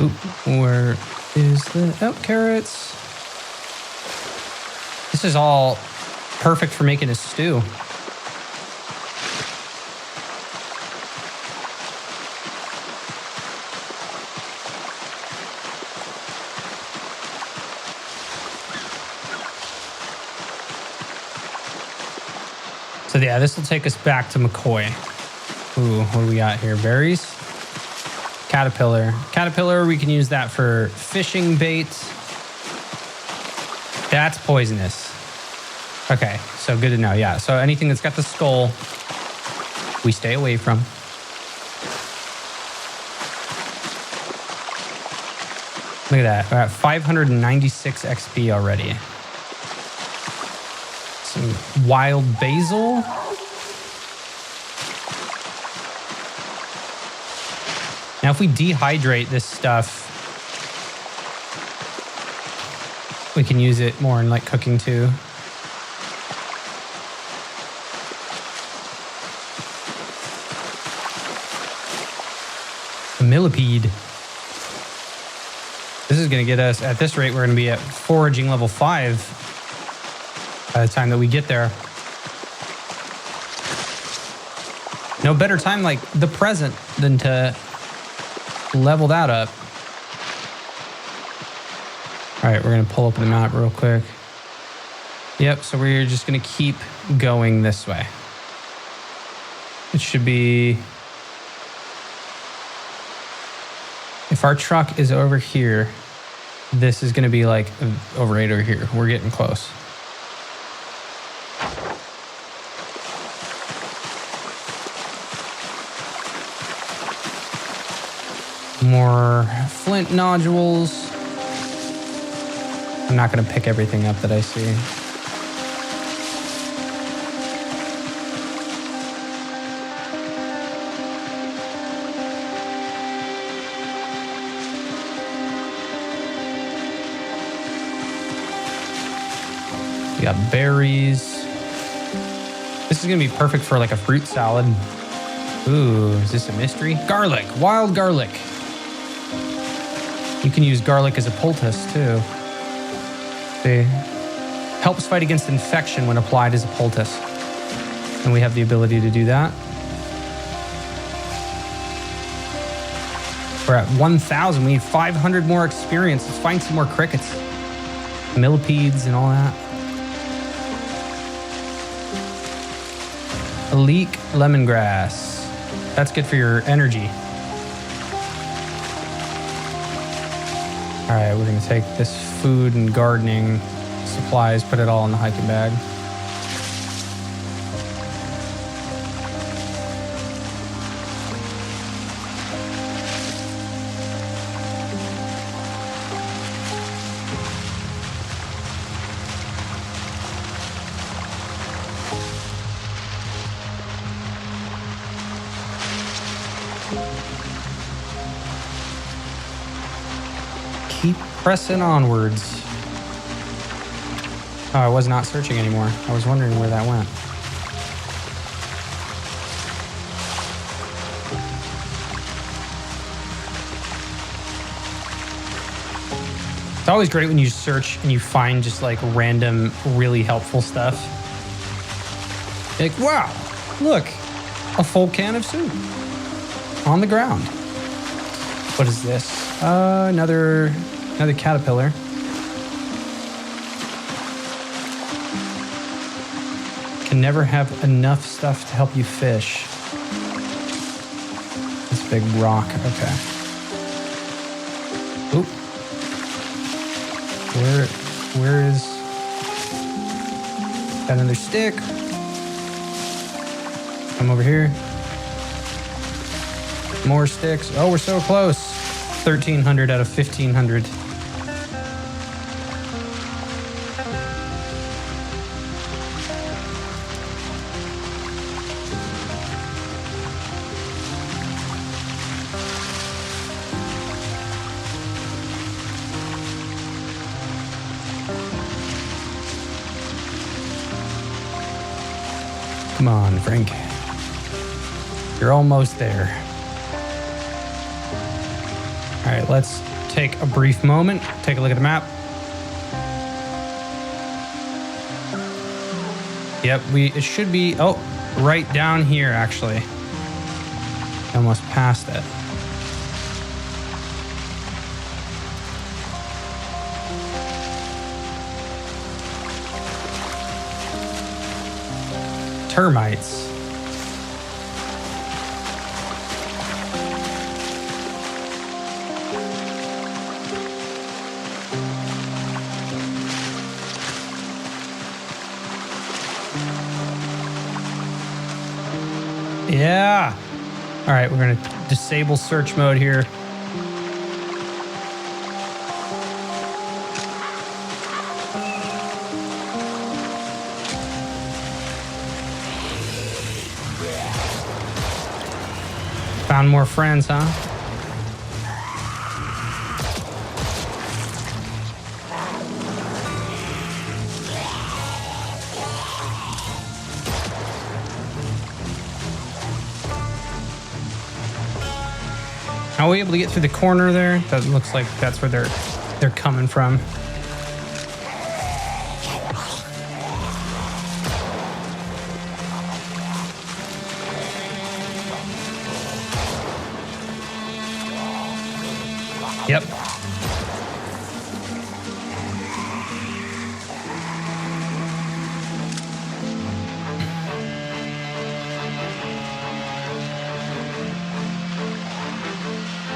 Ooh, where is the... Oh, carrots. This is all perfect for making a stew. So yeah, this will take us back to McCoy. Ooh, what do we got here? Berries? Caterpillar. Caterpillar, we can use that for fishing bait. That's poisonous. Okay, so good to know. Yeah, so anything that's got the skull, we stay away from. Look at that. We're at 596 XP already. Some wild basil. Now, if we dehydrate this stuff, we can use it more in like cooking too. A millipede. This is going to get us, at this rate, we're going to be at foraging level 5 by the time that we get there. No better time like the present than to level that up. All right, we're going to pull up the map real quick. Yep, so we're just going to keep going this way. It should be... If our truck is over here, this is going to be like over right over here. We're getting close. More flint nodules. I'm not going to pick everything up that I see. We got berries. This is going to be perfect for like a fruit salad. Ooh, is this a mystery? Garlic, wild garlic. You can use garlic as a poultice too. It helps fight against infection when applied as a poultice. And we have the ability to do that. We're at 1,000. We need 500 more experience. Let's find some more crickets. Millipedes and all that. Leek lemongrass. That's good for your energy. All right, we're going to take this food and gardening supplies, put it all in the hiking bag. Keep pressing onwards. Oh, I was not searching anymore. I was wondering where that went. It's always great when you search and you find just like random, really helpful stuff. You're like, wow, look, a full can of soup on the ground. What is this? Another caterpillar. Can never have enough stuff to help you fish. This big rock. Okay. Oop. Where is got another stick? Come over here. More sticks. Oh, we're so close. 1,300 out of 1,500. Come on, Frank. You're almost there. All right, let's take a brief moment. Take a look at the map. Yep, it should be, right down here, actually. Almost passed it. Termites. Yeah. All right, we're going to disable search mode here. Found more friends, huh? Are we able to get through the corner there? That looks like that's where they're coming from. Yep.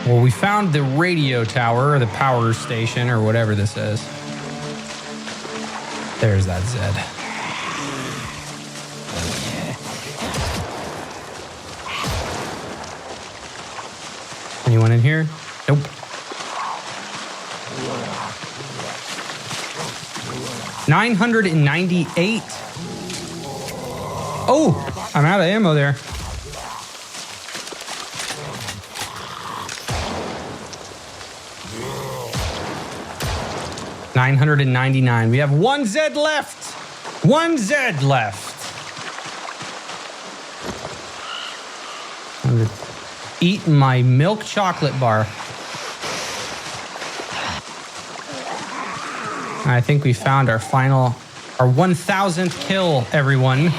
Well, we found the radio tower, or the power station, or whatever this is. There's that Zed. Anyone in here? Nope. $998. Oh, I'm out of ammo there. $999. We have one Zed left. One Zed left. I'm gonna eat my milk chocolate bar. I think we found our 1,000th kill, everyone.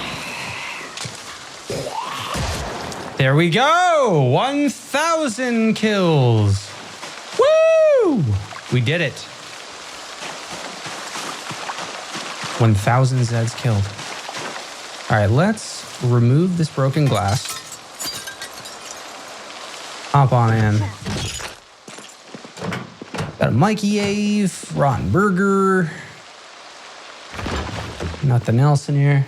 There we go. 1,000 kills. Woo! We did it. 1,000 Zeds killed. All right, let's remove this broken glass. Hop on in. Got a Mikey Ave, rotten burger. Nothing else in here.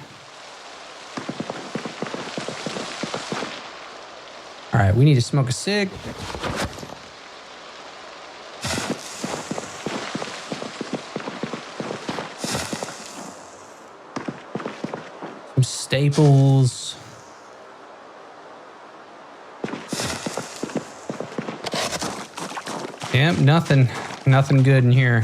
All right, we need to smoke a cig. Some staples. Yep, nothing good in here.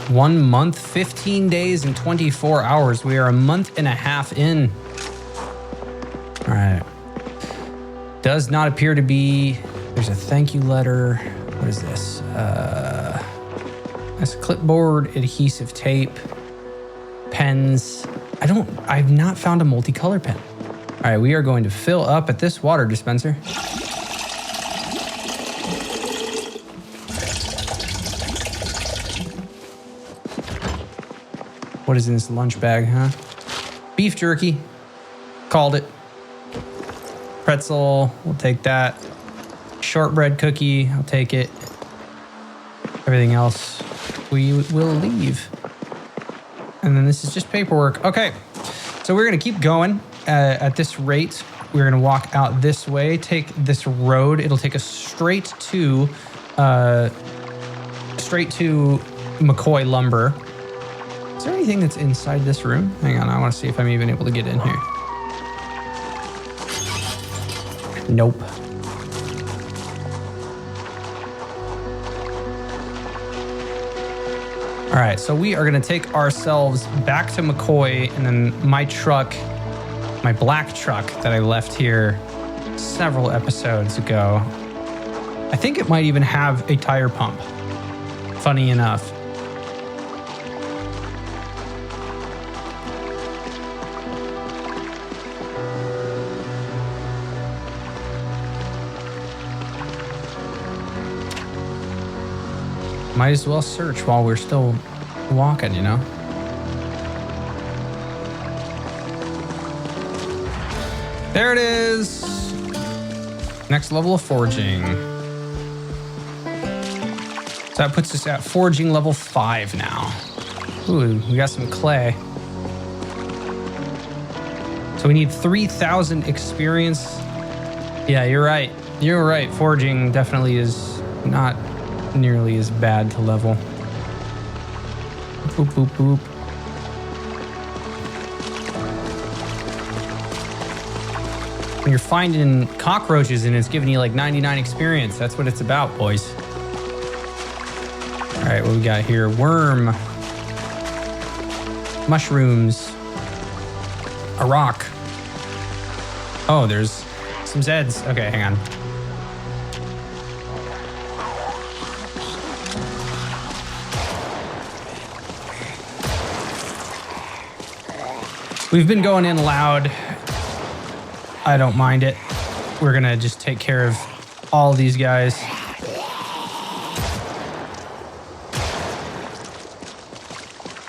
One month, 15 days, and 24 hours. We are a month and a half in. All right. Does not appear to be. There's a thank you letter. What is this? That's clipboard, adhesive tape, pens. I've not found a multicolor pen. All right, we are going to fill up at this water dispenser. What is in this lunch bag, huh? Beef jerky. Called it. Pretzel, we'll take that. Shortbread cookie, I'll take it. Everything else, we will leave. And then this is just paperwork. Okay, so we're gonna keep going at this rate. We're gonna walk out this way, take this road. It'll take us straight to McCoy Lumber. Is there anything that's inside this room? Hang on, I wanna see if I'm even able to get in here. Nope. All right, so we are gonna take ourselves back to McCoy, and then my truck, my black truck that I left here several episodes ago. I think it might even have a tire pump. Funny enough. Might as well search while we're still walking, you know? There it is. Next level of forging. So that puts us at forging level 5 now. Ooh, we got some clay. So we need 3,000 experience. Yeah, you're right. You're right. Forging definitely is not nearly as bad to level. Boop, boop, boop. When you're finding cockroaches and it's giving you like 99 experience, that's what it's about, boys. All right, what we got here? Worm. Mushrooms. A rock. Oh, there's some Zeds. Okay, hang on. We've been going in loud. I don't mind it. We're gonna just take care of all these guys.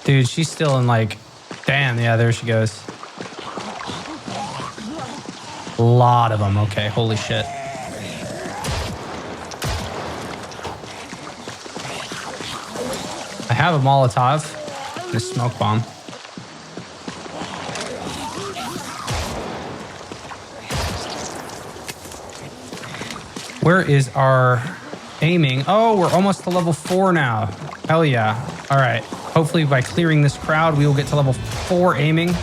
Dude, she's still in like, damn, yeah, there she goes. A lot of them, okay, holy shit. I have a Molotov and a smoke bomb. Where is our aiming? Oh, we're almost to level 4 now. Hell yeah. All right. Hopefully by clearing this crowd, we will get to level 4 aiming.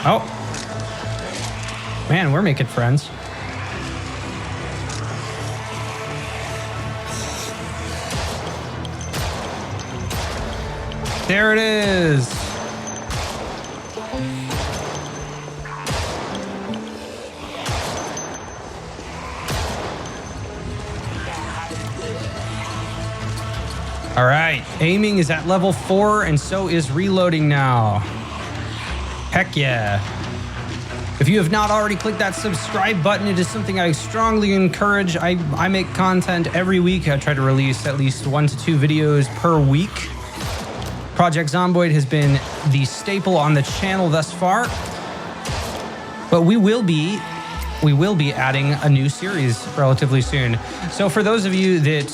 Oh. Man, we're making friends. There it is. All right, aiming is at level 4 and so is reloading now. Heck yeah. If you have not already clicked that subscribe button, it is something I strongly encourage. I make content every week. I try to release at least 1 to 2 videos per week. Project Zomboid has been the staple on the channel thus far. But we will be adding a new series relatively soon. So for those of you that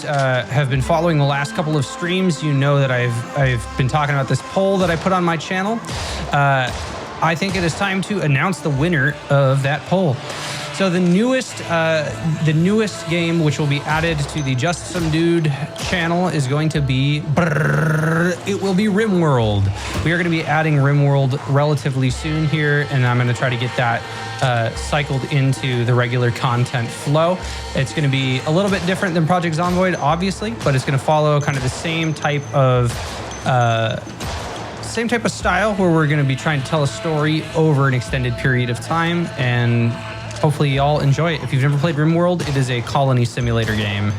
have been following the last couple of streams, you know that I've been talking about this poll that I put on my channel. I think it is time to announce the winner of that poll. So the newest game, which will be added to the Just Some Dude channel, is going to be, it will be RimWorld. We are going to be adding RimWorld relatively soon here, and I'm going to try to get that cycled into the regular content flow. It's going to be a little bit different than Project Zomboid, obviously, but it's going to follow kind of the same type of style where we're going to be trying to tell a story over an extended period of time, and hopefully y'all enjoy it. If you've never played RimWorld, it is a colony simulator game.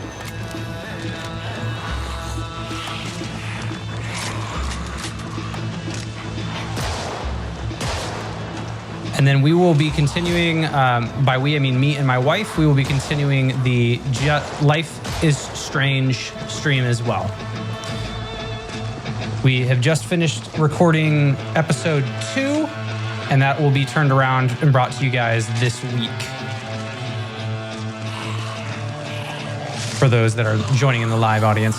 And then we will be continuing, by we I mean me and my wife, we will be continuing the Life is Strange stream as well. We have just finished recording episode 2, and that will be turned around and brought to you guys this week. For those that are joining in the live audience.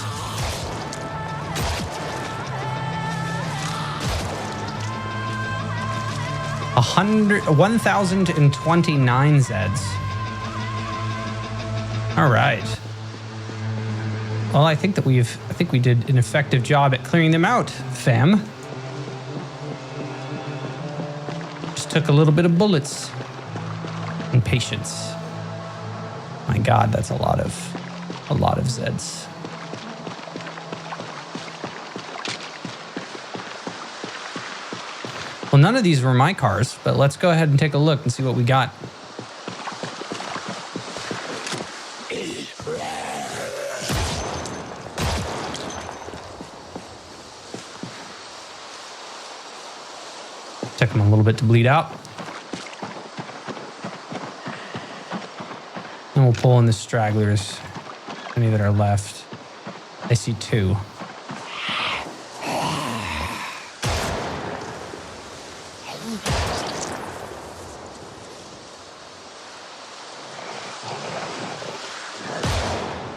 $1,029 Zeds. All right. Well, I think we did an effective job at clearing them out, fam. Just took a little bit of bullets and patience. My God, that's a lot of Zeds. Well, none of these were my cars, but let's go ahead and take a look and see what we got. Took them a little bit to bleed out. And we'll pull in the stragglers, any that are left. I see 2.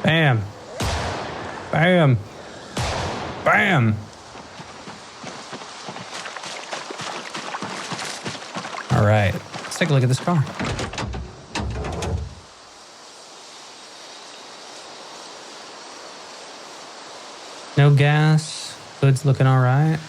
Bam. Bam. Bam. All right, let's take a look at this car. No gas. Hood's looking all right.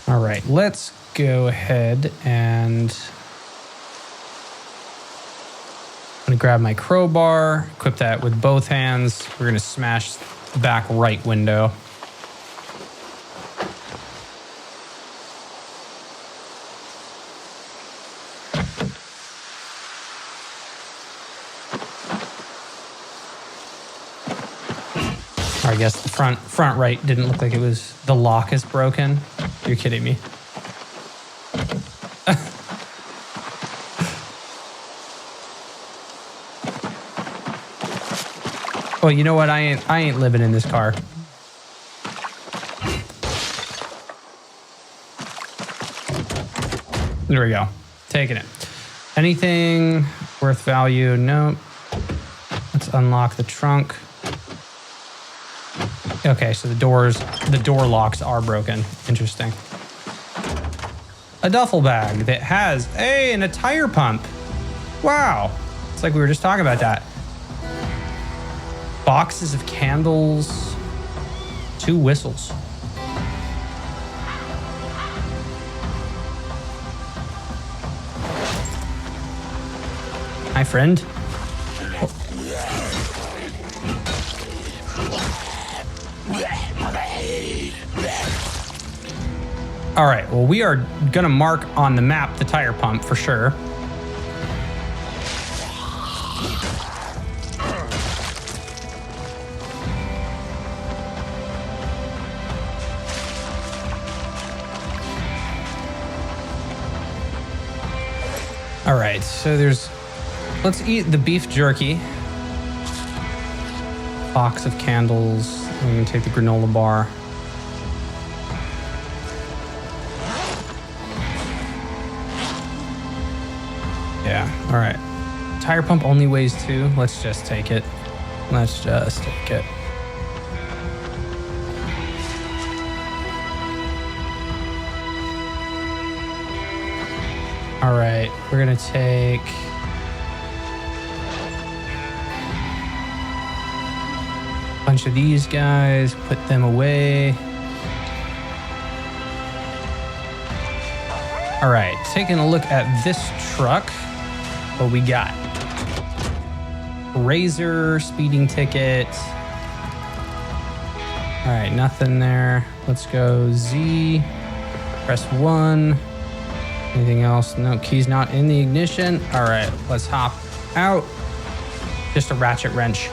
All right, let's go ahead and I'm gonna grab my crowbar, equip that with both hands. We're gonna smash the back right window. Or I guess the front right didn't look like it was, the lock is broken. You're kidding me. Well, you know what? I ain't living in this car. There we go. Taking it. Anything worth value? No. Let's unlock the trunk. Okay, so the door locks are broken. Interesting. A duffel bag that has, and a tire pump. Wow. It's like we were just talking about that. Boxes of candles. 2 whistles. Hi, friend. All right, well, we are gonna mark on the map the tire pump for sure. All right, so let's eat the beef jerky. Box of candles. I'm gonna take the granola bar. Yeah, all right. Tire pump only weighs 2. Let's just take it. Let's just take it. All right, we're gonna take a bunch of these guys, put them away. All right, taking a look at this truck. What we got? Razor, speeding ticket. All right, nothing there. Let's go Z, press 1. Anything else? No, key's not in the ignition. All right, let's hop out. Just a ratchet wrench.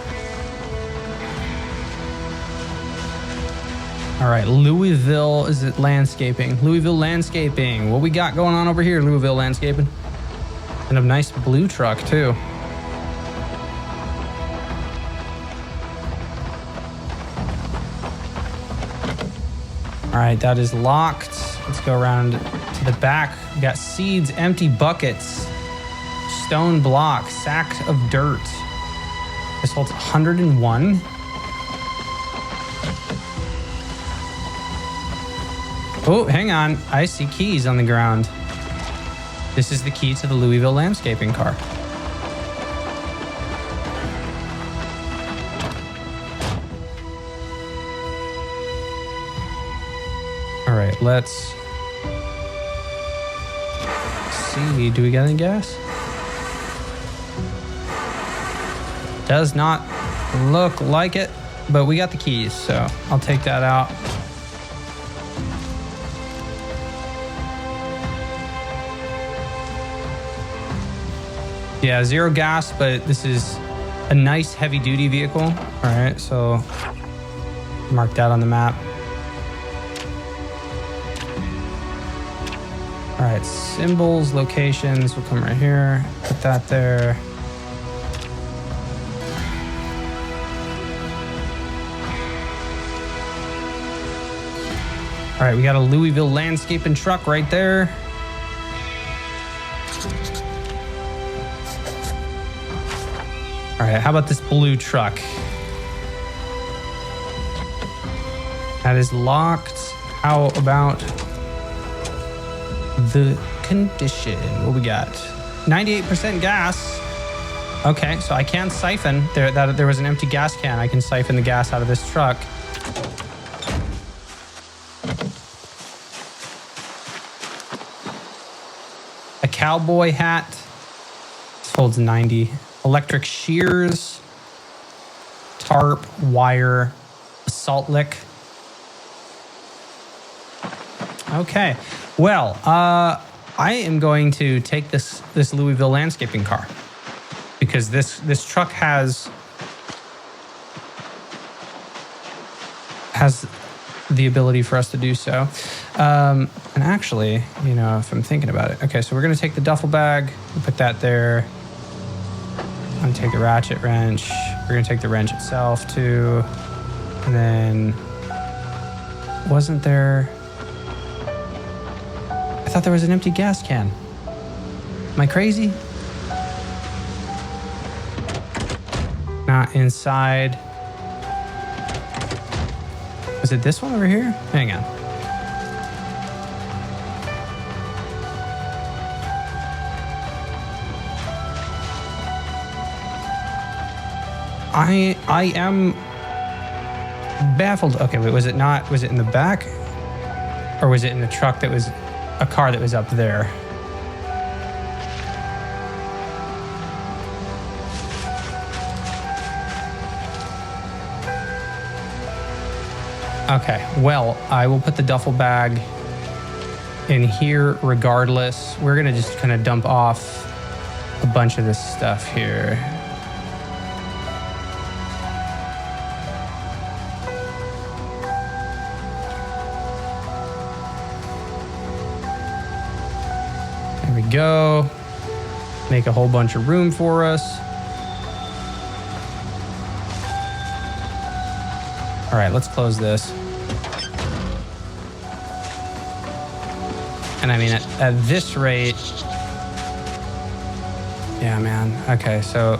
All right, Louisville, is it landscaping? Louisville landscaping. What we got going on over here, Louisville landscaping? And a nice blue truck too. All right, that is locked. Let's go around to the back. We got seeds, empty buckets, stone block, sack of dirt. This holds 101. Oh, hang on. I see keys on the ground. This is the key to the Louisville landscaping car. All right, let's see. Do we got any gas? Does not look like it, but we got the keys, so I'll take that out. Yeah, zero gas, but this is a nice heavy-duty vehicle. All right, so mark that on the map. All right, symbols, locations will come right here. Put that there. All right, we got a Louisville landscaping truck right there. All right, how about this blue truck? That is locked. How about the condition? What we got? 98% gas. Okay, so I can siphon. There was an empty gas can. I can siphon the gas out of this truck. A cowboy hat. This holds 90. Electric shears. Tarp, wire, salt lick. Okay. Well, I am going to take this Louisville landscaping car because this truck has the ability for us to do so. And actually, you know, if I'm thinking about it, okay, so we're gonna take the duffel bag, we'll put that there. I'm gonna take the ratchet wrench. We're gonna take the wrench itself too, and then wasn't there? I thought there was an empty gas can. Am I crazy? Not inside. Was it this one over here? Hang on. I am baffled. Okay, wait, was it in the back? Or was it in the truck that was a car that was up there? Okay, well, I will put the duffel bag in here regardless. We're gonna just kind of dump off a bunch of this stuff here. There we go. Make a whole bunch of room for us. All right, let's close this. And I mean, at this rate, yeah, man. Okay, so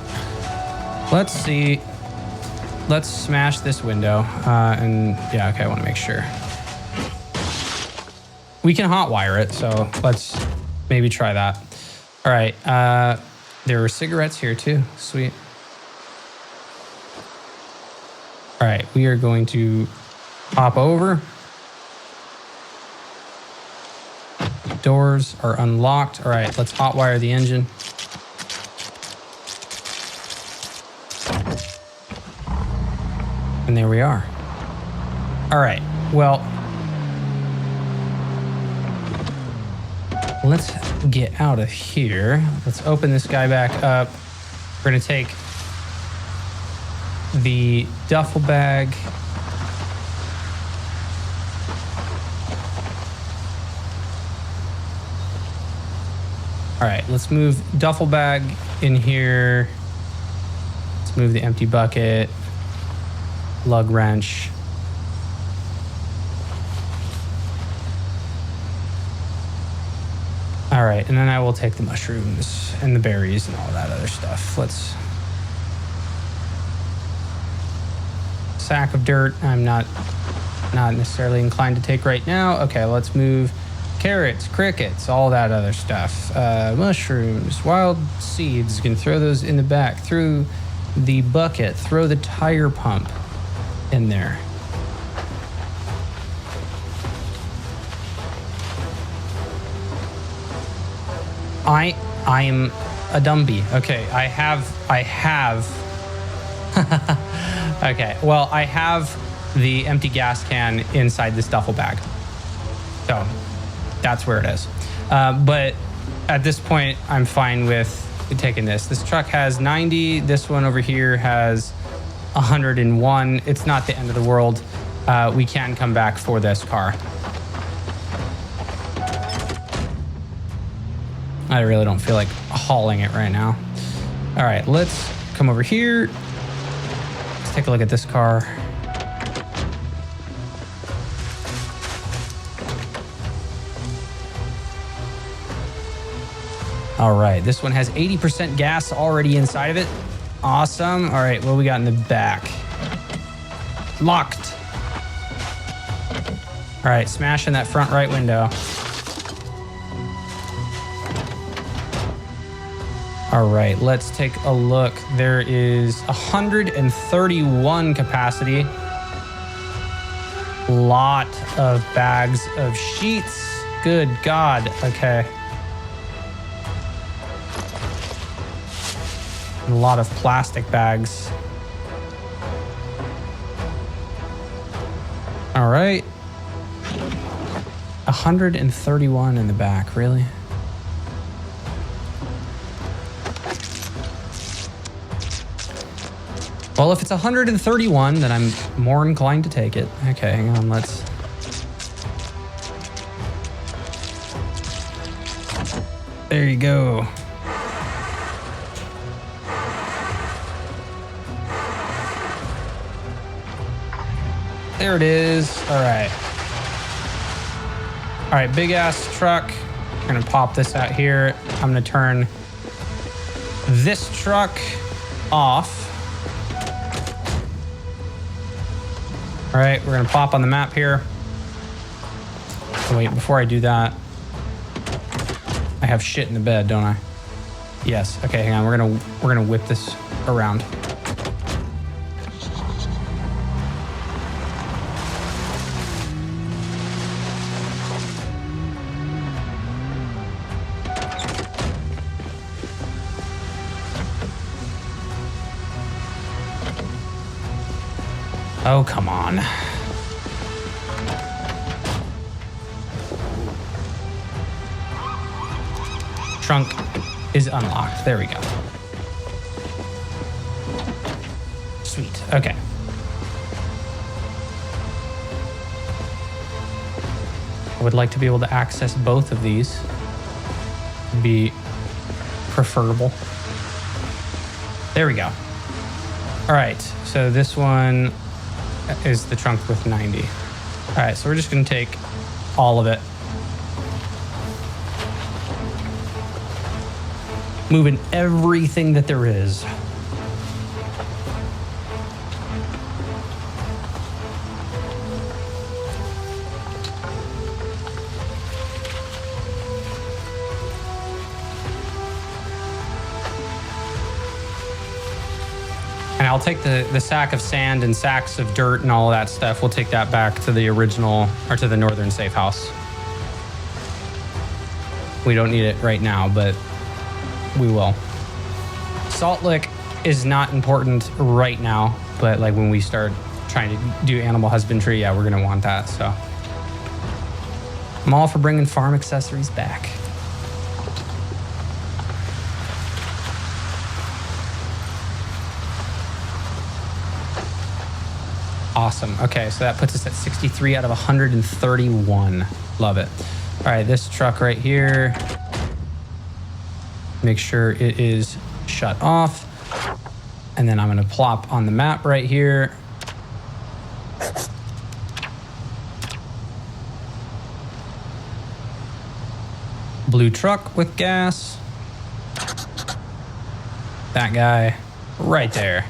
let's see. Let's smash this window. And yeah, okay, I want to make sure. We can hotwire it, so let's maybe try that. All right, there were cigarettes here too. Sweet. All right, we are going to hop over. Doors are unlocked. All right, let's hotwire the engine. And there we are. All right, well, let's get out of here. Let's open this guy back up. We're gonna take the duffel bag. All right, let's move duffel bag in here. Let's move the empty bucket, lug wrench. All right, and then I will take the mushrooms and the berries and all that other stuff. Let's... Sack of dirt. I'm not Not necessarily inclined to take right now. Okay, let's move carrots, crickets, all that other stuff. Mushrooms, wild seeds. You can throw those in the back. Through the bucket. Throw the tire pump in there. I am a dumby. Okay, I have. Okay, well, I have the empty gas can inside this duffel bag. So that's where it is. But at this point, I'm fine with taking this. This truck has 90. This one over here has 101. It's not the end of the world. We can come back for this car. I really don't feel like hauling it right now. All right, let's come over here. Let's take a look at this car. All right, this one has 80% gas already inside of it. Awesome. All right, what we got in the back? Locked. All right, smashing that front right window. All right, let's take a look. There is 131 capacity. Lot of bags of sheets. Good God. Okay. And a lot of plastic bags. All right. 131 in the back, really? Well, if it's 131, then I'm more inclined to take it. Okay, hang on, let's... There you go. There it is. All right. All right, big ass truck. I'm gonna pop this out here. I'm gonna turn this truck off. All right, we're gonna pop on the map here. Oh, wait, before I do that, I have shit in the bed, don't I? Yes. Okay, hang on. We're gonna whip this around. Oh, come on. Trunk is unlocked. There we go. Sweet. Okay. I would like to be able to access both of these. Be preferable. There we go. All right. So this one is the trunk with 90. All right, so we're just gonna take all of it. Moving everything that there is. And I'll take the sack of sand and sacks of dirt and all of that stuff. We'll take that back to the original, or to the northern safe house. We don't need it right now, but we will. Salt lick is not important right now, but like when we start trying to do animal husbandry, yeah, we're gonna want that, so. I'm all for bringing farm accessories back. Awesome. Okay, so that puts us at 63 out of 131. Love it. All right, this truck right here. Make sure it is shut off. And then I'm gonna plop on the map right here. Blue truck with gas. That guy right there.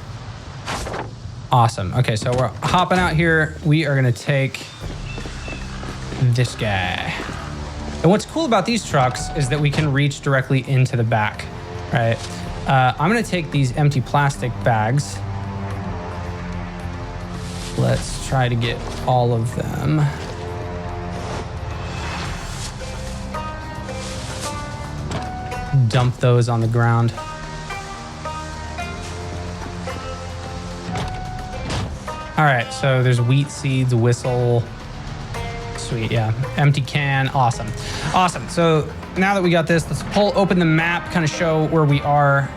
Awesome. Okay, so we're hopping out here. We are going to take this guy. And what's cool about these trucks is that we can reach directly into the back, right? I'm going to take these empty plastic bags. Let's try to get all of them. Dump those on the ground. All right, so there's wheat seeds, whistle. Sweet, yeah. Empty can, awesome. Awesome, so now that we got this, let's open the map, kind of show where we are.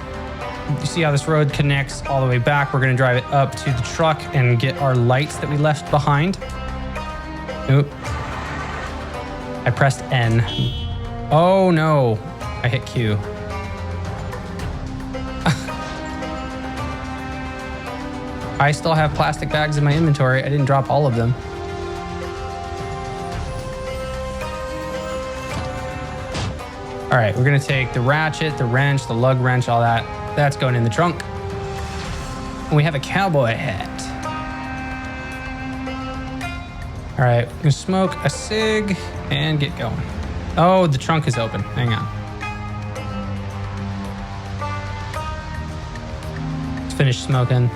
You see how this road connects all the way back. We're gonna drive it up to the truck and get our lights that we left behind. Oop. I pressed N. Oh no, I hit Q. I still have plastic bags in my inventory. I didn't drop all of them. All right, we're gonna take the ratchet, the wrench, the lug wrench, all that. That's going in the trunk. And we have a cowboy hat. All right, we're gonna smoke a cig and get going. Oh, the trunk is open. Hang on. Let's finish smoking.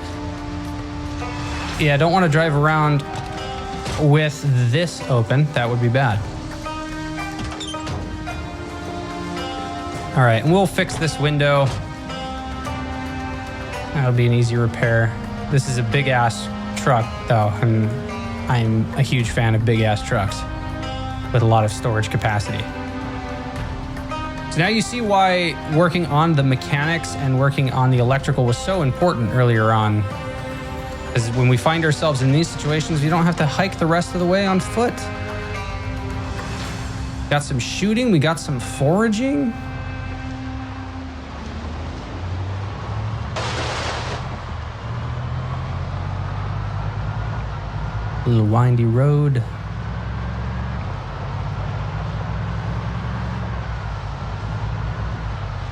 Yeah, I don't want to drive around with this open. That would be bad. All right, and we'll fix this window. That'll be an easy repair. This is a big ass truck though, and I'm a huge fan of big ass trucks with a lot of storage capacity. So now you see why working on the mechanics and working on the electrical was so important earlier on. Because when we find ourselves in these situations, we don't have to hike the rest of the way on foot. Got some shooting, we got some foraging. A little windy road.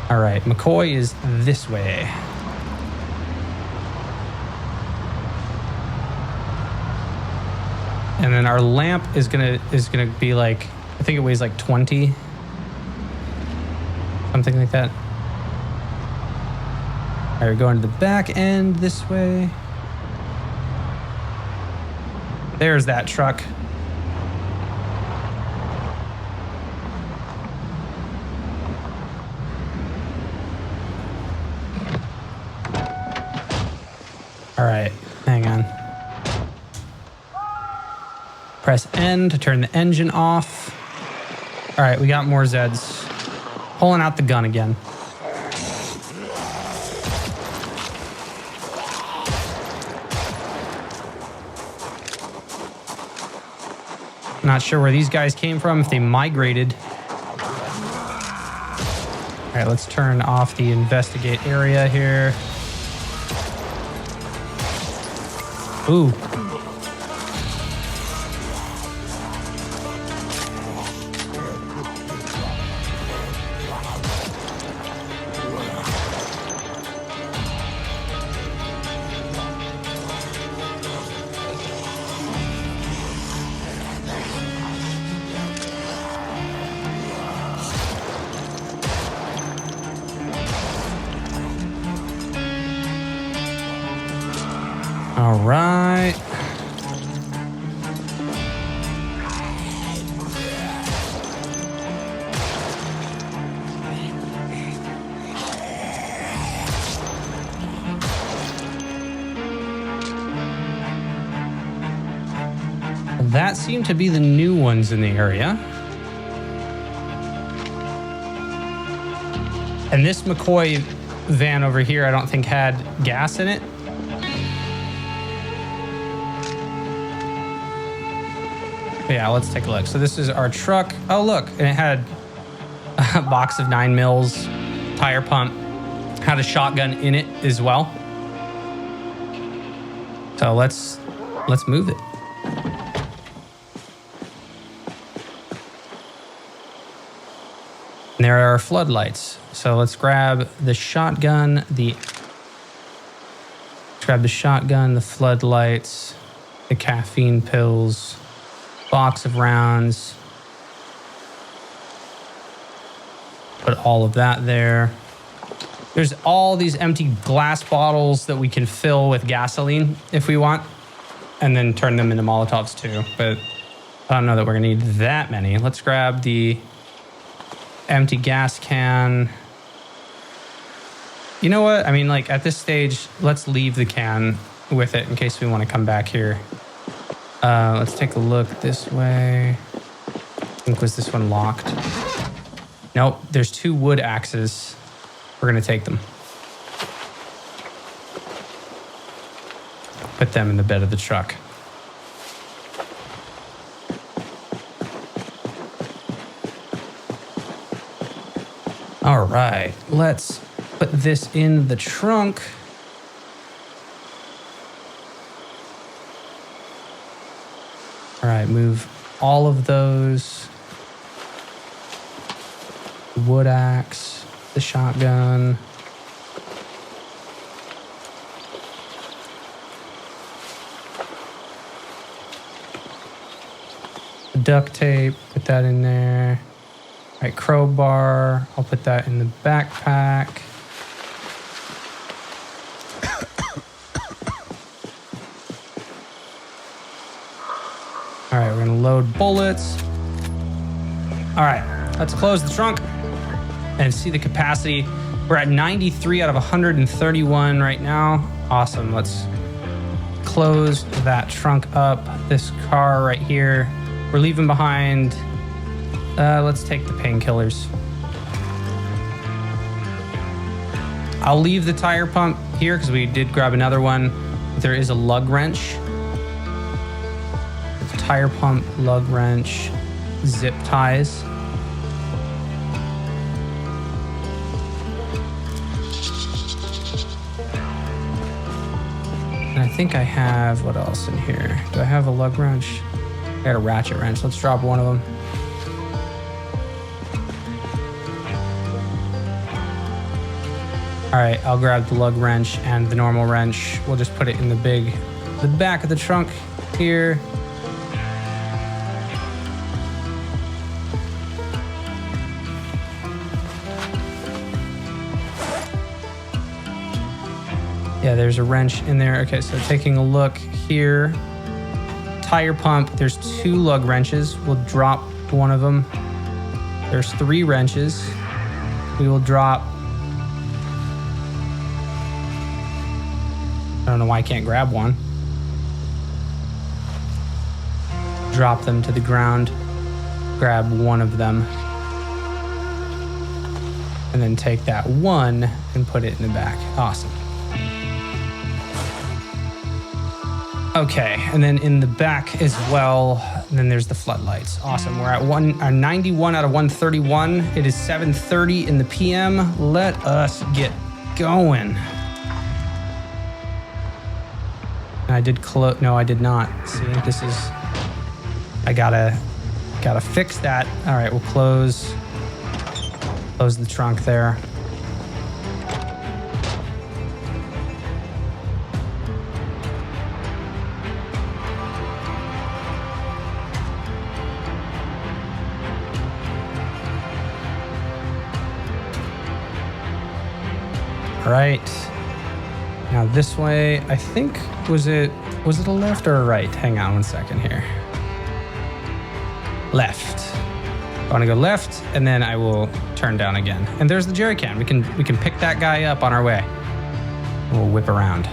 All right, McCoy is this way. And then our lamp is gonna be like, I think it weighs like 20, something like that. All right, we're going to the back end this way. There's that truck. All right, hang on. Press N to turn the engine off. All right, we got more Zeds. Pulling out the gun again. Not sure where these guys came from, if they migrated. All right, let's turn off the investigate area here. Ooh. All right. That seemed to be the new ones in the area. And this McCoy van over here, I don't think had gas in it. Yeah, let's take a look. So this is our truck. Oh, look, and it had a box of 9 mils, tire pump, had a shotgun in it as well. So let's move it. And there are our floodlights. So let's grab the shotgun, the Grab the shotgun, the floodlights, the caffeine pills, box of rounds. Put all of that there. There's all these empty glass bottles that we can fill with gasoline if we want, and then turn them into Molotovs too. But I don't know that we're gonna need that many. Let's grab the empty gas can. You know what? I mean, like at this stage, let's leave the can with it in case we want to come back here. Let's take a look this way. I think, was this one locked? Nope, there's 2 wood axes. We're gonna take them. Put them in the bed of the truck. All right, let's put this in the trunk. All right, move all of those. Wood axe, the shotgun. The duct tape, put that in there. All right, crowbar, I'll put that in the backpack. All right, we're gonna load bullets. All right, let's close the trunk and see the capacity. We're at 93 out of 131 right now. Awesome, let's close that trunk up. This car right here, we're leaving behind. Let's take the painkillers. I'll leave the tire pump here because we did grab another one. There is a lug wrench. Tire pump, lug wrench, zip ties. And I think I have, what else in here? Do I have a lug wrench? I got a ratchet wrench. Let's drop one of them. All right, I'll grab the lug wrench and the normal wrench. We'll just put it in the back of the trunk here. Yeah, there's a wrench in there. Okay, so taking a look here. Tire pump, there's 2 lug wrenches. We'll drop one of them. There's 3 wrenches. We will drop. I don't know why I can't grab one. Drop them to the ground. Grab one of them. And then take that one and put it in the back. Awesome. Okay, and then in the back as well, and then there's the floodlights. Awesome, we're at 91 out of 131. It is 7:30 in the PM. Let us get going. I did close, no, I did not. See, this is, I gotta fix that. All right, we'll close the trunk there. All right, now this way, I think, was it a left or a right? Hang on one second here. Left. I want to go left, and then I will turn down again. And there's the jerry can. We can pick that guy up on our way. We'll whip around.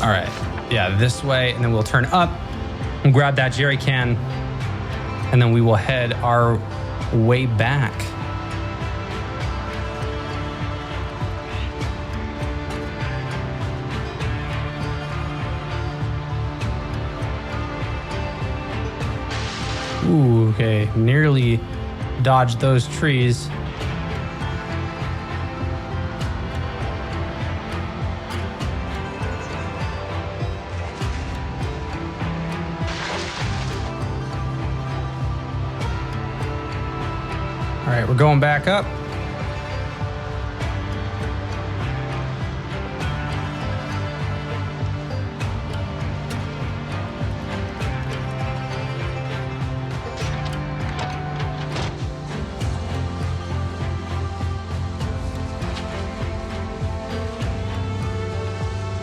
All right. Yeah, this way, and then we'll turn up and grab that jerry can, and then we will head our way back. Ooh, okay, nearly dodged those trees. All right, we're going back up.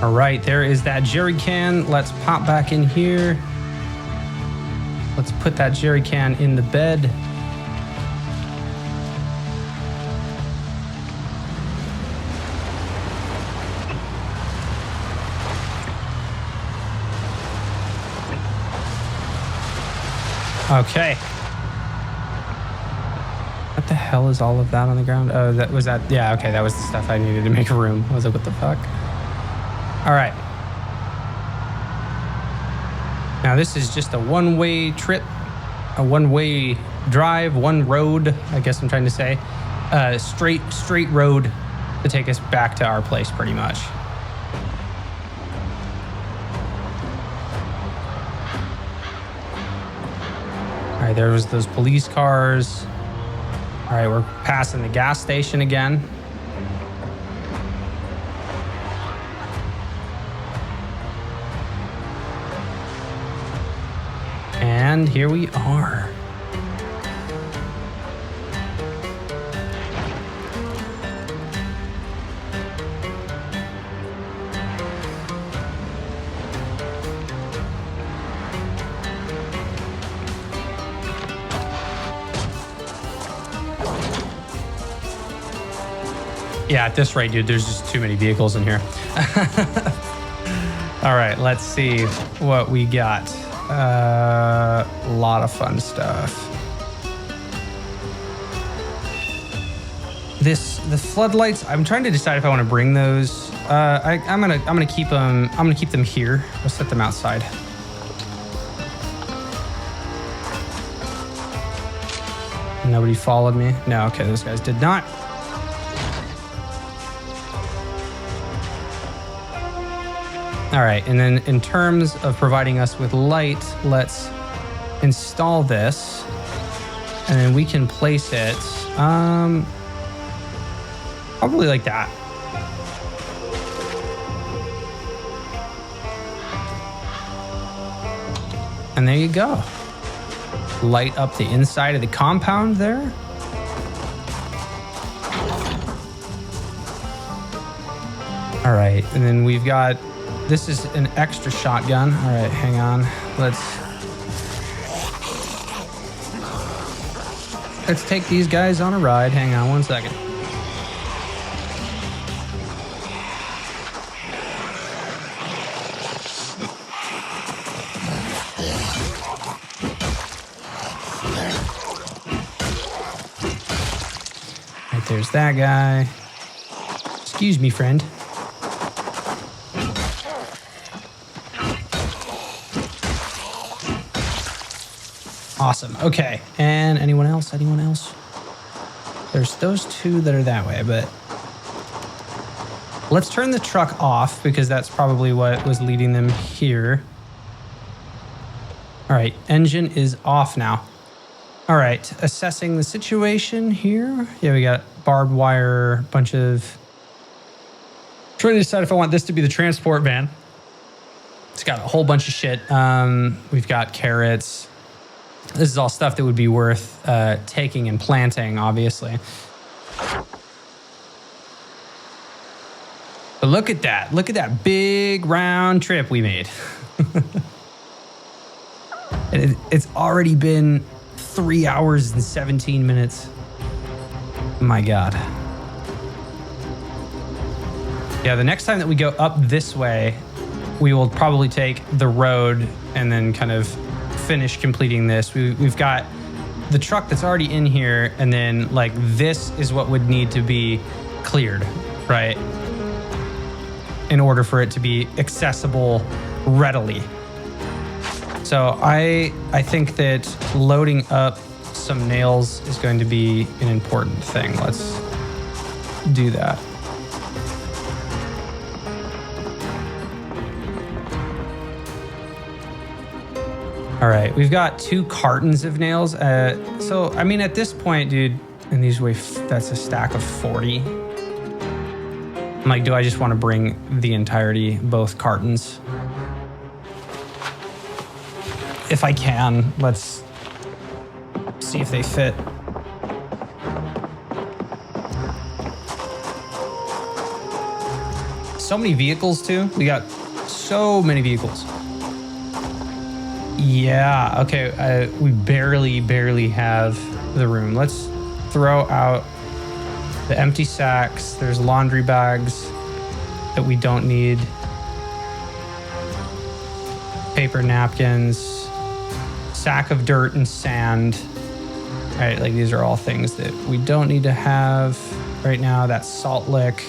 All right, there is that jerry can. Let's pop back in here. Let's put that jerry can in the bed. Okay. What the hell is all of that on the ground? Oh, that was that. Yeah, okay, that was the stuff I needed to make a room. I was like, what the fuck? All right. Now this is just a one-way trip, a one-way drive, one road, I guess I'm trying to say. Straight road to take us back to our place pretty much. All right, there was those police cars. All right, we're passing the gas station again. And here we are. Yeah, at this rate, dude, there's just too many vehicles in here. All right, let's see what we got. A lot of fun stuff. The floodlights. I'm trying to decide if I want to bring those. I'm gonna keep them. I'm gonna keep them here. I'll set them outside. Nobody followed me. No, okay, those guys did not. All right, and then in terms of providing us with light, let's install this, and then we can place it probably like that. And there you go. Light up the inside of the compound there. All right, and then we've got, this is an extra shotgun. All right, hang on. Let's take these guys on a ride. Hang on one second. Right, there's that guy. Excuse me, friend. Awesome. Okay. And anyone else? Anyone else? There's those two that are that way, but let's turn the truck off because that's probably what was leading them here. All right. Engine is off now. All right. Assessing the situation here. Yeah, we got barbed wire, bunch of... Trying to decide if I want this to be the transport van. It's got a whole bunch of shit. We've got carrots. This is all stuff that would be worth taking and planting, obviously. But look at that. Look at that big round trip we made. It's already been 3 hours and 17 minutes. My God. Yeah, the next time that we go up this way, we will probably take the road and then kind of finish completing this. We've got the truck that's already in here, and then like this is what would need to be cleared, right? In order for it to be accessible readily. So I think that loading up some nails is going to be an important thing. Let's do that. All right, we've got 2 cartons of nails. So, I mean, at this point, dude, And these weigh, that's a stack of 40. I'm like, do I just want to bring the entirety, both cartons? If I can, let's see if they fit. So many vehicles too. We got so many vehicles. Yeah, okay. We barely have the room. Let's throw out the empty sacks. There's laundry bags that we don't need. Paper napkins. Sack of dirt and sand. All right, like these are all things that we don't need to have right now. That's salt lick.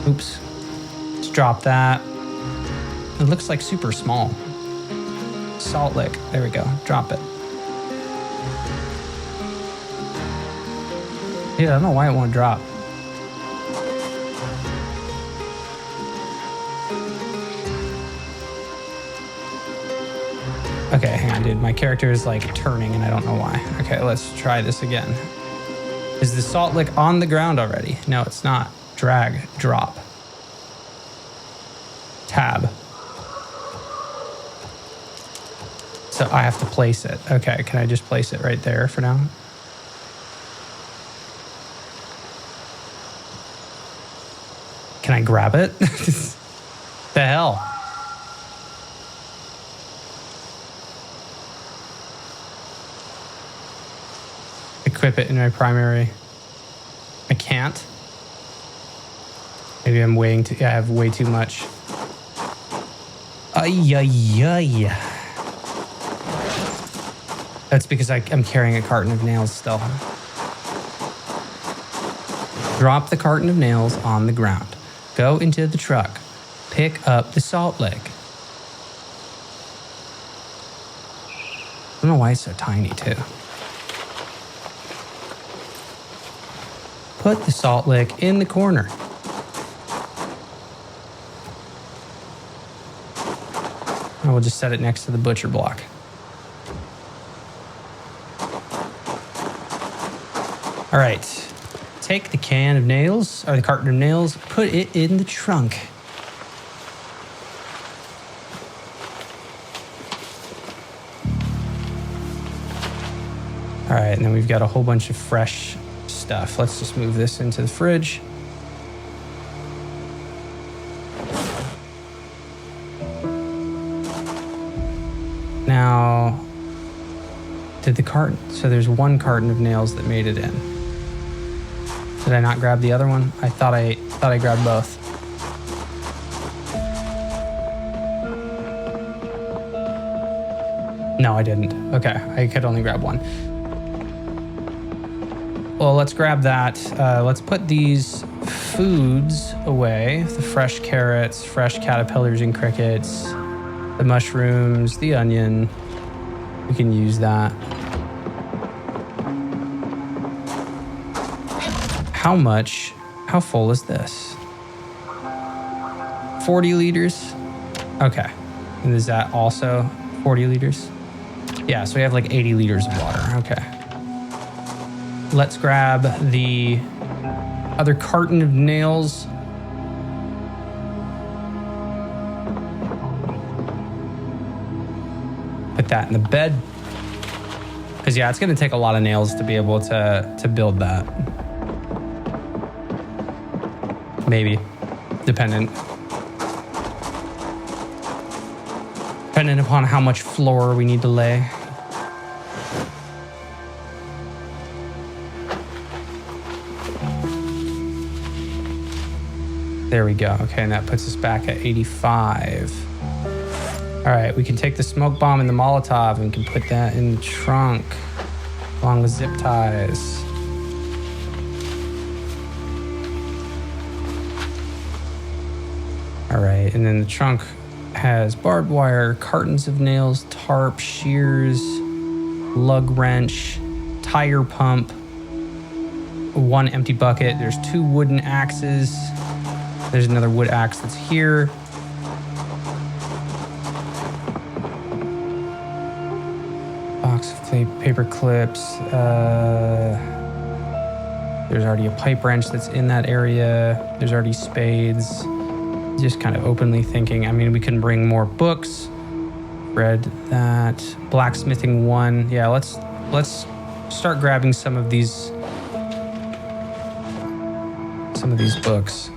Oops. Let's drop that. It looks like super small. Salt lick. There we go. Drop it. Dude, I don't know why it won't drop. Okay, hang on, dude. My character is like turning and I don't know why. Okay, let's try this again. Is the salt lick on the ground already? No, it's not. Drag, drop. Tab. So I have to place it. Okay, can I just place it right there for now? Can I grab it? The hell? Equip it in my primary. I can't. Maybe I'm weighing too, yeah, I have way too much. Ay, ay, ay. That's because I'm carrying a carton of nails still. Drop the carton of nails on the ground. Go into the truck. Pick up the salt lick. I don't know why it's so tiny too. Put the salt lick in the corner. I will just set it next to the butcher block. All right, take the can of nails, or the carton of nails, put it in the trunk. All right, and then we've got a whole bunch of fresh stuff. Let's just move this into the fridge. Now, did the carton, so there's one carton of nails that made it in. Did I not grab the other one? I thought I grabbed both. No, I didn't. Okay, I could only grab one. Well, let's grab that. Let's put these foods away. The fresh carrots, fresh caterpillars and crickets, the mushrooms, the onion. We can use that. How full is this? 40 liters? Okay. And is that also 40 liters? Yeah, so we have like 80 liters of water. Okay. Let's grab the other carton of nails. Put that in the bed. Because yeah, it's going to take a lot of nails to be able to build that. Maybe. Dependent upon how much floor we need to lay. There we go. Okay, and that puts us back at 85. All right, we can take the smoke bomb and the Molotov and can put that in the trunk along with zip ties. All right, and then the trunk has barbed wire, cartons of nails, tarp, shears, lug wrench, tire pump, one empty bucket. There's 2 wooden axes. There's another wood axe that's here. box of paper clips. There's already a pipe wrench that's in that area. There's already spades. Just kind of openly thinking. I mean, we can bring more books. Read that. Blacksmithing 1. Yeah, let's start grabbing some of these books.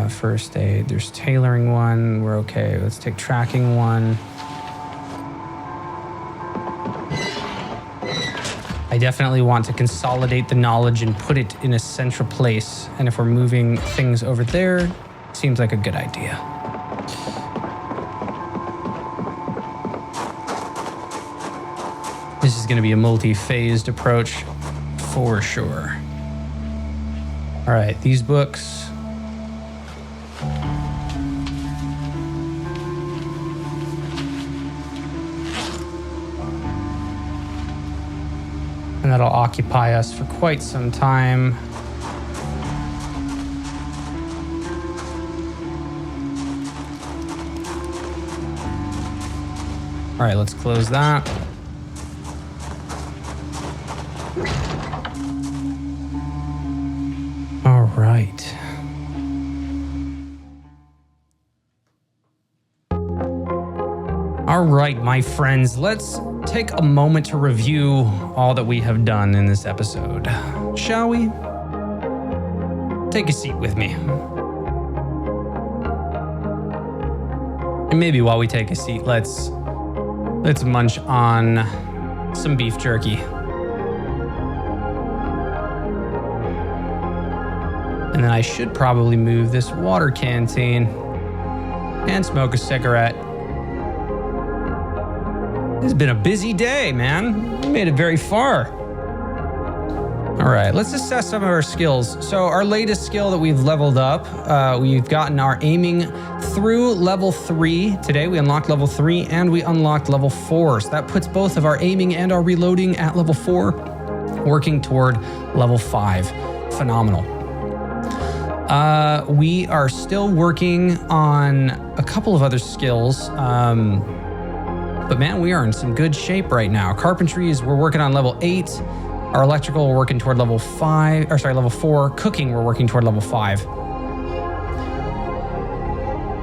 First aid. There's tailoring 1. We're okay. Let's take tracking 1. I definitely want to consolidate the knowledge and put it in a central place. And if we're moving things over there, seems like a good idea. This is going to be a multi-phased approach for sure. All right, these books. And that'll occupy us for quite some time. All right, let's close that. All right. All right, my friends, let's take a moment to review all that we have done in this episode. Shall we? Take a seat with me. And maybe while we take a seat, let's munch on some beef jerky. And then I should probably move this water canteen and smoke a cigarette. It's been a busy day, man. We made it very far. All right, let's assess some of our skills. So our latest skill that we've leveled up, we've gotten our aiming through level 3. Today we unlocked level 3 and we unlocked level 4. So that puts both of our aiming and our reloading at level 4, working toward level 5. Phenomenal. We are still working on a couple of other skills. But man, we are in some good shape right now. Carpentry we're working on level 8. Our electrical, we're working toward level 4. Cooking, we're working toward level 5.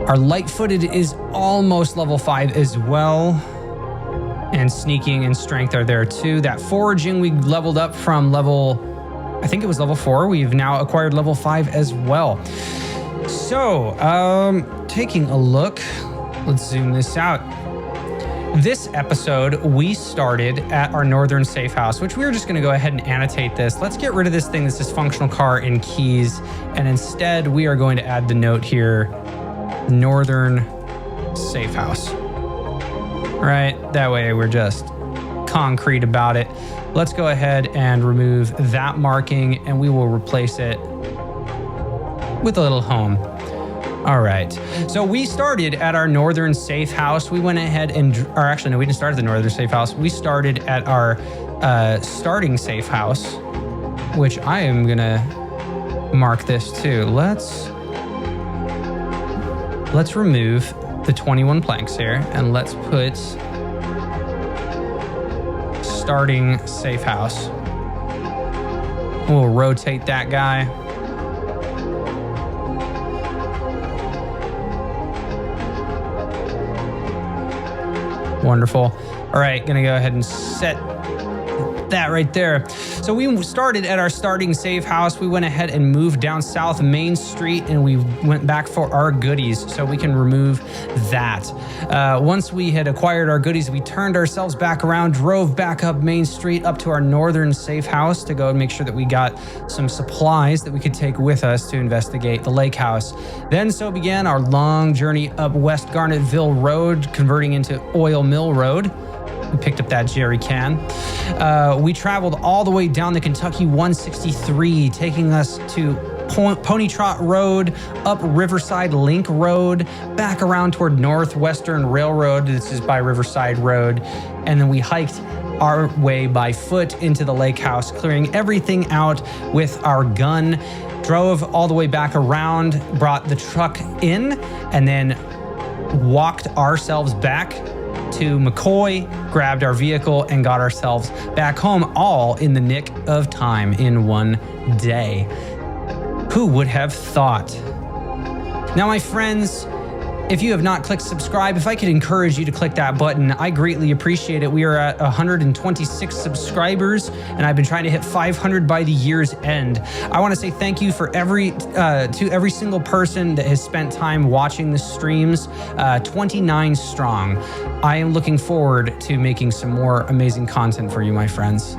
Our light-footed is almost level 5 as well. And sneaking and strength are there too. That foraging we leveled up from I think it was level 4. We've now acquired level 5 as well. So, taking a look, let's zoom this out. This episode, we started at our northern safe house, which we were just going to go ahead and annotate this. Let's get rid of this thing that says functional car and keys. And instead, we are going to add the note here, northern safe house. Right? That way we're just concrete about it. Let's go ahead and remove that marking and we will replace it with a little home. All right. So we started at our northern safe house. We went ahead we didn't start at the northern safe house. We started at our starting safe house, which I am going to mark this too. Let's remove the 21 planks here and let's put starting safe house. We'll rotate that guy. Wonderful. All right, gonna go ahead and set that right there. So we started at our starting safe house. We went ahead and moved down South Main Street and we went back for our goodies. So we can remove that. Once we had acquired our goodies, we turned ourselves back around, drove back up Main Street up to our northern safe house to go and make sure that we got some supplies that we could take with us to investigate the Lakehouse. Then so began our long journey up West Garnetville Road, converting into Oil Mill Road. We picked up that jerry can. We traveled all the way down the Kentucky 163, taking us to Pony Trot Road, up Riverside Link Road, back around toward Northwestern Railroad. This is by Riverside Road. And then we hiked our way by foot into the Lakehouse, clearing everything out with our gun, drove all the way back around, brought the truck in, and then walked ourselves back to McCoy, grabbed our vehicle, and got ourselves back home, all in the nick of time in one day. Who would have thought? Now, my friends, if you have not clicked subscribe, if I could encourage you to click that button, I greatly appreciate it. We are at 126 subscribers, and I've been trying to hit 500 by the year's end. I want to say thank you for to every single person that has spent time watching the streams, 29 strong. I am looking forward to making some more amazing content for you, my friends.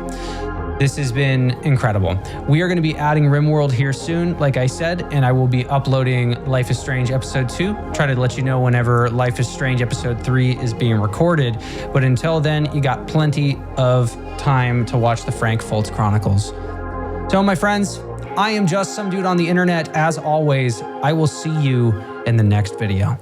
This has been incredible. We are going to be adding RimWorld here soon, like I said, and I will be uploading Life is Strange Episode 2. Try to let you know whenever Life is Strange Episode 3 is being recorded. But until then, you got plenty of time to watch the Frank Fultz Chronicles. So, my friends, I am just some dude on the internet. As always, I will see you in the next video.